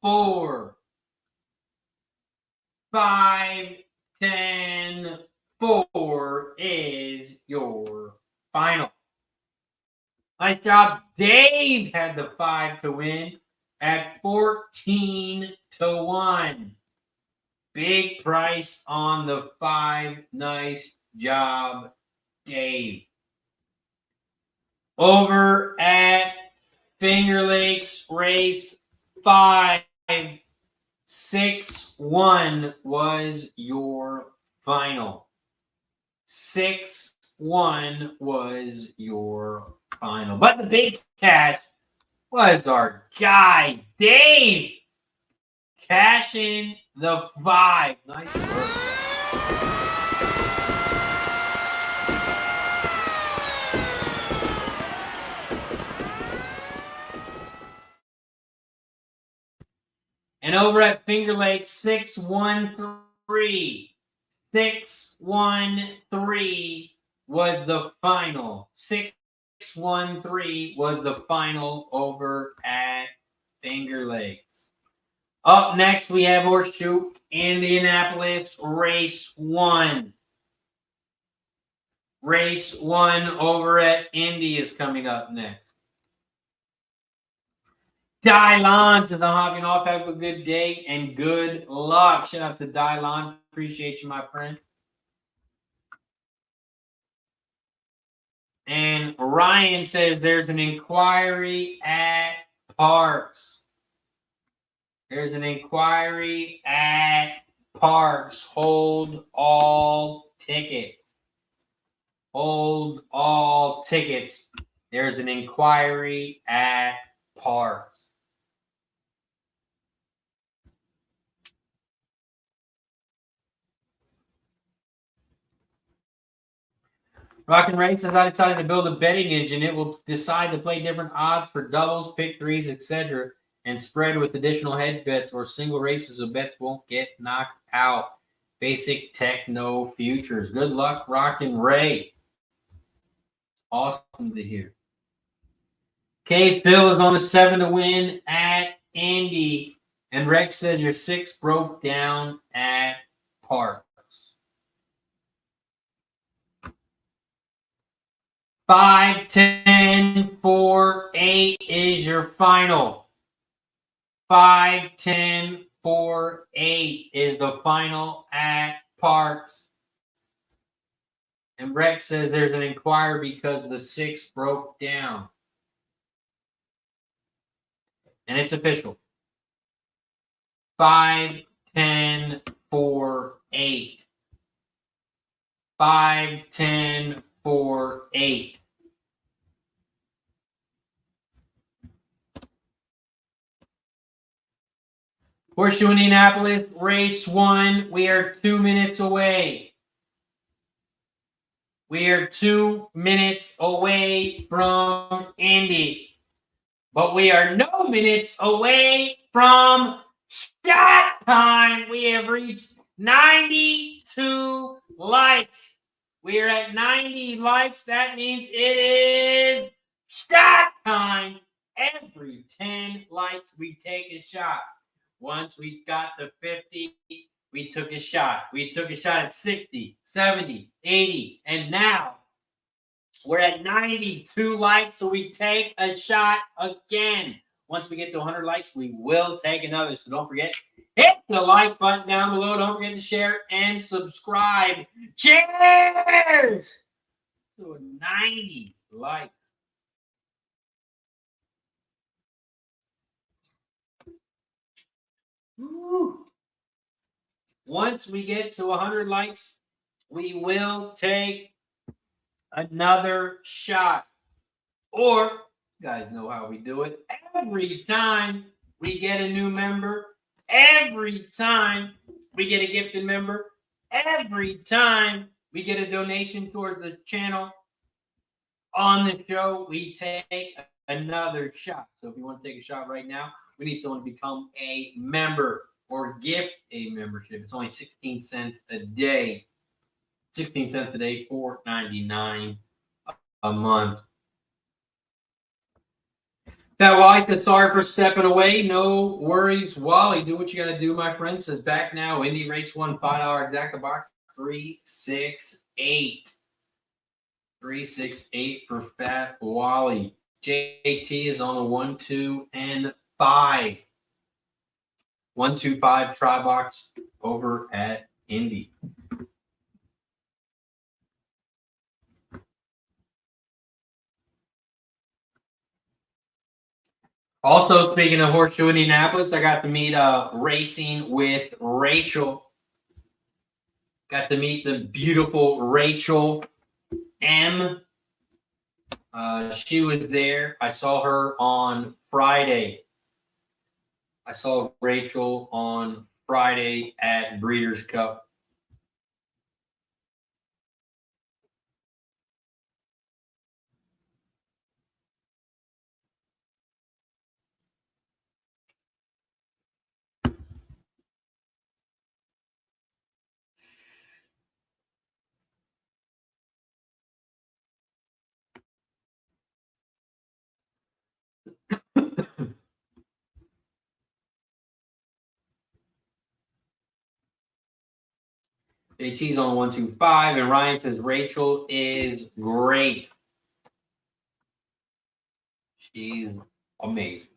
4. 5, 10, 4 is your final. Nice job. Dave had the 5 to win at 14-1. Big price on the 5. Nice job, Dave. Over at Finger Lakes Race 5, 6-1 was your final. 6-1 was your final. But the big cash was our guy, Dave, cashing the 5. Nice work. And over at Finger Lakes, 6-1-3. 6-1-3 was the final. 6-1-3 was the final over at Finger Lakes. Up next, we have Horseshoe Indianapolis Race 1. Race 1 over at Indy is coming up next. Dylon says, I'm hopping off. Have a good day and good luck. Shout out to Dylon. Appreciate you, my friend. And Ryan says there's an inquiry at Parx. There's an inquiry at Parx. Hold all tickets. Hold all tickets. There's an inquiry at Parx. Rockin' Race says I decided to build a betting engine. It will decide to play different odds for doubles, pick threes, etc., and spread with additional hedge bets or single races so bets won't get knocked out. Basic techno futures. Good luck, Rockin' Ray. Awesome to hear. K Phil is on a 7 to win at Indy. And Rex says your 6 broke down at Parx. 5, 10, 4, 8 is your final. 5, 10, 4, 8 is the final at Parx. And Rex says there's an inquiry because the 6 broke down. And it's official. 5, 10, 4, 8. 5, 10, 4, 8. Horseshoe Indianapolis, race 1. We are 2 minutes away. We are 2 minutes away from Indy. But we are no minutes away from shot time. We have reached 92 likes. We are at 90 likes. That means it is shot time. Every 10 likes, we take a shot. Once we got to 50, we took a shot. We took a shot at 60, 70, 80, and now we're at 92 likes, so we take a shot again. Once we get to 100 likes, we will take another. So don't forget, hit the like button down below. Don't forget to share and subscribe. Cheers to 90 likes. Woo. Once we get to 100 likes, we will take another shot. Or, you guys know how we do it. Every time we get a new member, every time we get a gifted member, every time we get a donation towards the channel on the show, we take another shot. So if you want to take a shot right now, we need someone to become a member or gift a membership. It's only 16 cents a day. 16 cents a day, $4.99 a month. That Wally says, sorry for stepping away. No worries, Wally. Do what you got to do, my friend. Says back now. Indy Race 1, $5 exacta box, 368. 368 for Fat Wally. JT is on a 1, 2, and 5. 1, 2, 5 try box over at Indy. Also, speaking of Horseshoe Indianapolis, I got to meet Racing with Rachel. Got to meet the beautiful Rachel M. She was there. I saw her on Friday. I saw Rachel on Friday at Breeders' Cup. JT's on 1, 2, 5, and Ryan says Rachel is great. She's amazing.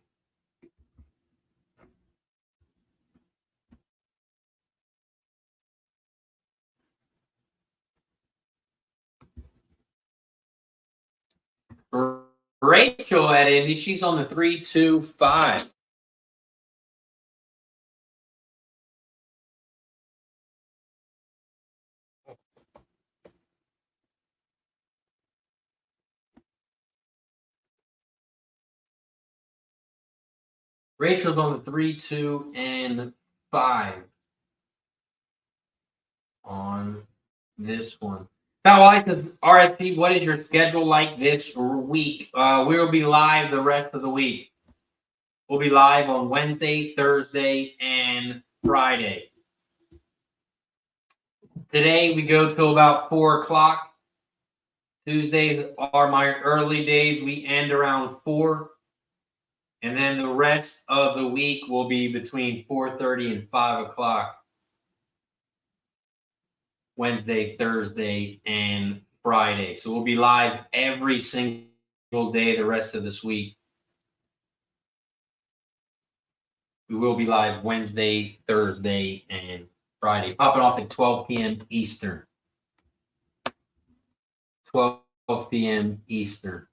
Rachel at Indy, she's on the 3, 2, 5. Rachel's on the 3, 2, and 5 on this one. Now, I said, RSP, what is your schedule like this week? We will be live the rest of the week. We'll be live on Wednesday, Thursday, and Friday. Today, we go till about 4 o'clock. Tuesdays are my early days. We end around 4. And then the rest of the week will be between 4:30 and 5 o'clock. Wednesday, Thursday, and Friday. So we'll be live every single day the rest of this week. We will be live Wednesday, Thursday, and Friday. Popping off at 12 p.m. Eastern. 12 p.m. Eastern.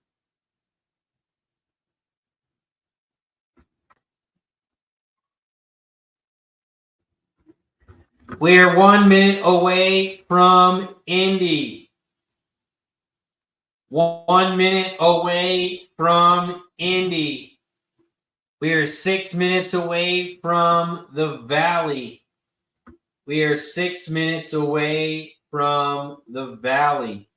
We're 1 minute away from Indy. 1 minute away from Indy. We are 6 minutes away from the Valley. We are 6 minutes away from the Valley.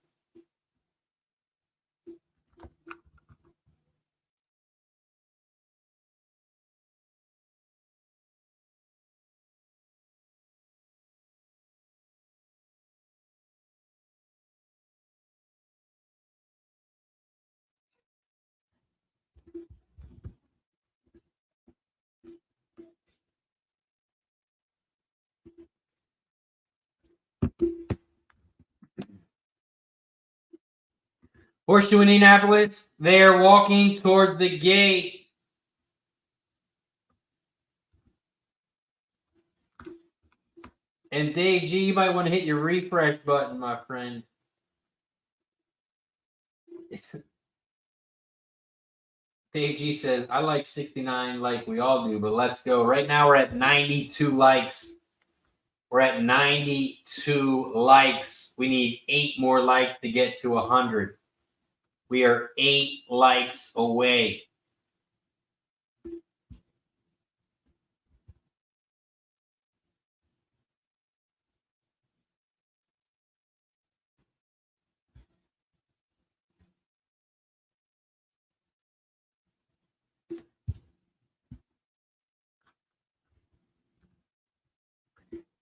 Horseshoe Indianapolis, they are walking towards the gate. And Dave G, you might want to hit your refresh button, my friend. Dave G says, I like 69 like we all do, but let's go. Right now we're at 92 likes. We're at 92 likes. We need 8 more likes to get to 100. We are 8 likes away.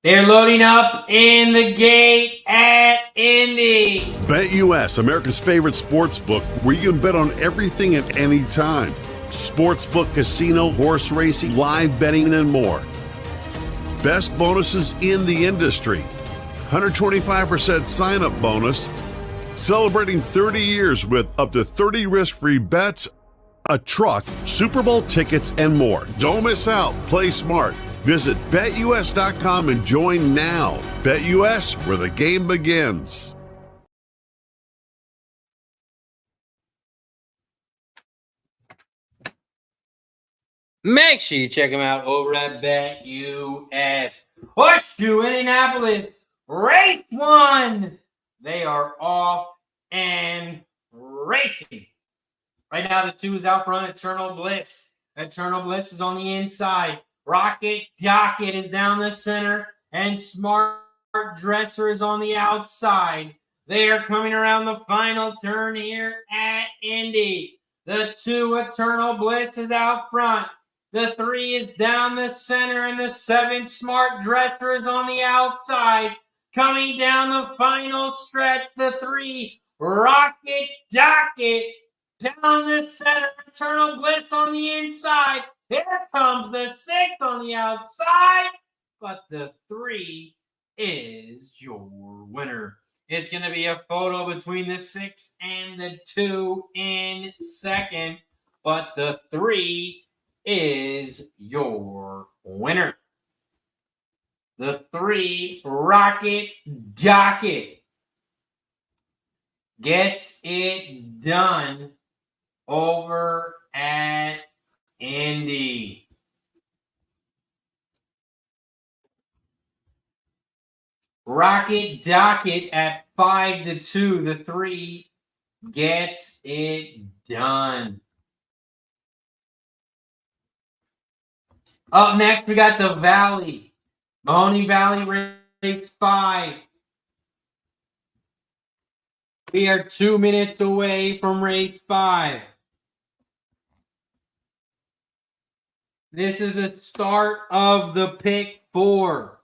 They're loading up in the gate at Indy. BetUS, America's favorite sports book, where you can bet on everything at any time. Sportsbook, casino, horse racing, live betting, and more. Best bonuses in the industry. 125% sign-up bonus. Celebrating 30 years with up to 30 risk-free bets, a truck, Super Bowl tickets, and more. Don't miss out. Play smart. Visit BetUS.com and join now. BetUS, where the game begins. Make sure you check them out over at BetUS. Horseshoe Indianapolis, race 1. They are off and racing. Right now, the 2 is out front. Eternal Bliss. Eternal Bliss is on the inside. Rocket Docket is down the center. And Smart Dresser is on the outside. They are coming around the final turn here at Indy. The 2, Eternal Bliss, is out front. The 3 is down the center, and the 7, Smart Dresser, is on the outside. Coming down the final stretch, the 3, Rocket Docket, down the center, Eternal Bliss on the inside. Here comes the 6 on the outside, but the 3 is your winner. It's going to be a photo between the 6 and the 2 in second, but the 3 is your winner. The 3, Rocket Docket, gets it done over at Indy. Rocket Docket at 5-2. The 3 gets it done. Up next, we got the Valley. Mahoning Valley race 5. We are 2 minutes away from race 5. This is the start of the pick 4.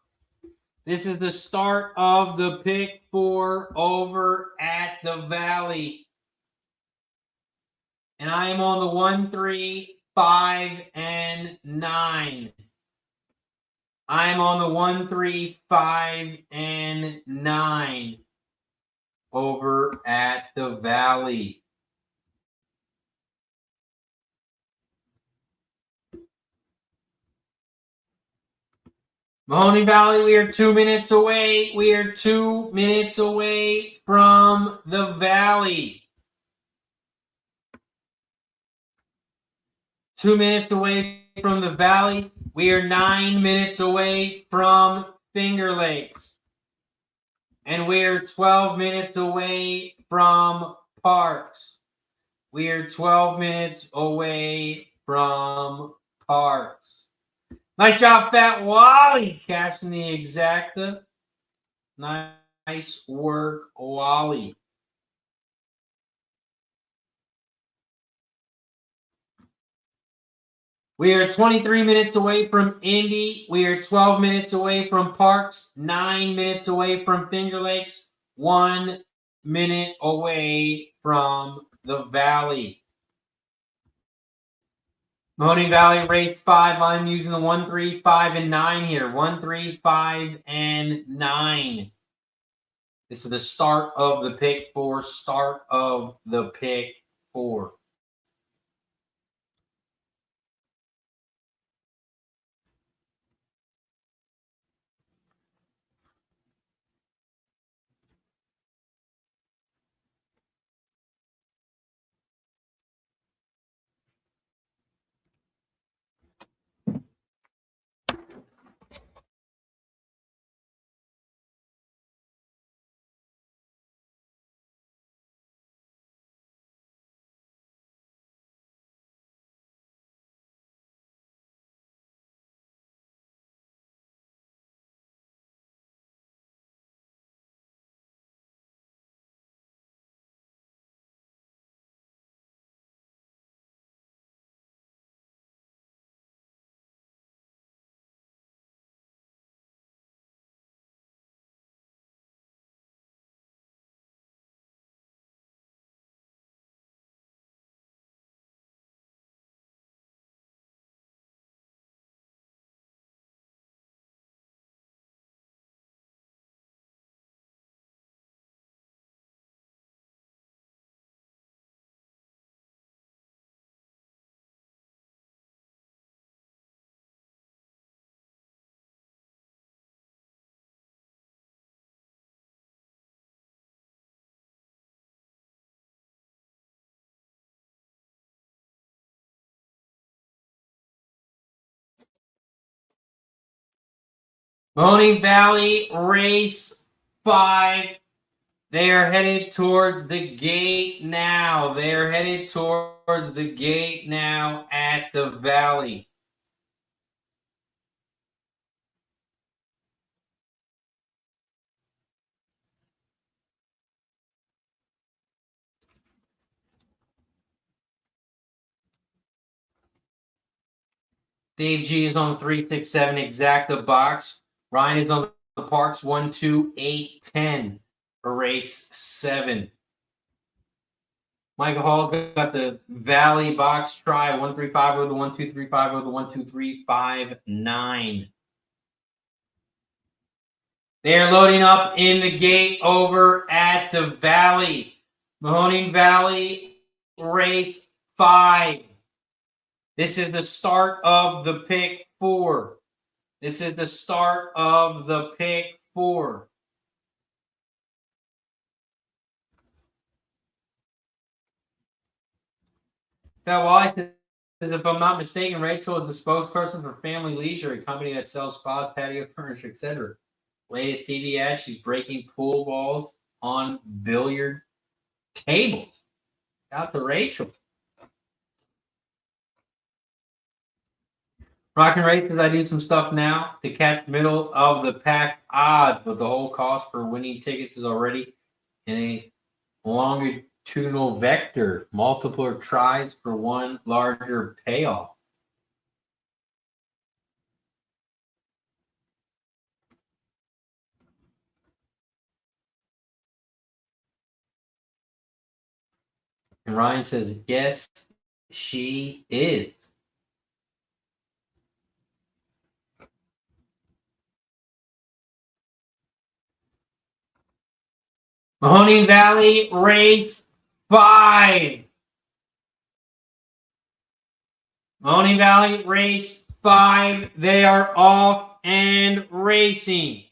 This is the start of the pick 4 over at the Valley. And I am on the 1, 3, 5, and 9. I'm on the 1, 3, 5, and 9 over at the Valley. Mahoning Valley, we are 2 minutes away. We are 2 minutes away from the Valley. 2 minutes away from the Valley. We are 9 minutes away from Finger Lakes. And we are 12 minutes away from Parx. We are 12 minutes away from Parx. Nice job, Fat Wally, cashing the exacta. Nice work, Wally. We are 23 minutes away from Indy. We are 12 minutes away from Parx. 9 minutes away from Finger Lakes. 1 minute away from the Valley. Mahoning Valley, race 5. I'm using the 1, 3, 5, and 9 here. 1, 3, 5, and 9. This is the start of the pick 4. Start of the pick 4. Mahoning Valley, race 5. They are headed towards the gate now. They are headed towards the gate now at the Valley. Dave G is on the 367 exacta box. Ryan is on the Parx 1, 2, 8, 10 for race 7. Michael Hall got the Valley box try 1, 3, 5 over the 1, 2, 3, 5 over the 1, 2, 3, 5, 9. They are loading up in the gate over at the Valley. Mahoning Valley, race 5. This is the start of the pick 4. This is the start of the pick 4. Now, Wally says, if I'm not mistaken, Rachel is the spokesperson for Family Leisure, a company that sells spas, patio furniture, etc. Latest TV ad, she's breaking pool balls on billiard tables. Out to Rachel. Rockin' Races, I do some stuff now to catch middle of the pack odds, but the whole cost for winning tickets is already in a longitudinal vector, multiple tries for one larger payoff. And Ryan says, yes, she is. Mahoning Valley, race 5. Mahoning Valley, race 5. They are off and racing.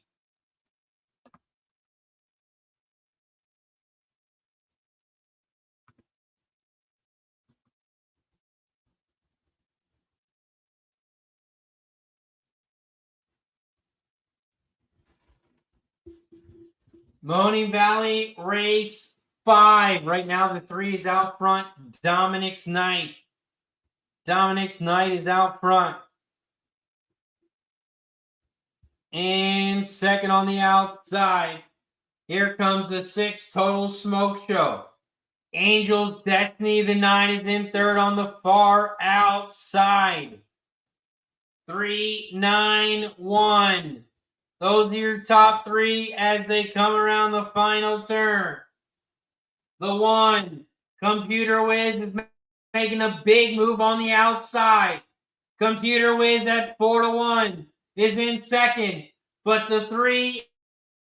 Mahoning Valley, race 5. Right now, the 3 is out front. Dominic's Knight. Dominic's Knight is out front. And second on the outside. Here comes the 6, Total Smoke Show. Angel's Destiny, the 9, is in third on the far outside. 3, 9, 1. Those are your top 3 as they come around the final turn. The 1, Computer Whiz, is making a big move on the outside. Computer Whiz at 4-1 is in second, but the 3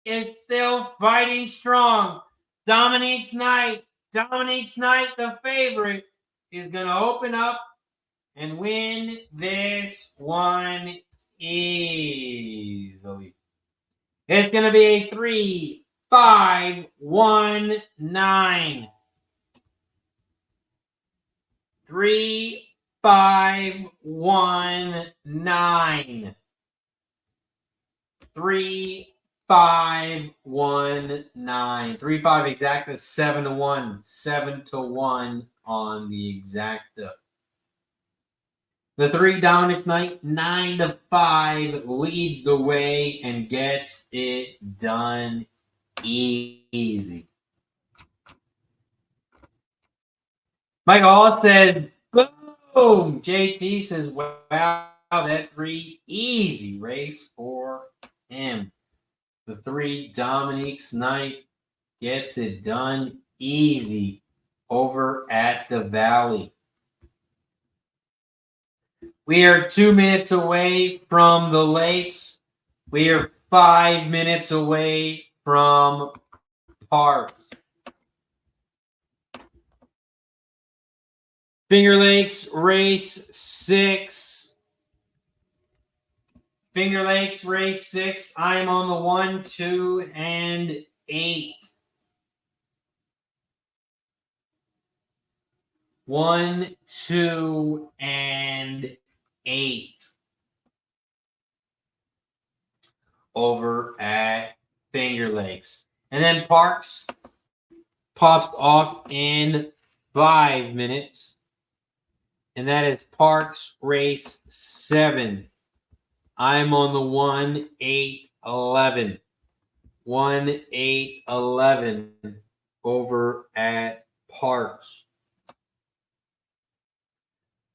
is still fighting strong. Dominique's Knight, the favorite, is going to open up and win this one easily. It's going to be a 3, 5, 1, 9. 3, 5, 1, 9. 3, 5, 1, 9. 3, 5 exacta, 7-1. 7-1 on the exacta. The 3, Dominic's Knight, 9-5, leads the way and gets it done easy. Michael Hall says, boom! JT says, wow, that 3, easy race for him. The 3, Dominic's Knight, gets it done easy over at the Valley. We are 2 minutes away from the lakes. We are 5 minutes away from Parx. Finger Lakes, race 6. Finger Lakes, race 6. I am on the 1, 2, and 8. 1, 2, and 8. Over at Finger Lakes. And then Parx pops off in 5 minutes. And that is Parx race 7. I'm on the 1, 8, 11. 1, 8, 11 over at Parx.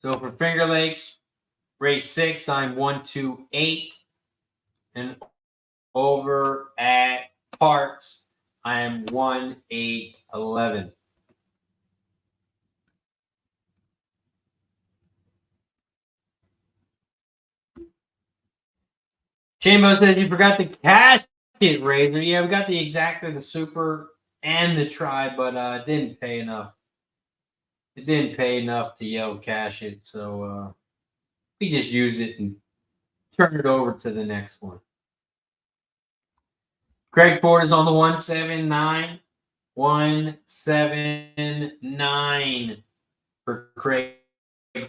So for Finger Lakes, race 6, I'm 1, 2, 8. And over at Parx, I am 1, 8, 11. Chambo says you forgot the cash it, Razor. Yeah, we got the exacta, the super, and the try, but it didn't pay enough. It didn't pay enough to cash it, so we just use it and turn it over to the next one. Craig Ford is on the 179. 179 for Craig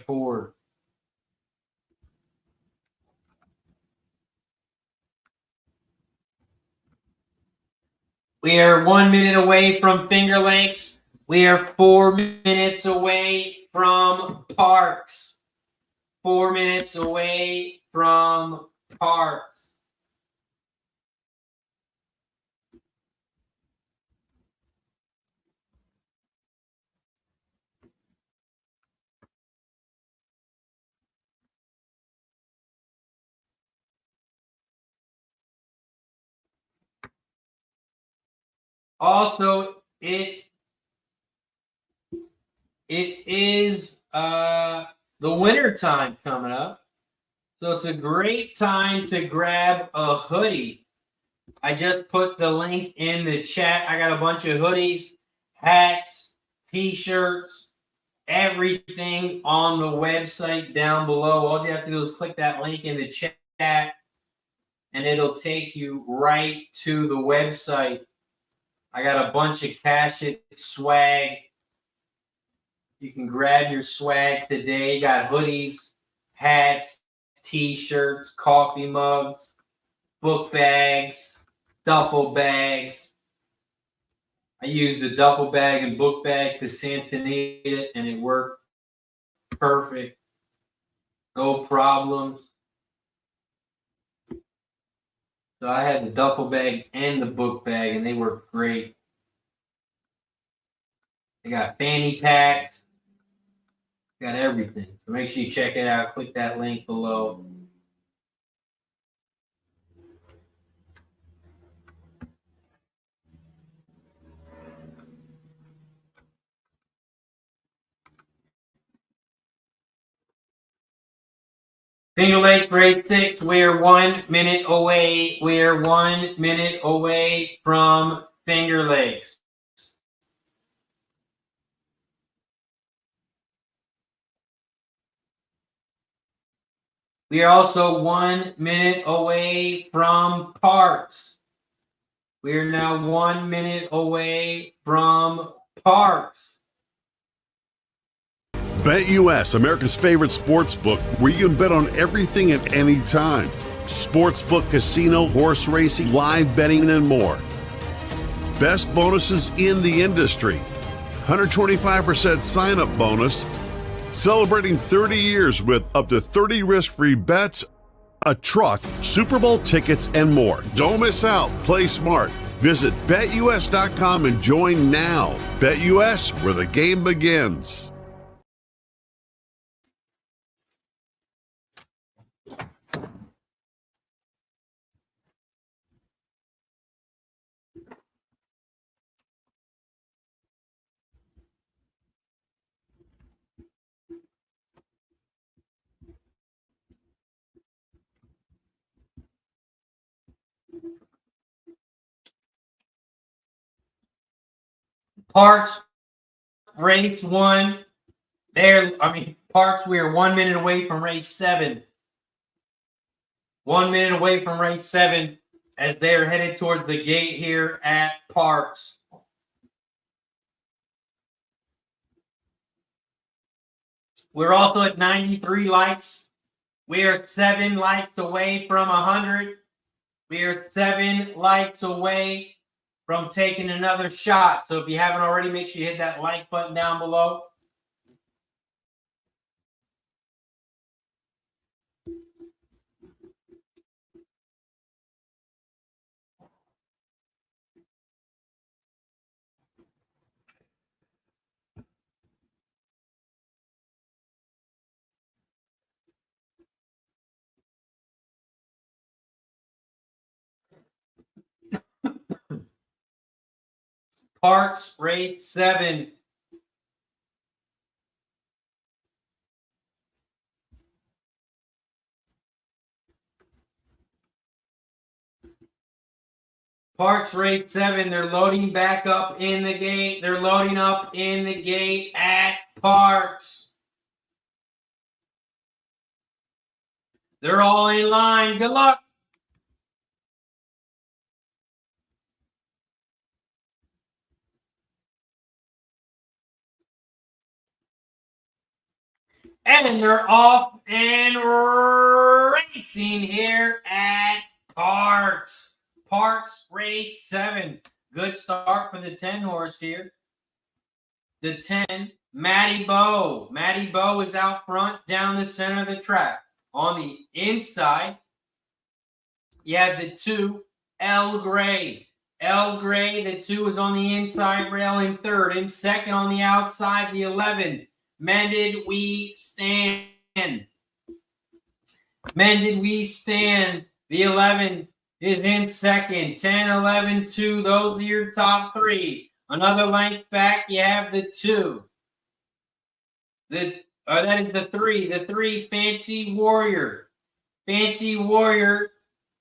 Ford. We are 1 minute away from Finger Lakes. We are 4 minutes away from Parx. 4 minutes away from Parx. Also, it is the winter time coming up. So it's a great time to grab a hoodie. I just put the link in the chat. I got a bunch of hoodies, hats, t-shirts, everything on the website down below. All you have to do is click that link in the chat, and it'll take you right to the website. I got a bunch of Cash It swag. You can grab your swag today. You got hoodies, hats, t-shirts, coffee mugs, book bags, duffel bags. I used the duffel bag and book bag to Santa Anita, and it worked perfect. No problems. So I had the duffel bag and the book bag, and they worked great. They got fanny packs. Got everything. So make sure you check it out. Click that link below. Finger Lakes race 6. We're 1 minute away. We're 1 minute away from Finger Lakes. We are also 1 minute away from Parx. We are now 1 minute away from Parx. BetUS, America's favorite sports book, where you can bet on everything at any time. Sportsbook, casino, horse racing, live betting, and more. Best bonuses in the industry. 125% sign-up bonus. Celebrating 30 years with up to 30 risk-free bets, a truck, Super Bowl tickets, and more. Don't miss out. Play smart. Visit BetUS.com and join now. BetUS, where the game begins. Parx race 1. Parx, we are 1 minute away from race 7. 1 minute away from race 7 as they're headed towards the gate here at Parx. We're also at 93 lights. We are 7 lights away from 100. We are 7 lights away from taking another shot. So if you haven't already, make sure you hit that like button down below. Parx race 7. Parx race 7. They're loading back up in the gate. They're loading up in the gate at Parx. They're all in line. Good luck. And they're off and racing here at Parx. Parx race 7. Good start for the 10 horse here. The 10, Matty Bow. Matty Bow is out front down the center of the track. On the inside, you have the 2, El Gray. El Gray, the 2 is on the inside rail in third. In second on the outside, the 11, Mended We Stand. Mended We Stand. The 11 is in second. 10, 11, 2. Those are your top three. Another length back, you have the 2. That is the 3. The 3, Fancy Warrior. Fancy Warrior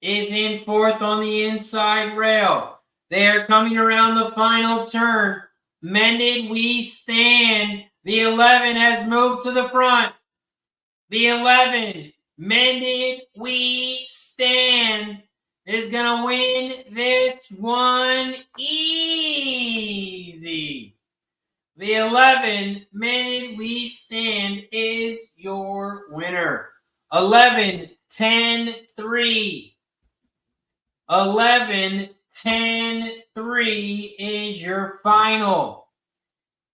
is in fourth on the inside rail. They are coming around the final turn. Mended We Stand. The 11 has moved to the front. The 11, Mended We Stand, is going to win this one easy. The 11, Mended We Stand, is your winner. 11, 10, 3. 11, 10, 3 is your final.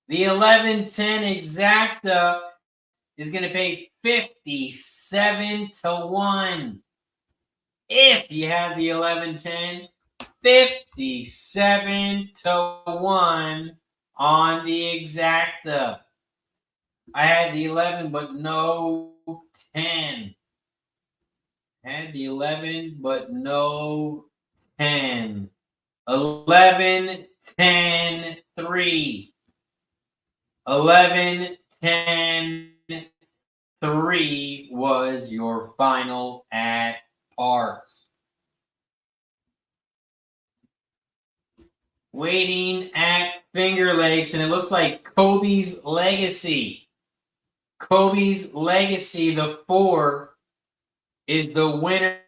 The 11, 10 exacta is going to pay 57 to 1. If you have the 11, 10, 57 to 1 on the exacta. I had the 11, but no 10. Had the 11, but no 10. 11, 10, 3. 11, 10, 3 was your final at Parx. Waiting at Finger Lakes, and it looks like Kobe's Legacy. Kobe's Legacy, the 4, is the winner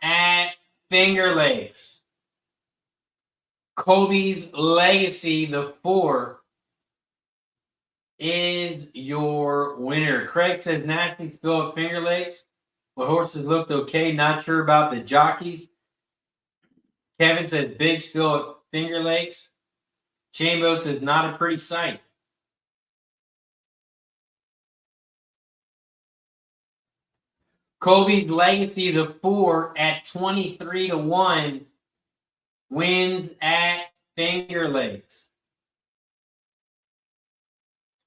at Finger Lakes. Kobe's Legacy, the 4, is your winner. Craig says nasty spill at Finger Lakes, but horses looked okay. Not sure about the jockeys. Kevin says big spill at Finger Lakes. Chambo says not a pretty sight. Kobe's Legacy, the 4, at 23 to 1, wins at Finger Lakes.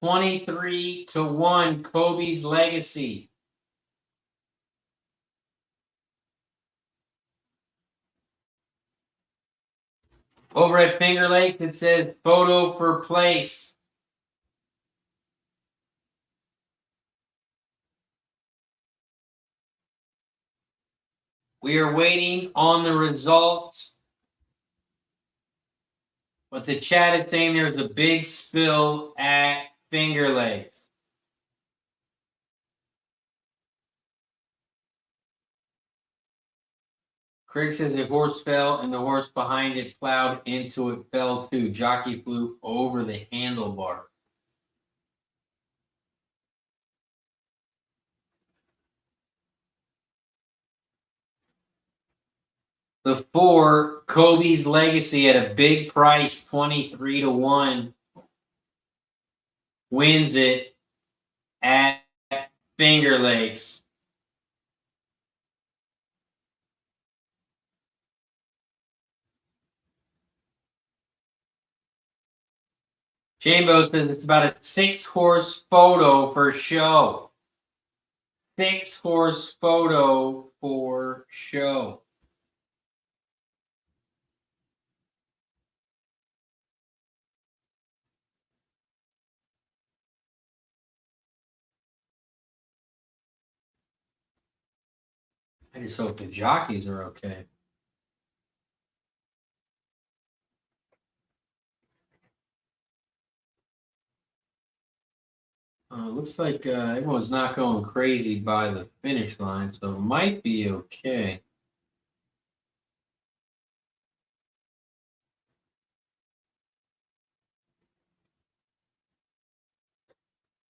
23 to 1, Kobe's Legacy. Over at Finger Lakes, it says photo for place. We are waiting on the results. But the chat is saying there's a big spill at Finger Lakes. Craig says the horse fell and the horse behind it plowed into it, fell too. Jockey flew over the handlebar. The 4, Kobe's Legacy, at a big price, 23 to 1, wins it at Finger Lakes. Chambo says it's about a 6-horse photo for show. 6-horse photo for show. I just hope the jockeys are okay. Looks like everyone's not going crazy by the finish line, so it might be okay.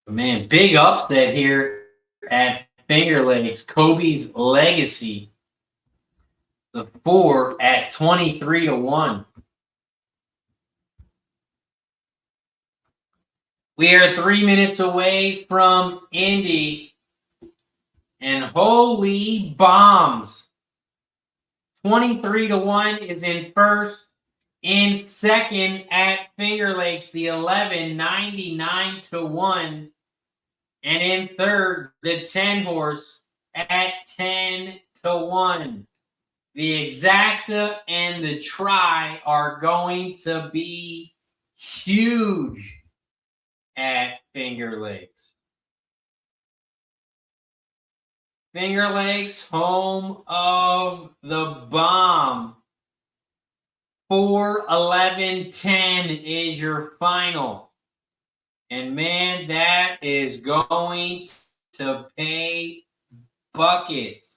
Man, big upset here at Finger Lakes. Kobe's Legacy, the 4, at 23 to 1. We are 3 minutes away from Indy, and holy bombs. 23 to 1 is in first. In second at Finger Lakes, the 11, 99 to 1. And in third, the 10 horse at 10 to 1. The exacta and the try are going to be huge at Finger Lakes. Finger Lakes, home of the bomb. 4-11-10 is your final. And man, that is going to pay buckets.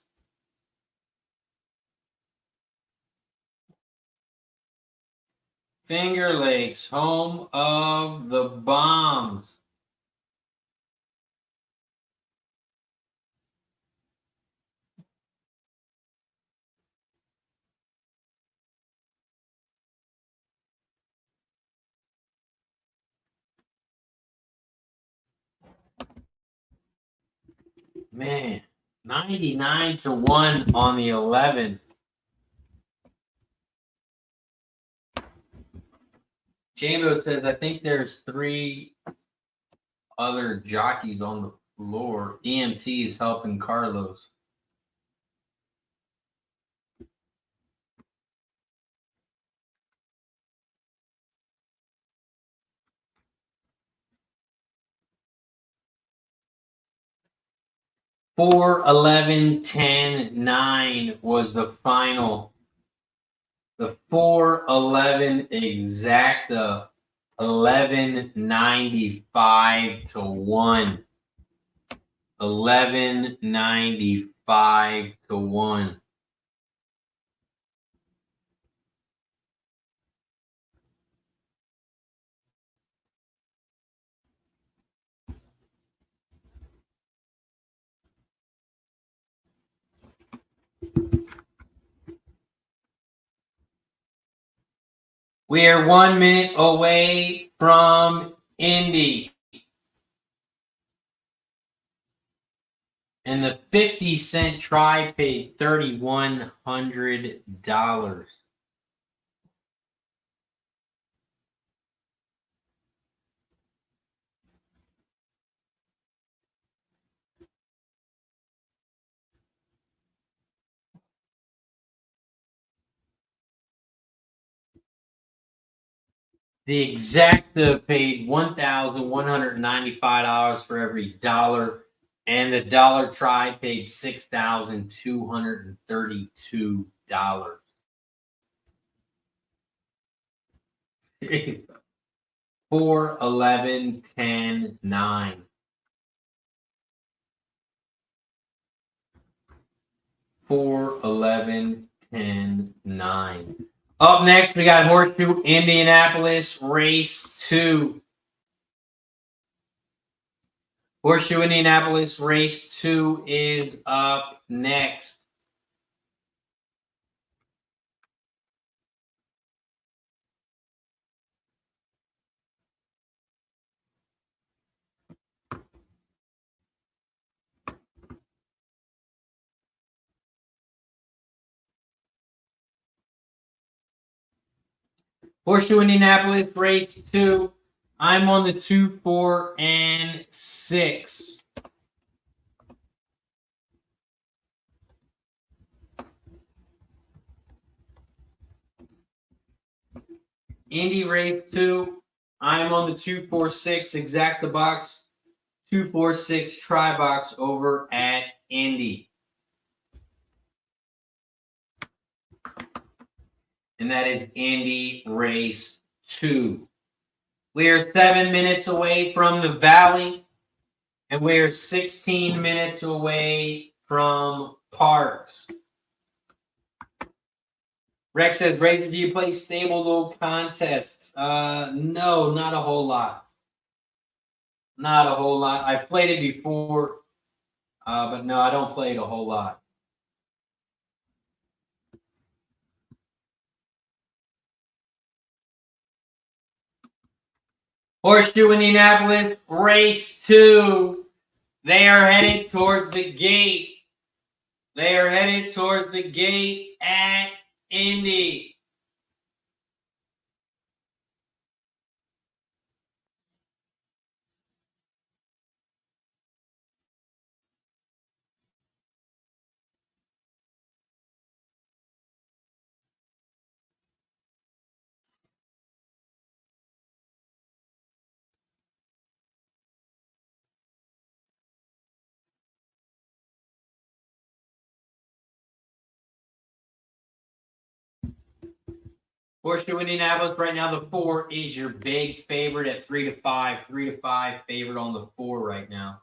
Finger Lakes, home of the bombs. Man, 99-1 on the 11. Jambo says, I think there's 3 other jockeys on the floor. EMT is helping Carlos. Four, 11, 10, 9 was the final. The 4-11 exacta 11.95-1. 11.95-1. We are 1 minute away from Indy. And the 50-cent try paid $3,100. The exacta paid $1,195 for every dollar, and the dollar try paid $6,232. 4-11-10-9. 4-11-10-9. Up next, we got Horseshoe Indianapolis Race 2. Horseshoe Indianapolis Race 2 is up next. Horseshoe Indianapolis Race 2. I'm on the 2, 4, and 6. Indy Race 2. I'm on the 2, 4, 6 exacta box. 2, 4, 6 try box over at Indy. And that is Indy Race 2. We are 7 minutes away from the Valley, and we are 16 minutes away from Parx. Rex says, Razor, do you play stable low contests? No, not a whole lot. Not a whole lot. I've played it before, but no, I don't play it a whole lot. Horseshoe Indianapolis Race 2. They are headed towards the gate. They are headed towards the gate at Indy. Horseshoe Indianapolis right now, the 4 is your big favorite at 3-5. 3-5 favorite on the 4 right now.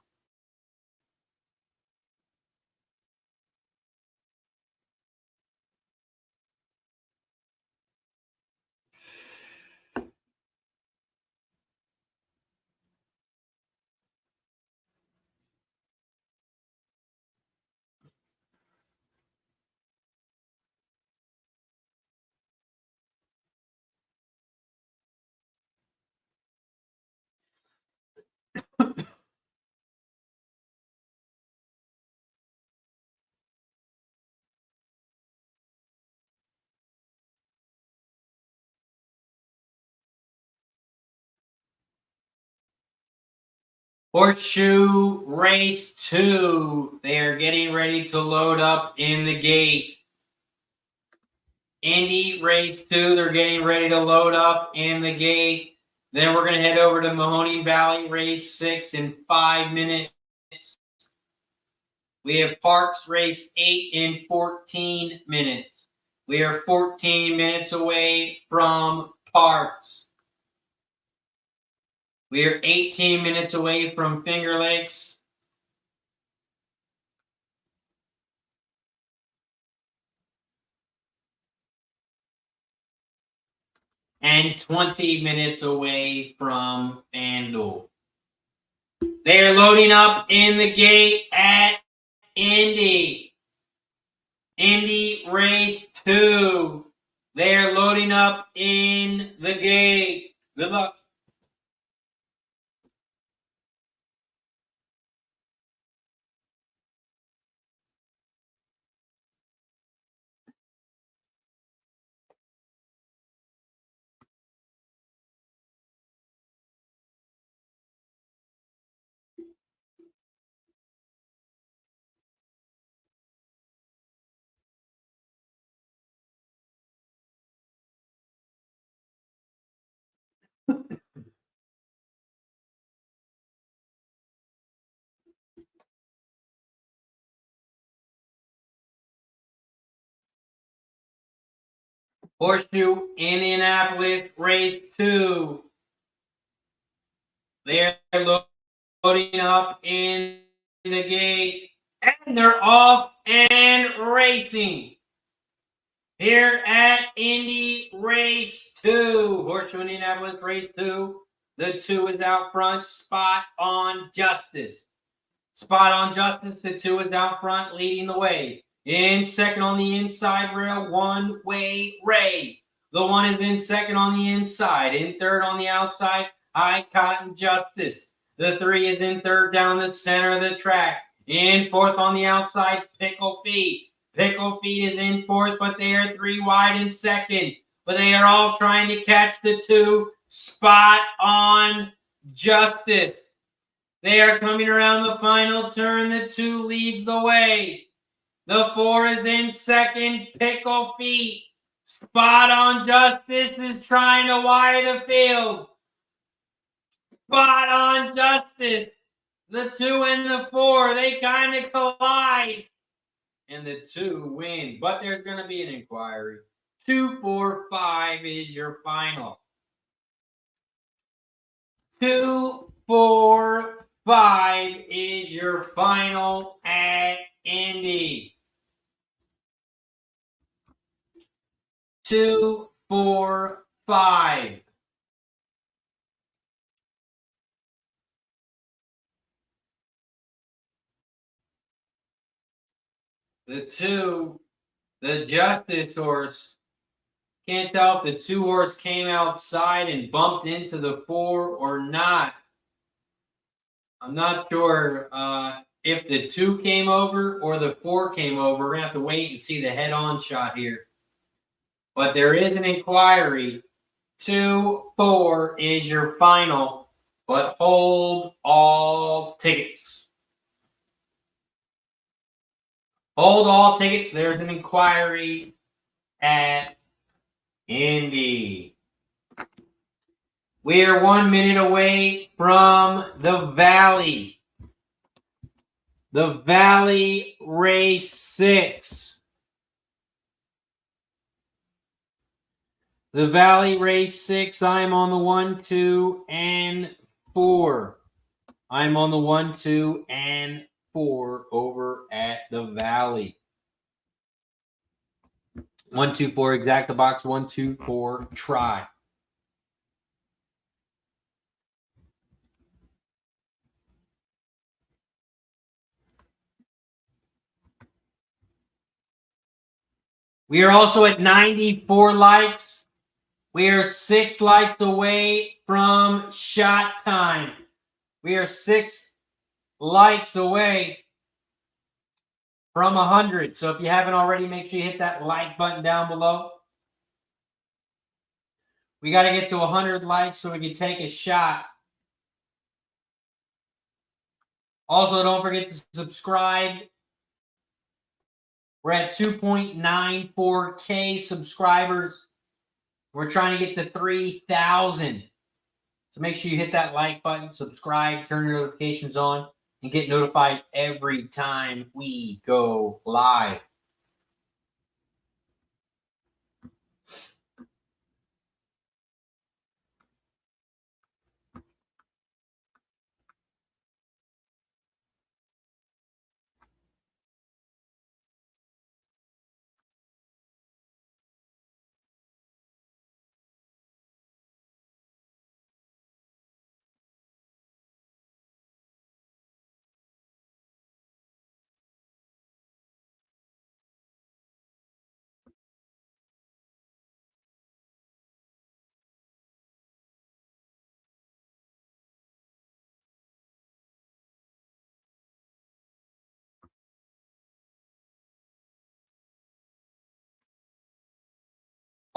Horseshoe Race 2. They are getting ready to load up in the gate. Indy Race 2. They're getting ready to load up in the gate. Then we're going to head over to Mahoning Valley Race 6 in 5 minutes. We have Parx Race 8 in 14 minutes. We are 14 minutes away from Parx. We are 18 minutes away from Finger Lakes. And 20 minutes away from FanDuel. They are loading up in the gate at Indy. Indy Race 2. They are loading up in the gate. Good luck. Horseshoe Indianapolis Race 2. They're loading up in the gate. And they're off and racing. Here at Indy Race 2. Horseshoe Indianapolis Race 2. The 2 is out front. Spot on Justice. Spot on Justice. The 2 is out front, leading the way. In second on the inside rail, One Way Ray. The 1 is in second on the inside. In third on the outside, High Cotton Justice. The 3 is in third down the center of the track. In fourth on the outside, Pickle Feet. Pickle Feet is in fourth, but they are 3 wide in second. But they are all trying to catch the 2. Spot on Justice. They are coming around the final turn. The 2 leads the way. The 4 is in second, Pickle Feet. Spot on Justice is trying to wire the field. Spot on Justice. The 2 and the 4, they kind of collide. And the 2 wins. But there's going to be an inquiry. 2-4-5 is your final. 2-4-5 is your final at Indy. 2-4-5. The 2, the Justice horse. Can't tell if the 2 horse came outside and bumped into the 4 or not. I'm not sure if the 2 came over or the 4 came over. We're going to have to wait and see the head-on shot here. But there is an inquiry. 2-4 is your final, but hold all tickets. Hold all tickets. There's an inquiry at Indy. We are 1 minute away from the Valley. The Valley Race 6. The Valley race 6. I'm on the 1, 2, and 4. I'm on the 1, 2, and 4 over at the Valley. 1, 2, 4, exact the box. 1, 2, 4, try. We are also at 94 likes. We are 6 likes away from shot time. We are 6 likes away from 100. So if you haven't already, make sure you hit that like button down below. We got to get to 100 likes so we can take a shot. Also, don't forget to subscribe. We're at 2.94K subscribers. We're trying to get to 3,000. So make sure you hit that like button, subscribe, turn your notifications on, and get notified every time we go live.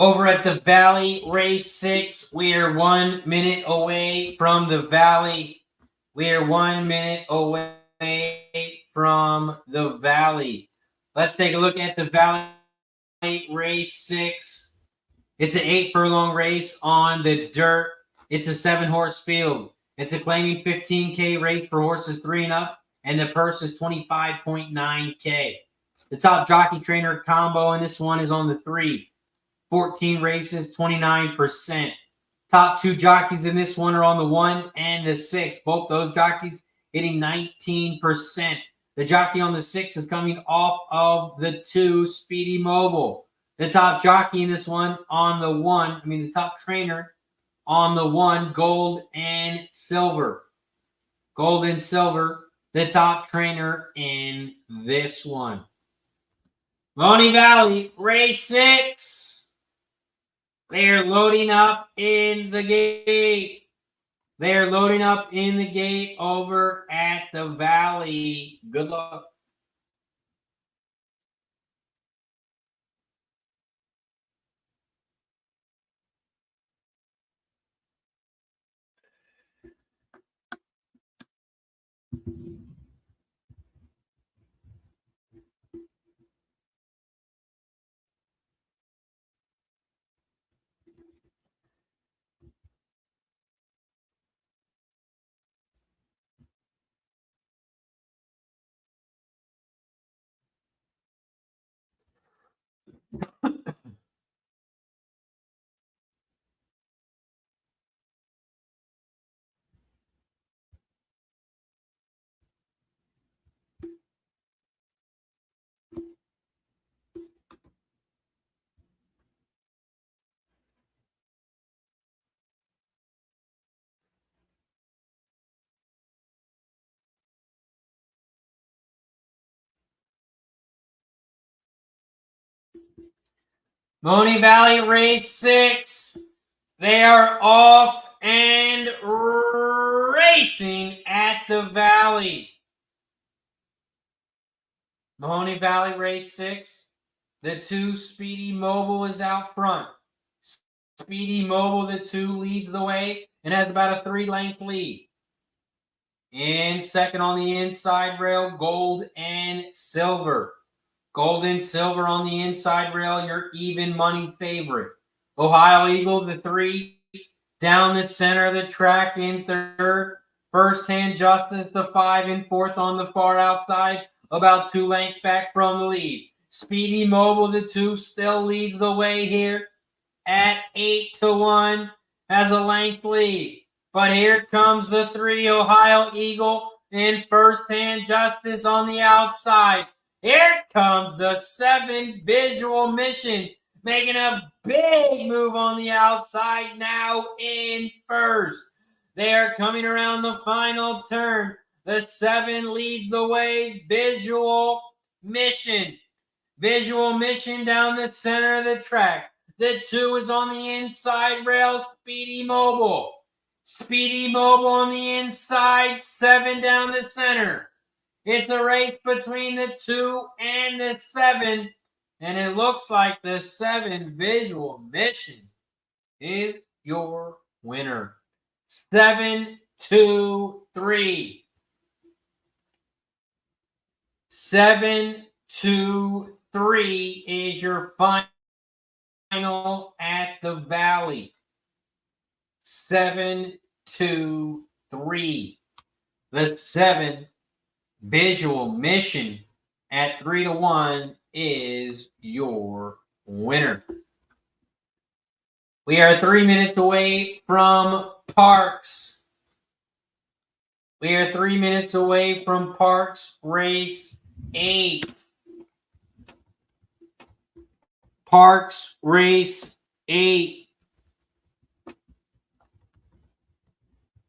Over at the Valley race 6, we are 1 minute away from the Valley. We are 1 minute away from the Valley. Let's take a look at the Valley race 6. It's an 8 furlong race on the dirt. It's a 7-horse field. It's a claiming 15K race for horses 3 and up, and the purse is 25.9K. The top jockey trainer combo in this one is on the 3. 14 races, 29%. Top 2 jockeys in this one are on the 1 and the 6. Both those jockeys hitting 19%. The jockey on the 6 is coming off of the 2, Speedy Mobile. The top jockey in this one on the 1, the top trainer on the 1, Gold and Silver. Gold and Silver, the top trainer in this one. Mahoning Valley, race 6. They're loading up in the gate. They're loading up in the gate over at the Valley. Good luck. Mahoning Valley race 6. They are off and racing at the Valley. Mahoning Valley race 6. The 2, Speedy Mobile, is out front. Speedy Mobile, the 2, leads the way and has about a 3-length lead. In second on the inside rail, Gold and Silver. Gold and Silver on the inside rail, your even money favorite. Ohio Eagle, the 3, down the center of the track in third. First Hand Justice, the 5, in fourth on the far outside, about 2 lengths back from the lead. Speedy Mobile, the 2, still leads the way here at 8-1, has a length lead. But here comes the 3 Ohio Eagle in first-hand justice on the outside. Here comes the 7 Visual Mission, making a big move on the outside now in first. They are coming around the final turn. The 7 leads the way. Visual Mission. Visual Mission down the center of the track. The 2 is on the inside rail. Speedy Mobile. Speedy Mobile on the inside. 7 down the center. It's a race between the 2 and the 7. And it looks like the 7 Visual Mission is your winner. 7-2-3. 7-2-3 is your final at the Valley. 7-2-3. The 7 Visual Mission at 3-1 is your winner. We are 3 minutes away from Parx. We are 3 minutes away from Parx Race 8. Parx Race 8.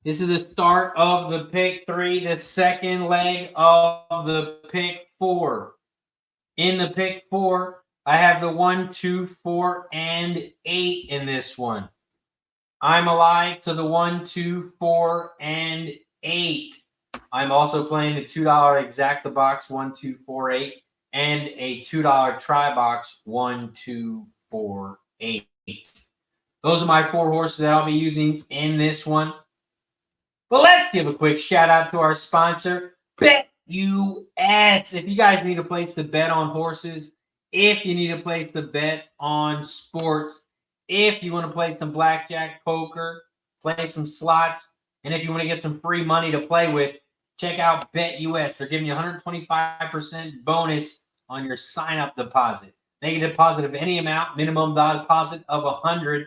This is the start of the pick 3, the second leg of the pick 4. In the pick 4, I have the 1, 2, 4, and 8 in this one. I'm alive to the 1, 2, 4, and 8. I'm also playing the $2 Exacta Box 1, 2, 4, 8 and a $2 Try Box 1, 2, 4, 8. Those are my 4 horses that I'll be using in this one. But let's give a quick shout out to our sponsor, BetUS. If you guys need a place to bet on horses, if you need a place to bet on sports, if you want to play some blackjack, poker, play some slots, and if you want to get some free money to play with, check out BetUS. They're giving you 125% bonus on your sign-up deposit. Make a deposit of any amount, minimum deposit of $100,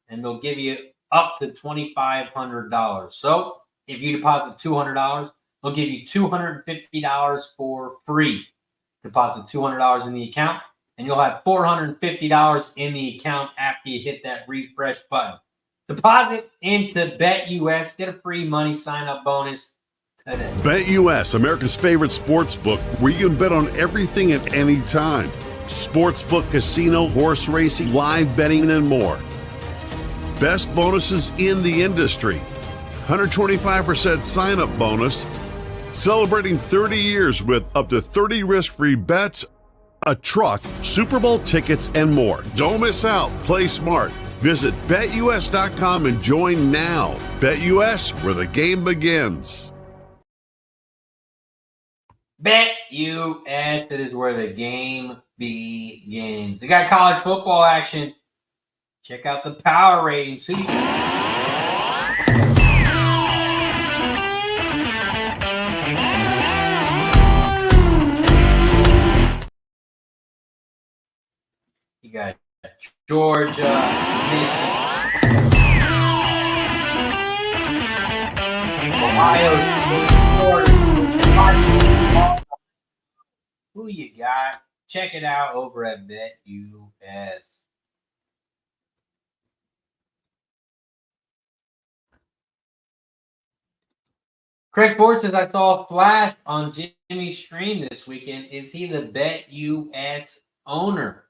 and they'll give you up to $2,500. So if you deposit $200, they'll give you $250 for free. Deposit $200 in the account, and you'll have $450 in the account after you hit that refresh button. Deposit into BetUS. Get a free money sign-up bonus today. BetUS, America's favorite sports book, where you can bet on everything at any time. Sportsbook, casino, horse racing, live betting, and more. Best bonuses in the industry. 125% sign-up bonus. Celebrating 30 years with up to 30 risk-free bets, a truck, Super Bowl tickets, and more. Don't miss out. Play smart. Visit BetUS.com and join now. BetUS, where the game begins. BetUS, it is where the game begins. They got college football action. Check out the power ratings. You got Georgia, Michigan, Ohio, Florida. Who you got? Check it out over at BetUS. Craig Ford says, I saw a flash on Jimmy's stream this weekend. Is he the BetUS owner?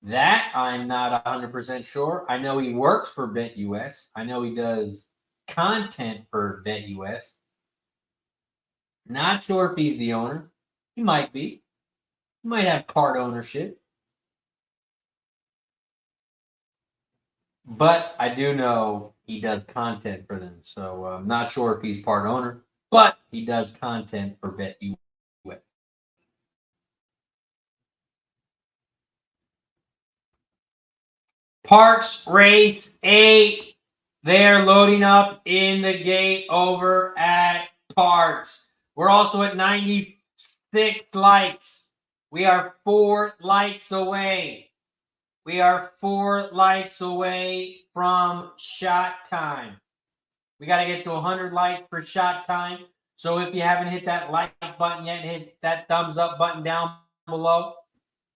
That I'm not 100% sure. I know he works for BetUS. I know he does content for BetUS. Not sure if he's the owner. He might be. He might have part ownership. But I do know he does content for them. So I'm not sure if he's part owner, but he does content for BetUS. Parx Race 8. They're loading up in the gate over at Parx. We're also at 96 likes. We are 4 likes away. We are 4 likes away from shot time. We got to get to 100 likes for shot time. So if you haven't hit that like button yet, hit that thumbs up button down below.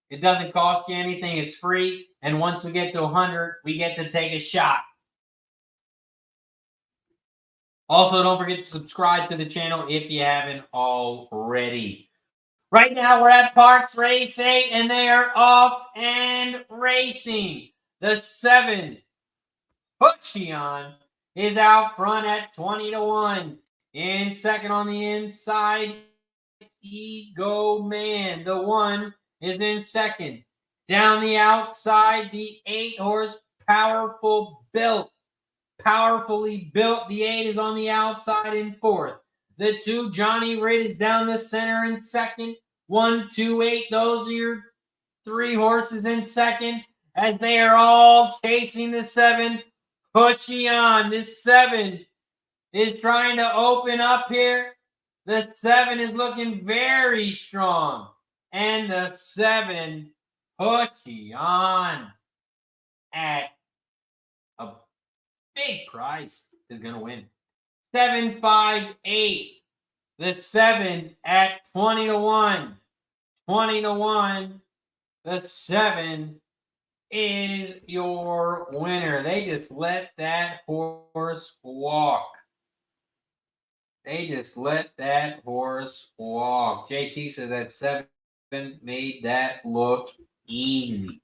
It doesn't cost you anything. It's free. And once we get to 100, we get to take a shot. Also, don't forget to subscribe to the channel if you haven't already. Right now, we're at Parx Racing, and they are off and racing. The 7, Horseshoe is out front at 20-1. In second on the inside, Ego Man. The 1 is in second. Down the outside, the 8-horse Powerfully built. The 8 is on the outside in fourth. The 2, Johnny Ridd, is down the center in second. 1, 2, 8. Those are your 3 horses in second as they are all chasing the 7. Pushy on. This 7 is trying to open up here. The 7 is looking very strong. And the 7, Pushy on at a big price, is going to win. 758. The 7 at 20-1. 20-1. The 7 is your winner. They just let that horse walk. JT said that 7 made that look easy.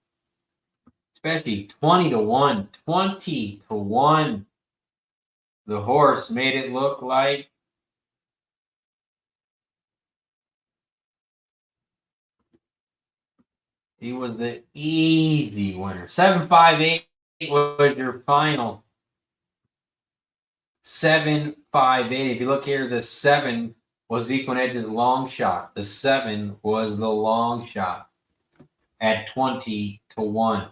Especially 20-1. 20-1. The horse made it look like he was the easy winner. 758 was your final. 758. If you look here, the 7 was Equinedge's long shot. The 7 was the long shot at 20-1.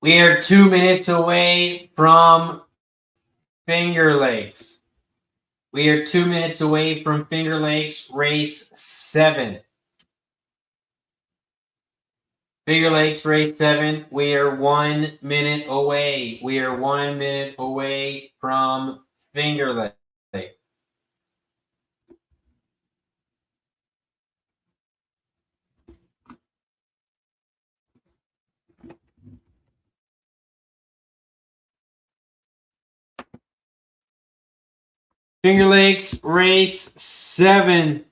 We are 2 minutes away from Finger Lakes. Race 7. Finger Lakes, race 7. We are 1 minute away. From Finger Lakes. Finger Lakes, race 7.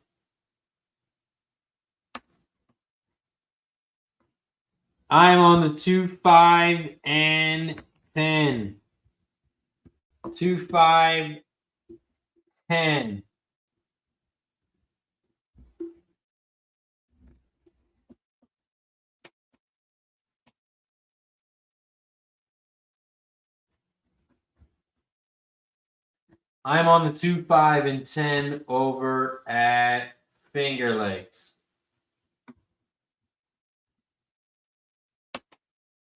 I'm on the 2, 5, and 10. 2, 5, 10. I'm on the 2, 5, and 10 over at Finger Lakes.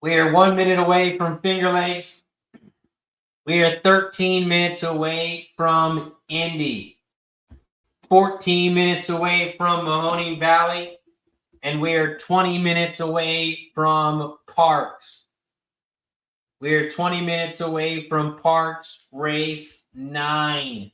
We are 1 minute away from Finger Lakes. We are 13 minutes away from Indy. 14 minutes away from Mahoning Valley. And we are 20 minutes away from Parx. We are 20 minutes away from Parx race 9.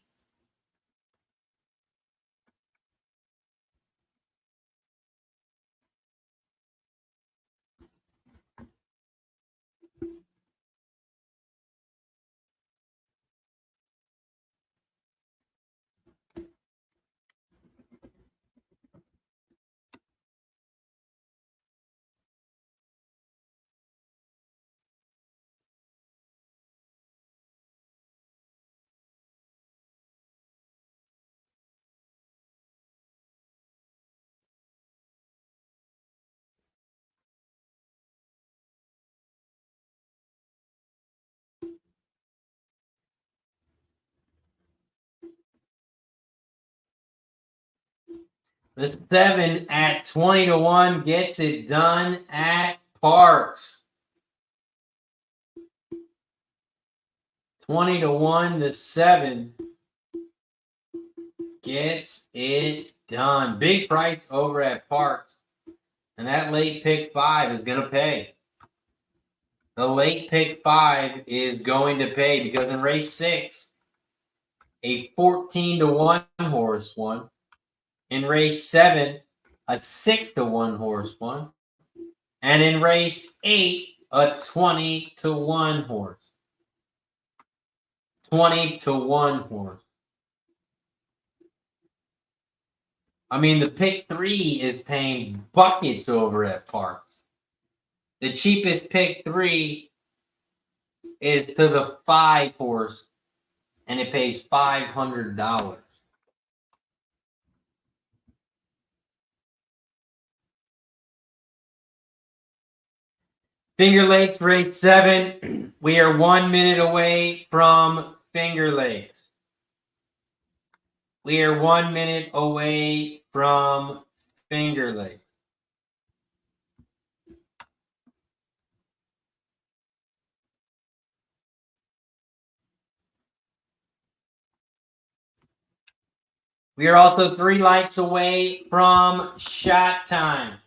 The 7 at 20-1 gets it done at Parx. 20-1, the 7 gets it done. Big price over at Parx. And that late pick 5 is going to pay. The late pick 5 is going to pay because in race 6, a 14-1 horse won. In race 7, a 6-1 horse won. And in race 8, a 20-1 horse. 20-1 horse. I mean, the pick 3 is paying buckets over at Parx. The cheapest pick 3 is to the 5 horse, and it pays $500. Finger Lakes race 7. We are 1 minute away from Finger Lakes. We are 1 minute away from Finger Lakes. We are also 3 lights away from shot time.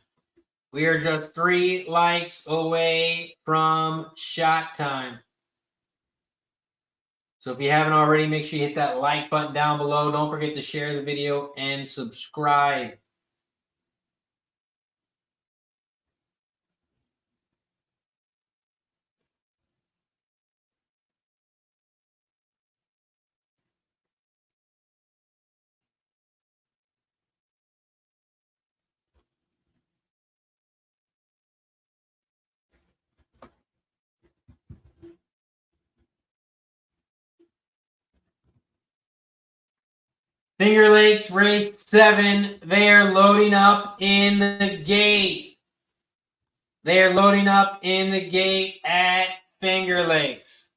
We are just 3 lights away from shot time. So if you haven't already, make sure you hit that like button down below. Don't forget to share the video and subscribe. Finger Lakes race 7. They are loading up in the gate. They are loading up in the gate at Finger Lakes.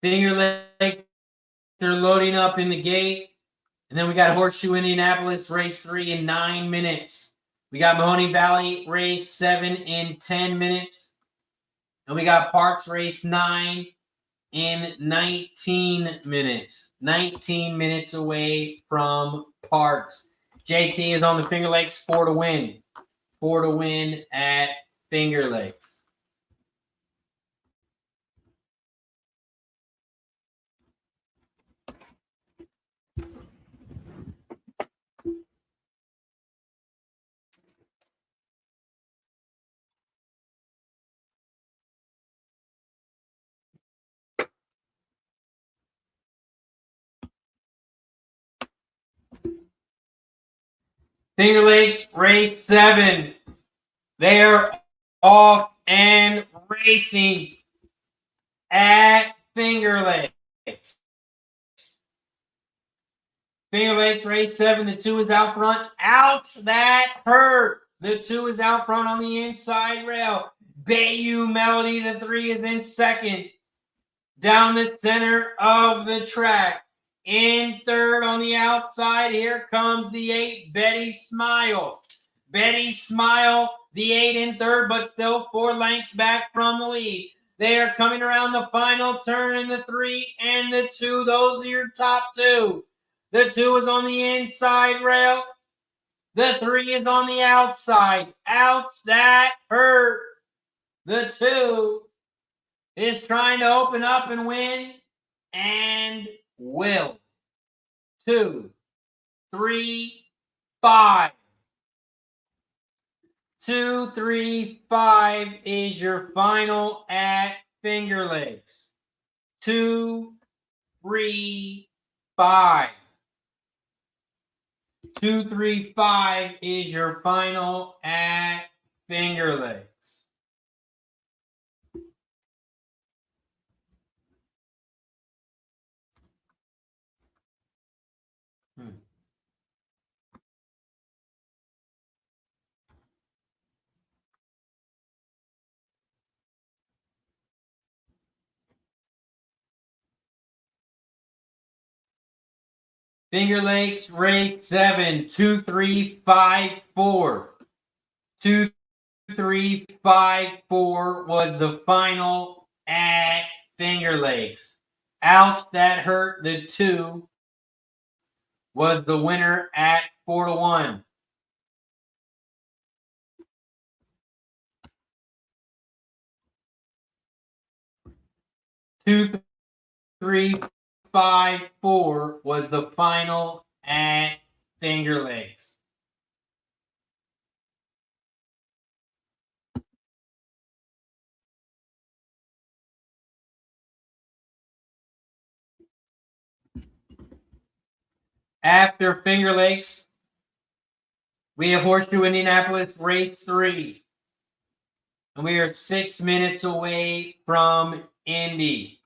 Finger Lakes, they're loading up in the gate. And then we got Horseshoe Indianapolis race 3 in 9 minutes. We got Mahoning Valley race 7 in 10 minutes. And we got Parx race 9 in 19 minutes. 19 minutes away from Parx. JT is on the Finger Lakes 4 to win. 4 to win at Finger Lakes. Finger Lakes race 7. They're off and racing at Finger Lakes. Finger Lakes race 7. The 2 is out front. Ouch, that hurt. The 2 is out front on the inside rail. Bayou Melody, the 3 is in second. Down the center of the track. In third on the outside, here comes the 8, Betty Smile. Betty Smile, the 8 in third, but still 4 lengths back from the lead. They are coming around the final turn in the 3 and the 2. Those are your top 2. The 2 is on the inside rail. The 3 is on the outside. Ouch, that hurt. The 2 is trying to open up and win, and will. 2, 3, 5. 2, 3, 5 is your final at Finger Lakes. 2, 3, 5. 2, 3, 5 is your final at Finger Lakes. Finger Lakes, race 7, 2, 3, 5, 4. 2, 3, 5, 4 was the final at Finger Lakes. Ouch, that hurt. The 2 was the winner at 4-1. Two, 3, 5, 4 was the final at Finger Lakes. After Finger Lakes, we have Horseshoe Indianapolis race 3. And we are 6 minutes away from Indy.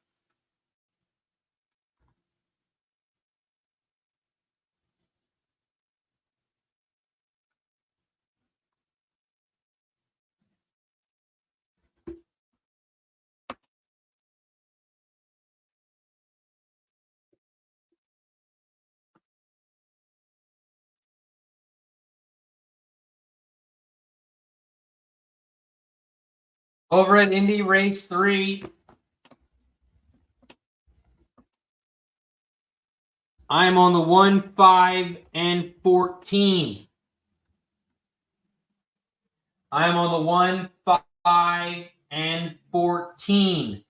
Over at Indy race 3, I'm on the 1, 5, and 14. I'm on the 1, 5, and 14.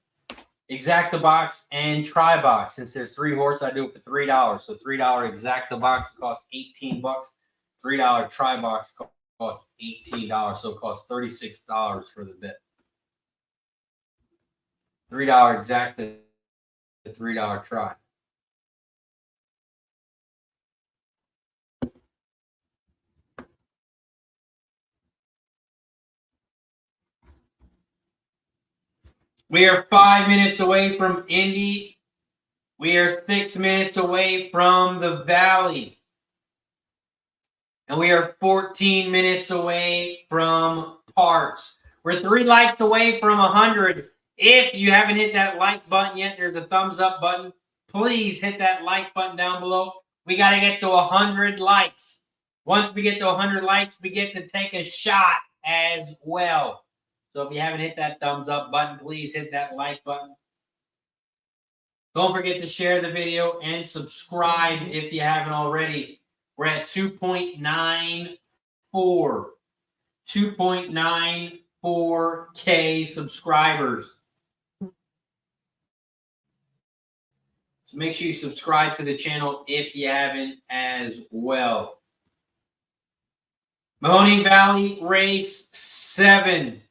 Exacta box and try box. Since there's 3 horses, I do it for $3. So $3 exacta box costs $18. $3 try box costs $18. So it costs $36 for the bet. $3 exacta, $3 try. We are 5 minutes away from Indy. We are 6 minutes away from the Valley. And we are 14 minutes away from Parx. We're 3 likes away from 100. If you haven't hit that like button yet, there's a thumbs up button. Please hit that like button down below. We got to get to 100 likes. Once we get to 100 likes, we get to take a shot as well. So if you haven't hit that thumbs up button, please hit that like button. Don't forget to share the video and subscribe if you haven't already. We're at 2.94. 2.94K subscribers. So make sure you subscribe to the channel if you haven't as well. Mahoning Valley race 7.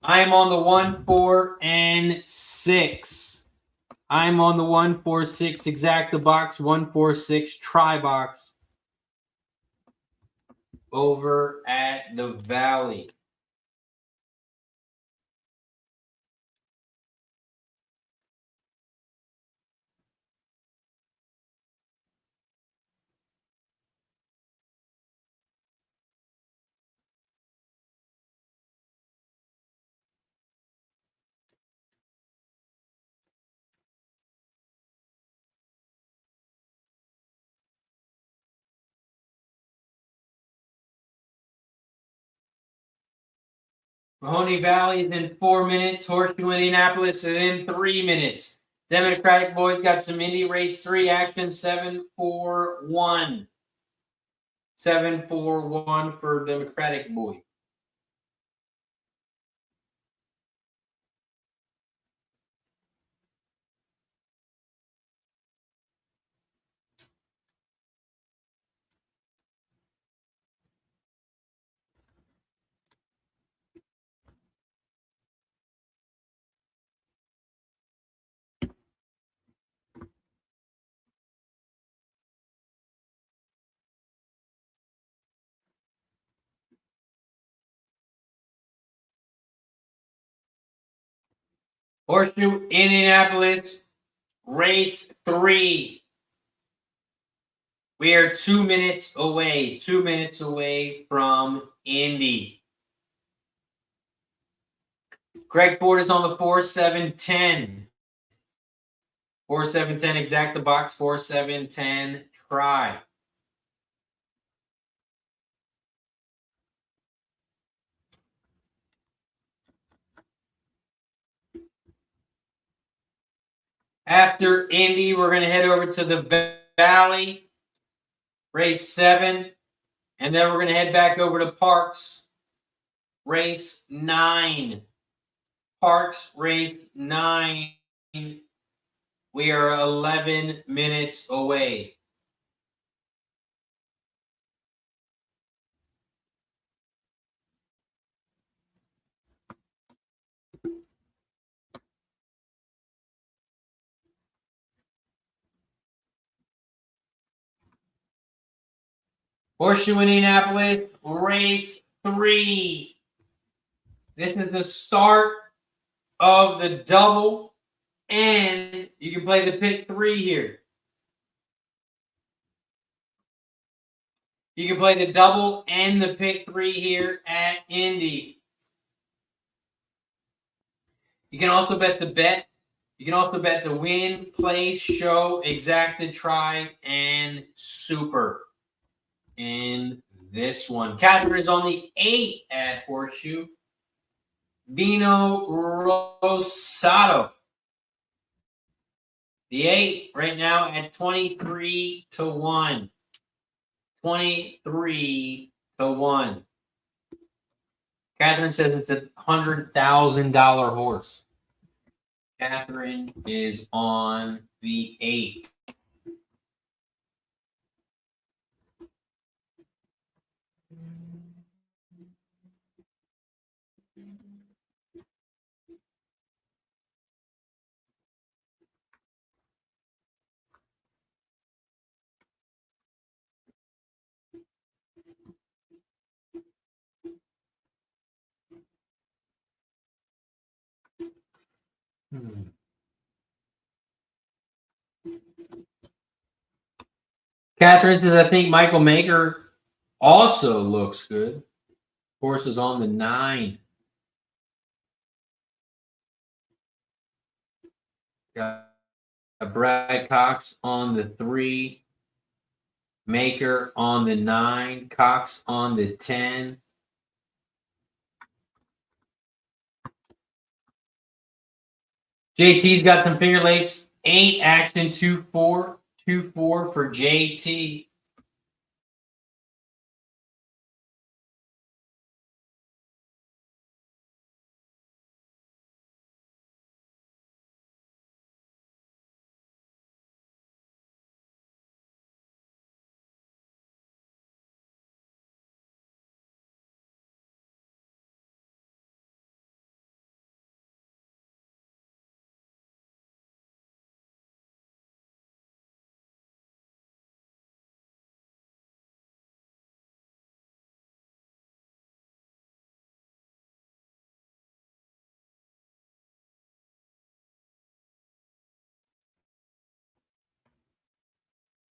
I am on the 1, 4, and 6. I'm on the 1, 4, 6 exacta box, 1, 4, 6 try box over at the Valley. Mahoning Valley is in 4 minutes. Horseshoe Indianapolis is in 3 minutes. Democratic boys got some Indy race 3 action. 7-4-1. 7-4-1 for Democratic boy. Horseshoe Indianapolis race 3. We are 2 minutes away. 2 minutes away from Indy. Greg Ford is on the 4, 7, 10. 4-7-10, exact the box, 4-7-10, try. After Indy, we're going to head over to the Valley, race 7, and then we're going to head back over to Parx, race 9. Parx, race 9. We are 11 minutes away. Horseshoe Indianapolis, race 3. This is the start of the double, and you can play the pick 3 here. You can play the double and the pick 3 here at Indy. You can also bet the bet. You can also bet the win, play, show, exacted, try, and super in this one. Catherine is on the 8 at Horseshoe. Vino Rosato. The 8 right now at 23-1. 23-1. Catherine says it's a $100,000 horse. Catherine is on the 8. Catherine says, I think Michael Maker also looks good. Horse is on the 9. Got Brad Cox on the 3. Maker on the 9. Cox on the 10. JT's got some finger lakes. 8 action 2-4. 2-4 for JT.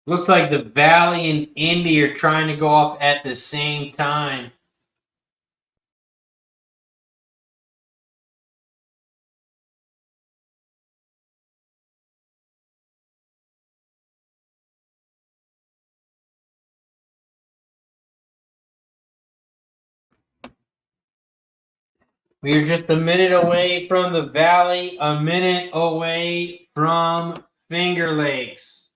Looks like the Valley and Indy are trying to go off at the same time. We are just a minute away from the Valley, a minute away from Finger Lakes.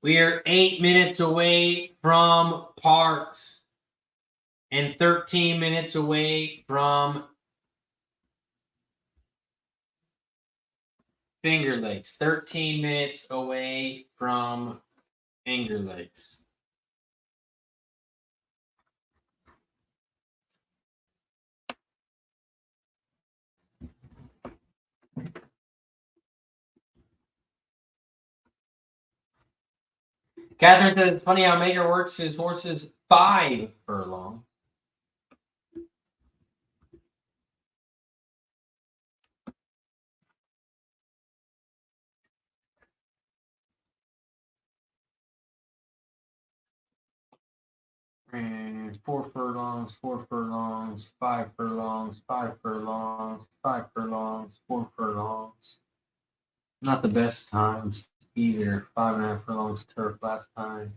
We are 8 minutes away from Parx and 13 minutes away from Finger Lakes. 13 minutes away from Finger Lakes. Catherine says it's funny how Maker works his horses 5 furlong. And 4 furlongs, 4 furlongs, 5 furlongs, 5 furlongs, 5 furlongs, 4 furlongs. Not the best times either. 5.5 furlongs turf last time.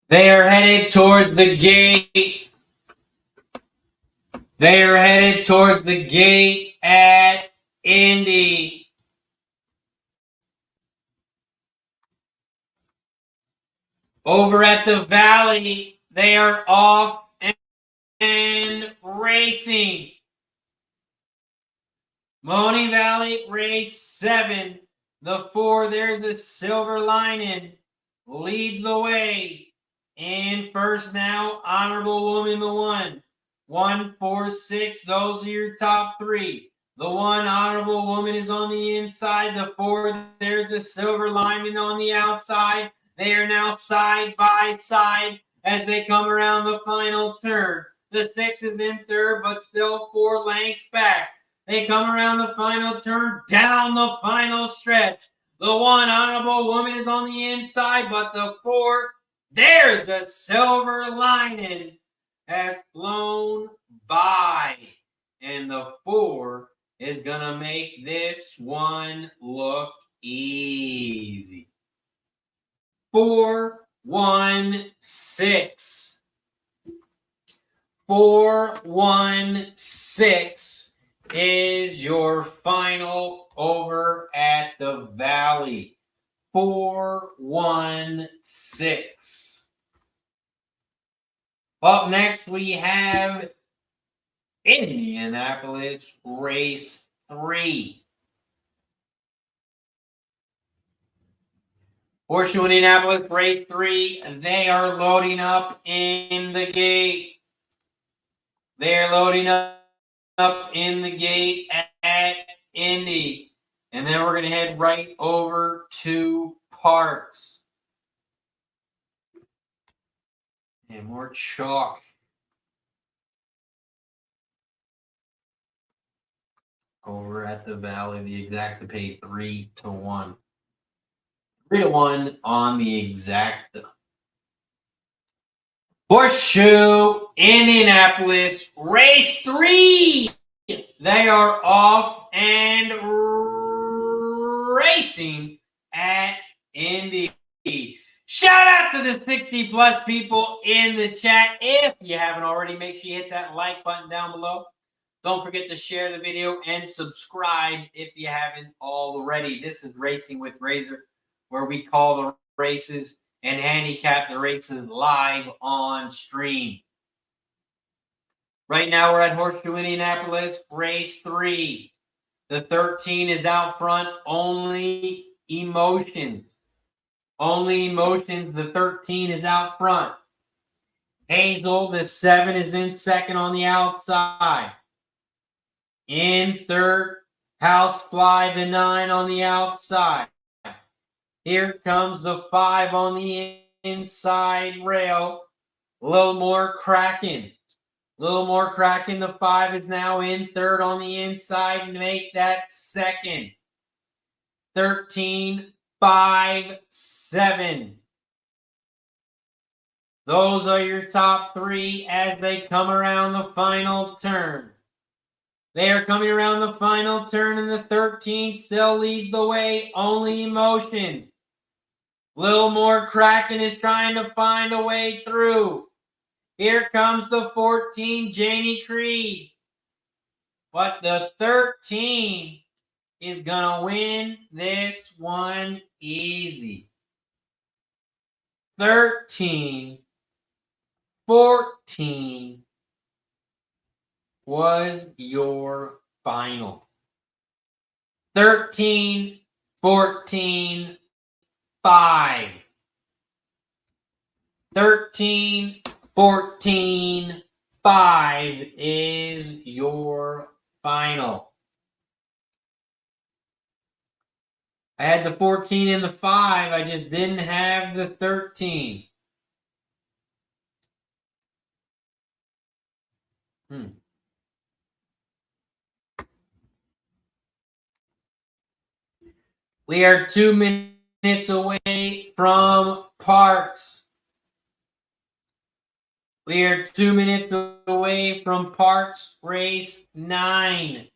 They are headed towards the gate. They are headed towards the gate at Indy. Over at the Valley, they are off and racing. Mahoning Valley, race 7. The 4, there's the Silver Lining, leads the way. In first now, Honorable Woman, the 1. 1, 4, 6, those are your top 3. The 1, Honorable Woman, is on the inside. The 4, there's a Silver Lining on the outside. They are now side by side as they come around the final turn. The 6 is in third, but still 4 lengths back. They come around the final turn, down the final stretch. The 1, Honorable Woman, is on the inside, but the 4, there's a Silver Lining, has flown by. And the 4 is going to make this one look easy. 4, 1, 6. 4, 1, 6 is your final over at the Valley. 4, 1, 6. Up next, we have Indianapolis race 3. Horseshoe Indianapolis race 3. They are loading up in the gate. They are loading up in the gate at Indy. And then we're going to head right over to Parx. And more chalk. Over at the Valley, the exacta paid 3-1. 3-1 on the exacta. Horseshoe Indianapolis race 3. They are off and racing at Indy. Shout out to the 60+ people in the chat. If you haven't already, make sure you hit that like button down below. Don't forget to share the video and subscribe if you haven't already. This is Racing with Razor, where we call the races and handicap the races live on stream. Right now we're at Horseshoe Indianapolis, race 3. The 13 is out front, Only Emotions. Only Emotions, the 13 is out front. Hazel, the 7 is in second on the outside. In third, Housefly, the 9 on the outside. Here comes the 5 on the inside rail. A little more cracking. The 5 is now in third on the inside and make that second. 13, 5, 7. Those are your top 3 as they come around the final turn. They are coming around the final turn, and the 13 still leads the way. Only Emotions. Little more cracking is trying to find a way through. Here comes the 14, Janie Creed. But the 13 is going to win this one easy. 13, 14 was your final. 13, 14, 5. 13, 14, 5 is your final. I had the 14 and the 5. I just didn't have the 13. We are 2 minutes away from Parx. We are 2 minutes away from Parx Race 9.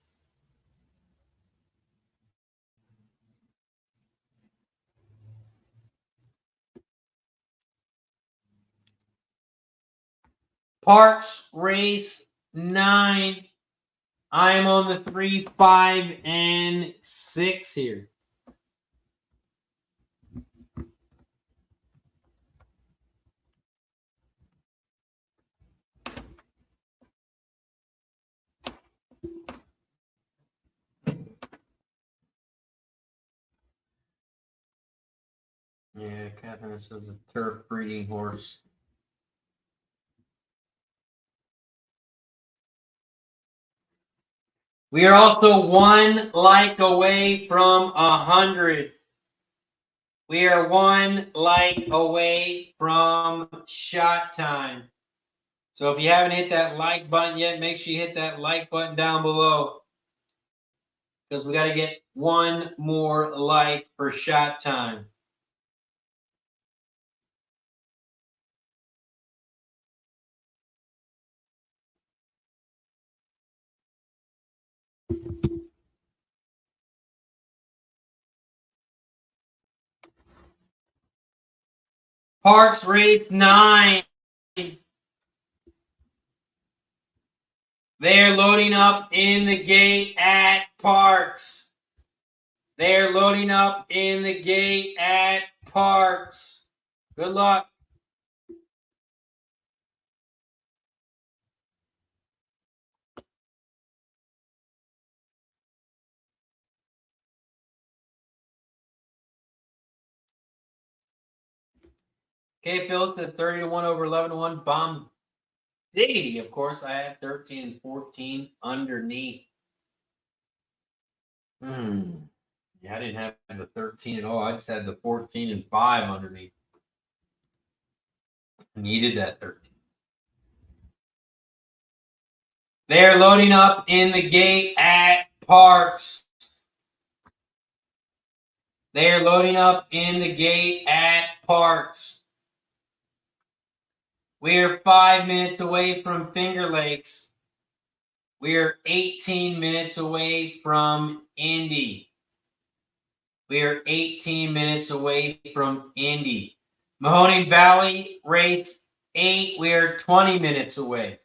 Parx Race 9. I am on the 3, 5, and 6 here. Yeah, Catherine, this is a turf breeding horse. We are also 1 like away from 100. We are 1 like away from shot time. So if you haven't hit that like button yet, make sure you hit that like button down below. Because we got to get 1 more like for shot time. Parx Race 9. They're loading up in the gate at Parx. They're loading up in the gate at Parx. Good luck. Okay, Phil's to 30-1 over 11-1. Bomb Diggity, of course. I have 13 and 14 underneath. Yeah, I didn't have the 13 at all. I just had the 14 and 5 underneath. Needed that 13. They're loading up in the gate at Parx. They're loading up in the gate at Parx. We're 5 minutes away from Finger Lakes. We're 18 minutes away from Indy. We're 18 minutes away from Indy. Mahoning Valley, race 8. We're 20 minutes away.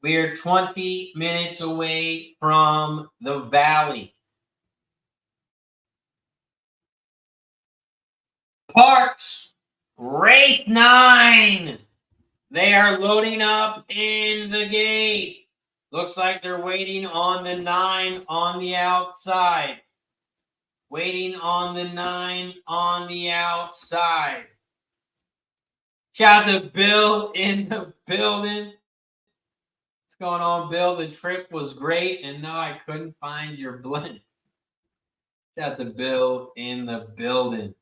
We're 20 minutes away from the Valley. Parx, race 9. They are loading up in the gate. Looks like they're waiting on the 9 on the outside. Waiting on the 9 on the outside. Shout out to Bill in the building. What's going on, Bill? The trip was great, and no, I couldn't find your blend. Shout out to Bill in the building.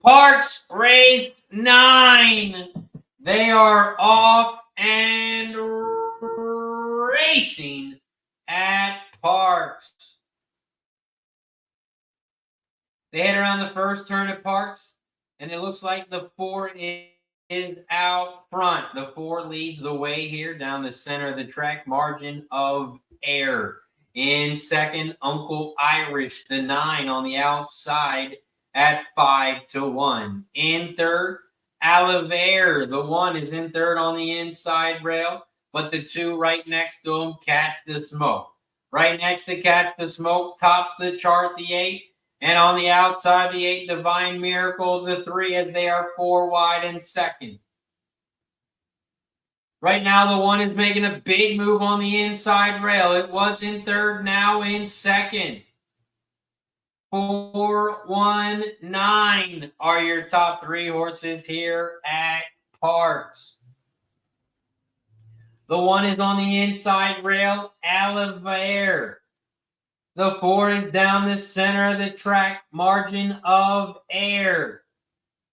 Parx race 9. They are off and racing at Parx. They head around the first turn at Parx, and it looks like the 4 is out front. The 4 leads the way here down the center of the track, margin of error. In second, Uncle Irish, the 9 on the outside at 5-1. In third, Oliver, the 1 is in third on the inside rail, but the 2 right next to him, Catch the Smoke. Right next to Catch the Smoke, tops the chart, the 8. And on the outside, the 8, Divine Miracle, the 3, as they are 4 wide in second. Right now, the 1 is making a big move on the inside rail. It was in third, now in second. 4, 1, 9 are your top 3 horses here at Parx. The 1 is on the inside rail, Oliver. The 4 is down the center of the track, margin of error.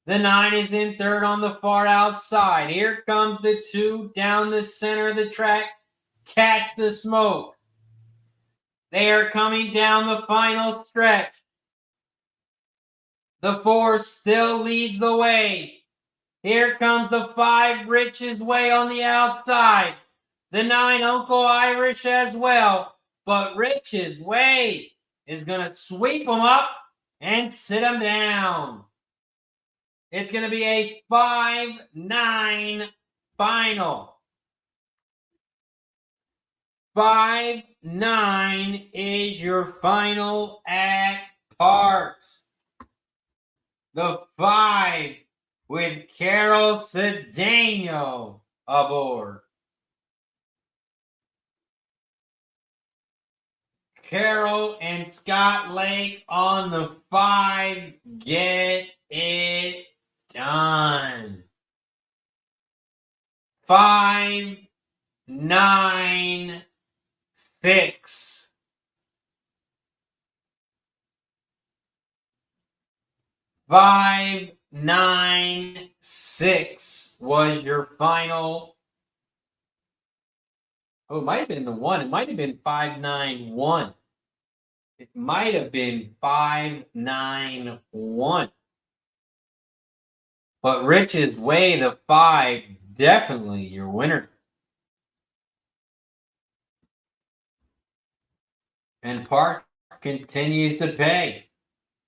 The 9 is in third on the far outside. Here comes the 2 down the center of the track, Catch the Smoke. They are coming down the final stretch. The 4 still leads the way. Here comes the 5, Rich's Way on the outside. The 9, Uncle Irish as well. But Rich's Way is going to sweep them up and sit them down. It's going to be a 5-9 final. 5-9 is your final at Parx. The 5 with Carol Cedeno aboard. Carol and Scott Lake on the 5. Get it done. 5-9-6. 5-9-6 was your final. Oh, it might have been the 1. It might have been 5-9-1. It might have been 5-9-1. But Rich's Way, the 5, definitely your winner. And Park continues to pay.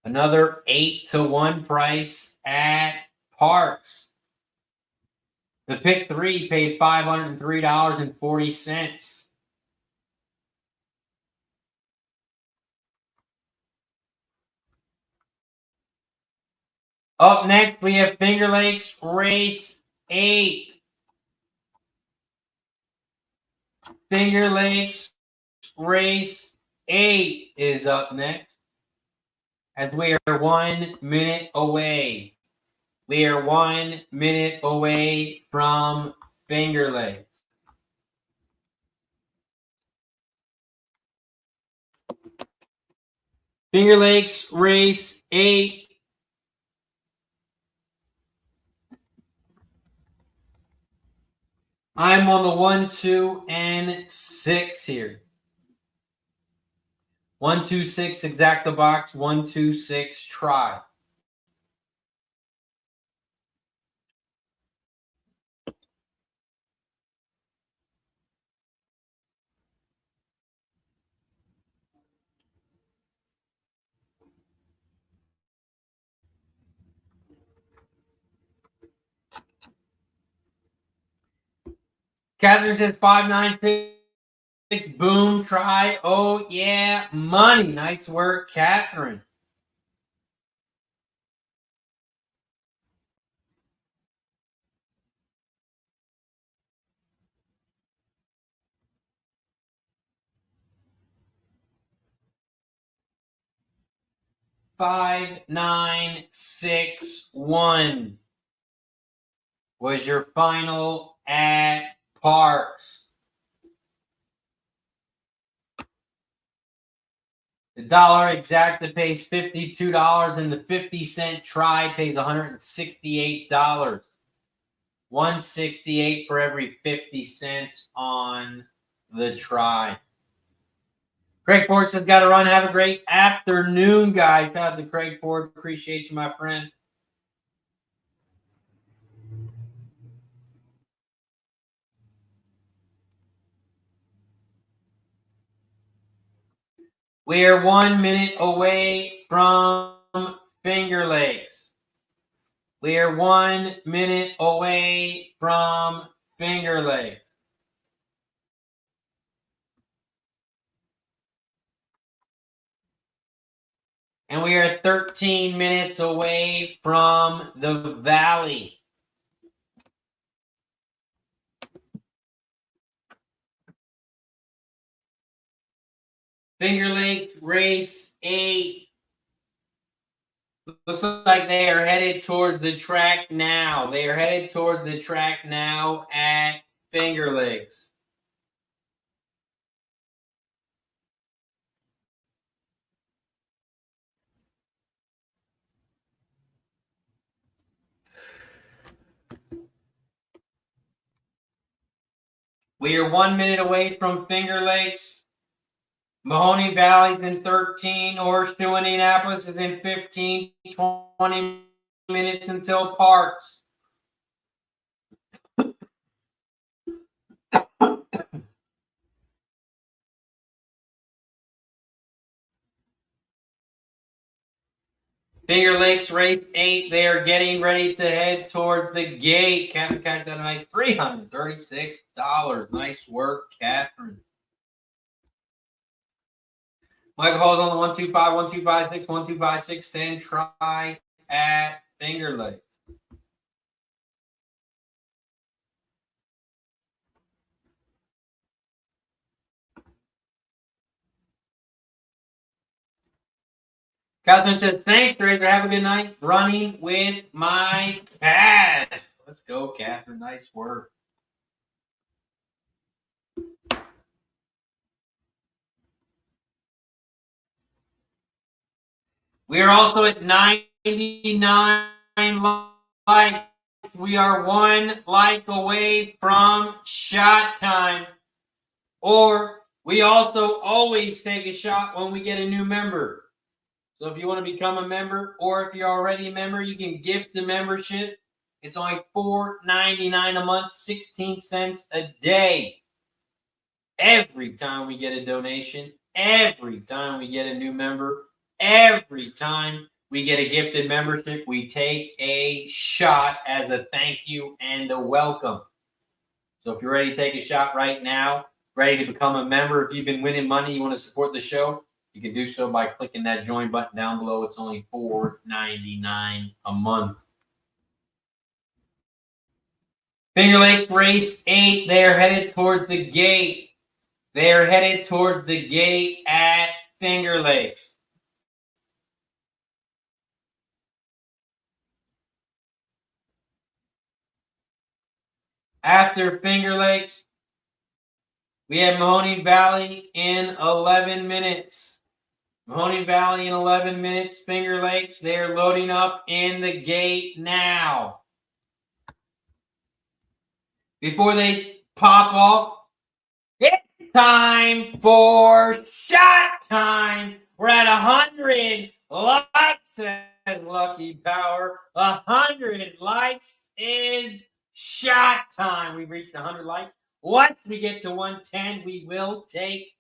Another 8-1 price at Parx. The pick 3 paid $503.40. Up next, we have Finger Lakes Race 8. Finger Lakes Race 8 is up next. As we are 1 minute away. We are 1 minute away from Finger Lakes. Finger Lakes Race 8. I'm on the 1, 2, and 6 here. 1, 2, 6, exact the box. 1, 2, 6, try. Catherine says 596. Boom, try. Oh, yeah, money. Nice work, Catherine. $5,961 was your final at Parx. The dollar exacta pays $52, and the 50-cent try pays $168. $168 for every 50 cents on the try. Craig Ford says, got to run. Have a great afternoon, guys. Shout out to Craig Ford. Appreciate you, my friend. We are 1 minute away from Finger Lakes. We are 1 minute away from Finger Lakes. And we are 13 minutes away from the Valley. Finger Lakes Race 8. Looks like they are headed towards the track now. They are headed towards the track now at Finger Lakes. We are 1 minute away from Finger Lakes. Mahoning Valley's in 13. Horseshoe Indianapolis is in 15. 20 minutes until Parx. Finger Lakes race 8. They are getting ready to head towards the gate. Catherine cashed out a nice $336. Nice work, Catherine. Michael Hall's on the 125, 1256, 125, 610. Try at Finger Lakes. Catherine says, thanks, Razor. Have a good night. Running with my cash. Let's go, Catherine. Nice work. We are also at 99 likes. We are 1 like away from shot time. Or we also always take a shot when we get a new member. So if you want to become a member, or if you're already a member, you can gift the membership. It's only $4.99 a month, 16 cents a day. Every time we get a donation, every time we get a new member, every time we get a gifted membership, we take a shot as a thank you and a welcome. So if you're ready to take a shot right now, ready to become a member, if you've been winning money, you want to support the show, you can do so by clicking that join button down below. It's only $4.99 a month. Finger Lakes race 8. They are headed towards the gate. They are headed towards the gate at Finger Lakes. After Finger Lakes, we have Mahoning Valley in 11 minutes. Mahoning Valley in 11 minutes. Finger Lakes, they are loading up in the gate now. Before they pop off, it's time for shot time. We're at 100 likes, says Lucky Power. 100 likes is shot time. We've reached 100 likes. Once we get to 110, we will take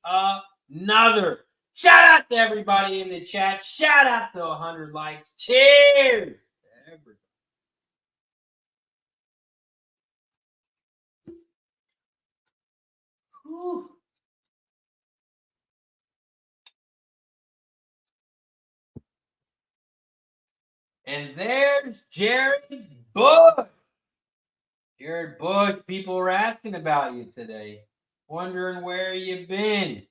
another. Shout out to everybody in the chat. Shout out to 100 likes. Cheers to everybody. Whew. And there's Jared Bush. Jared Bush, people were asking about you today, wondering where you've been.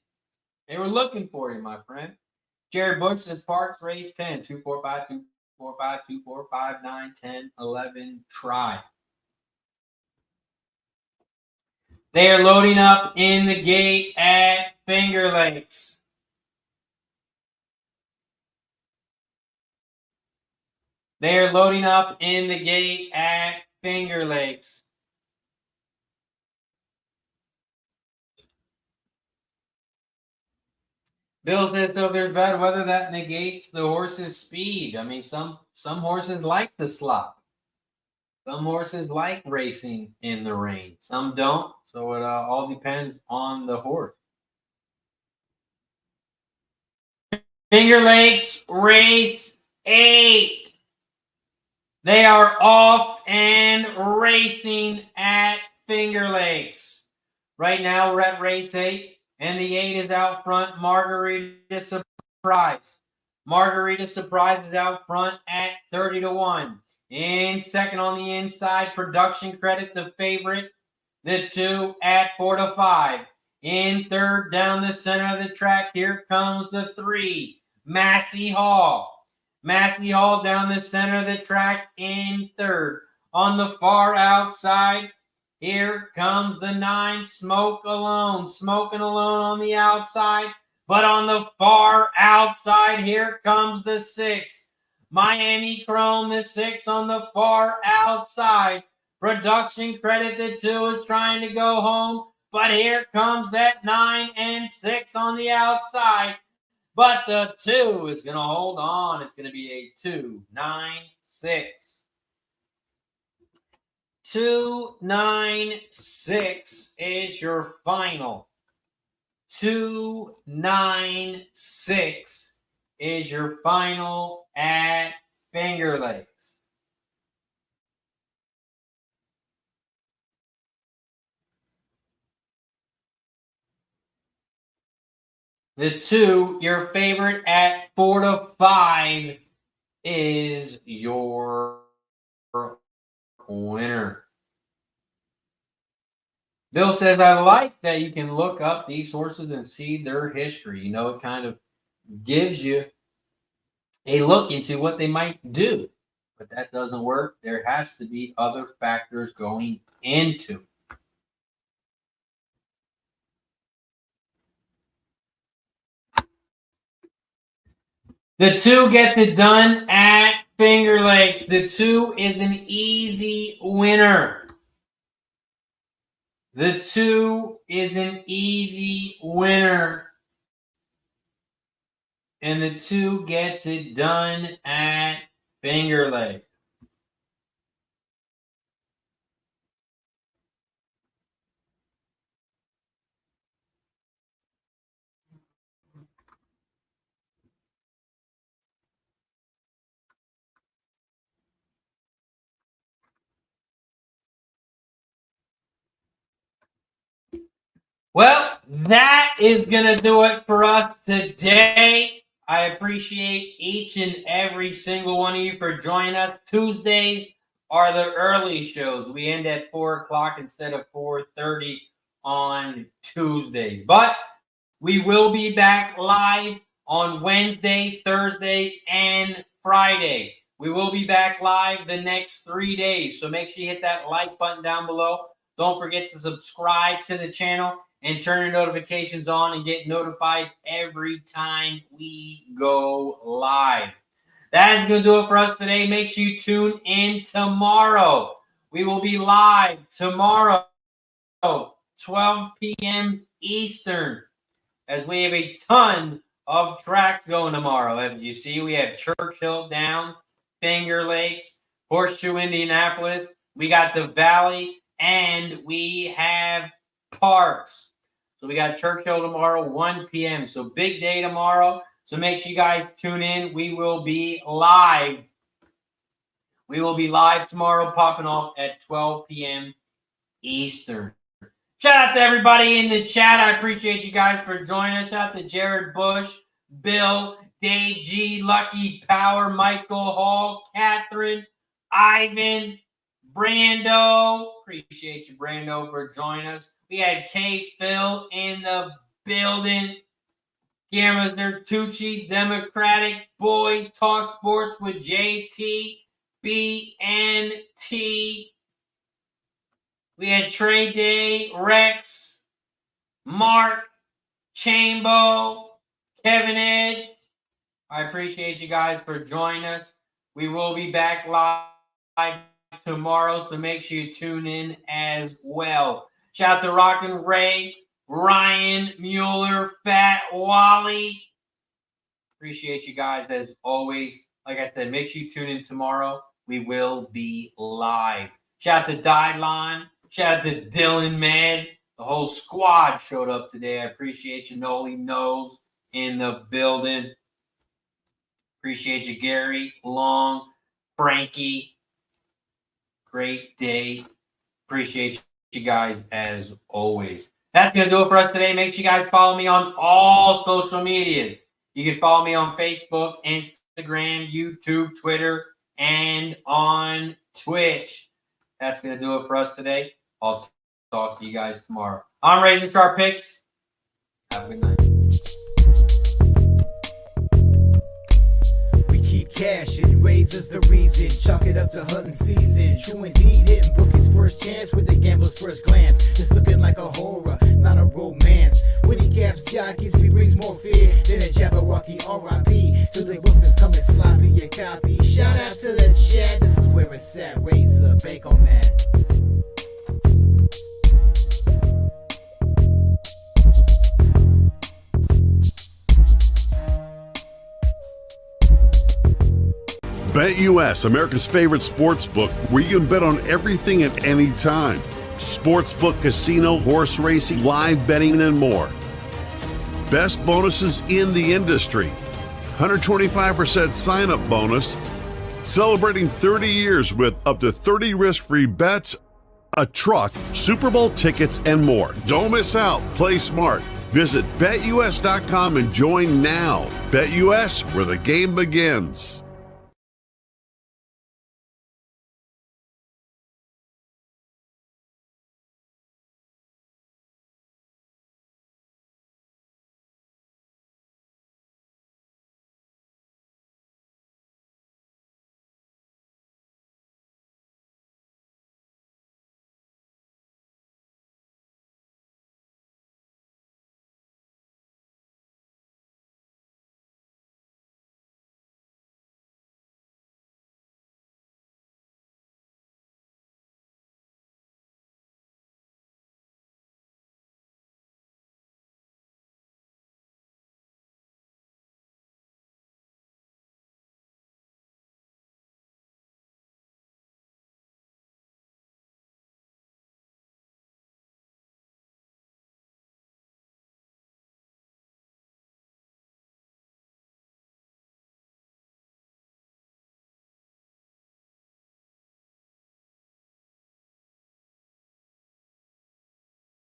They were looking for you, my friend. Jared Bush says Parx race 10, 245, 245, 245, 9, 10, 11, try. They are loading up in the gate at Finger Lakes. They are loading up in the gate at Finger Lakes. Bill says, so if there's bad weather, that negates the horse's speed. I mean, some horses like the slop. Some horses like racing in the rain. Some don't. So it all depends on the horse. Finger Lakes race 8. They are off and racing at Finger Lakes. Right now we're at race 8. And the 8 is out front, Margarita Surprise. Margarita Surprise is out front at 30-1. In second on the inside, Production Credit, the favorite. The 2 at 4-5. In third, down the center of the track, here comes the 3, Massey Hall. Massey Hall down the center of the track in third. On the far outside, here comes the 9, Smoke Alone. Smoking Alone on the outside. But on the far outside, here comes the 6, Miami Chrome, the 6 on the far outside. Production Credit, the 2 is trying to go home. But here comes that 9 and 6 on the outside. But the 2 is going to hold on. It's going to be a 2, 9, 6. 2, 9, 6 is your final. 2, 9, 6 is your final at Finger Lakes. The 2, your favorite at 4 to 5, is your winner. Bill says, I like that you can look up these horses and see their history. You know, it kind of gives you a look into what they might do. But that doesn't work. There has to be other factors going into it. The 2 gets it done at Finger Lakes. The 2 is an easy winner. The 2 is an easy winner. And the 2 gets it done at Finger Lakes. Well, that is going to do it for us today. I appreciate each and every single one of you for joining us. Tuesdays are the early shows. We end at 4 o'clock instead of 4:30 on Tuesdays. But we will be back live on Wednesday, Thursday, and Friday. We will be back live the next 3 days. So make sure you hit that like button down below. Don't forget to subscribe to the channel and turn your notifications on and get notified every time we go live. That is going to do it for us today. Make sure you tune in tomorrow. We will be live tomorrow, 12 p.m. Eastern, as we have a ton of tracks going tomorrow. As you see, we have Churchill Down, Finger Lakes, Horseshoe Indianapolis. We got the Valley, and we have Parx. So we got Churchill tomorrow, 1 p.m. So big day tomorrow. So make sure you guys tune in. We will be live. We will be live tomorrow, popping off at 12 p.m. Eastern. Shout out to everybody in the chat. I appreciate you guys for joining us. Shout out to Jared Bush, Bill, Dave G, Lucky Power, Michael Hall, Catherine, Ivan, Brando. Appreciate you, Brando, for joining us. We had K. Phil in the building. Guillermo Zertucci, Democratic Boy, Talk Sports with JT, BNT. We had Trey Day, Rex, Mark, Chambo, Kevin Edge. I appreciate you guys for joining us. We will be back live tomorrow, so make sure you tune in as well. Shout out to Rockin' Ray, Ryan Mueller, Fat Wally. Appreciate you guys as always. Like I said, make sure you tune in tomorrow. We will be live. Shout out to Dylon. Shout out to Dylan, man. The whole squad showed up today. I appreciate you. Noli Knows in the building. Appreciate you, Gary, Long, Frankie. Great day. Appreciate you guys as always. That's going to do it for us today. Make sure you guys follow me on all social medias. You can follow me on Facebook, Instagram, YouTube, Twitter, and on Twitch. That's going to do it for us today. I'll talk to you guys tomorrow. I'm RazorSharpPicks. Have a good night. Cashing, razors the reason, chalk it up to hunting season. True indeed, hitting bookies first chance with the gambler's first glance. It's looking like a horror, not a romance. When he caps jockeys, he brings more fear than a Jabberwocky R.I.P. To the book that's coming sloppy, your copy. Shout out to the chat, this is where it's at. Razor, bake on that. BetUS, America's favorite sports book, where you can bet on everything at any time. Sportsbook, casino, horse racing, live betting, and more. Best bonuses in the industry. 125% sign-up bonus. Celebrating 30 years with up to 30 risk-free bets, a truck, Super Bowl tickets, and more. Don't miss out. Play smart. Visit BetUS.com and join now. BetUS, where the game begins.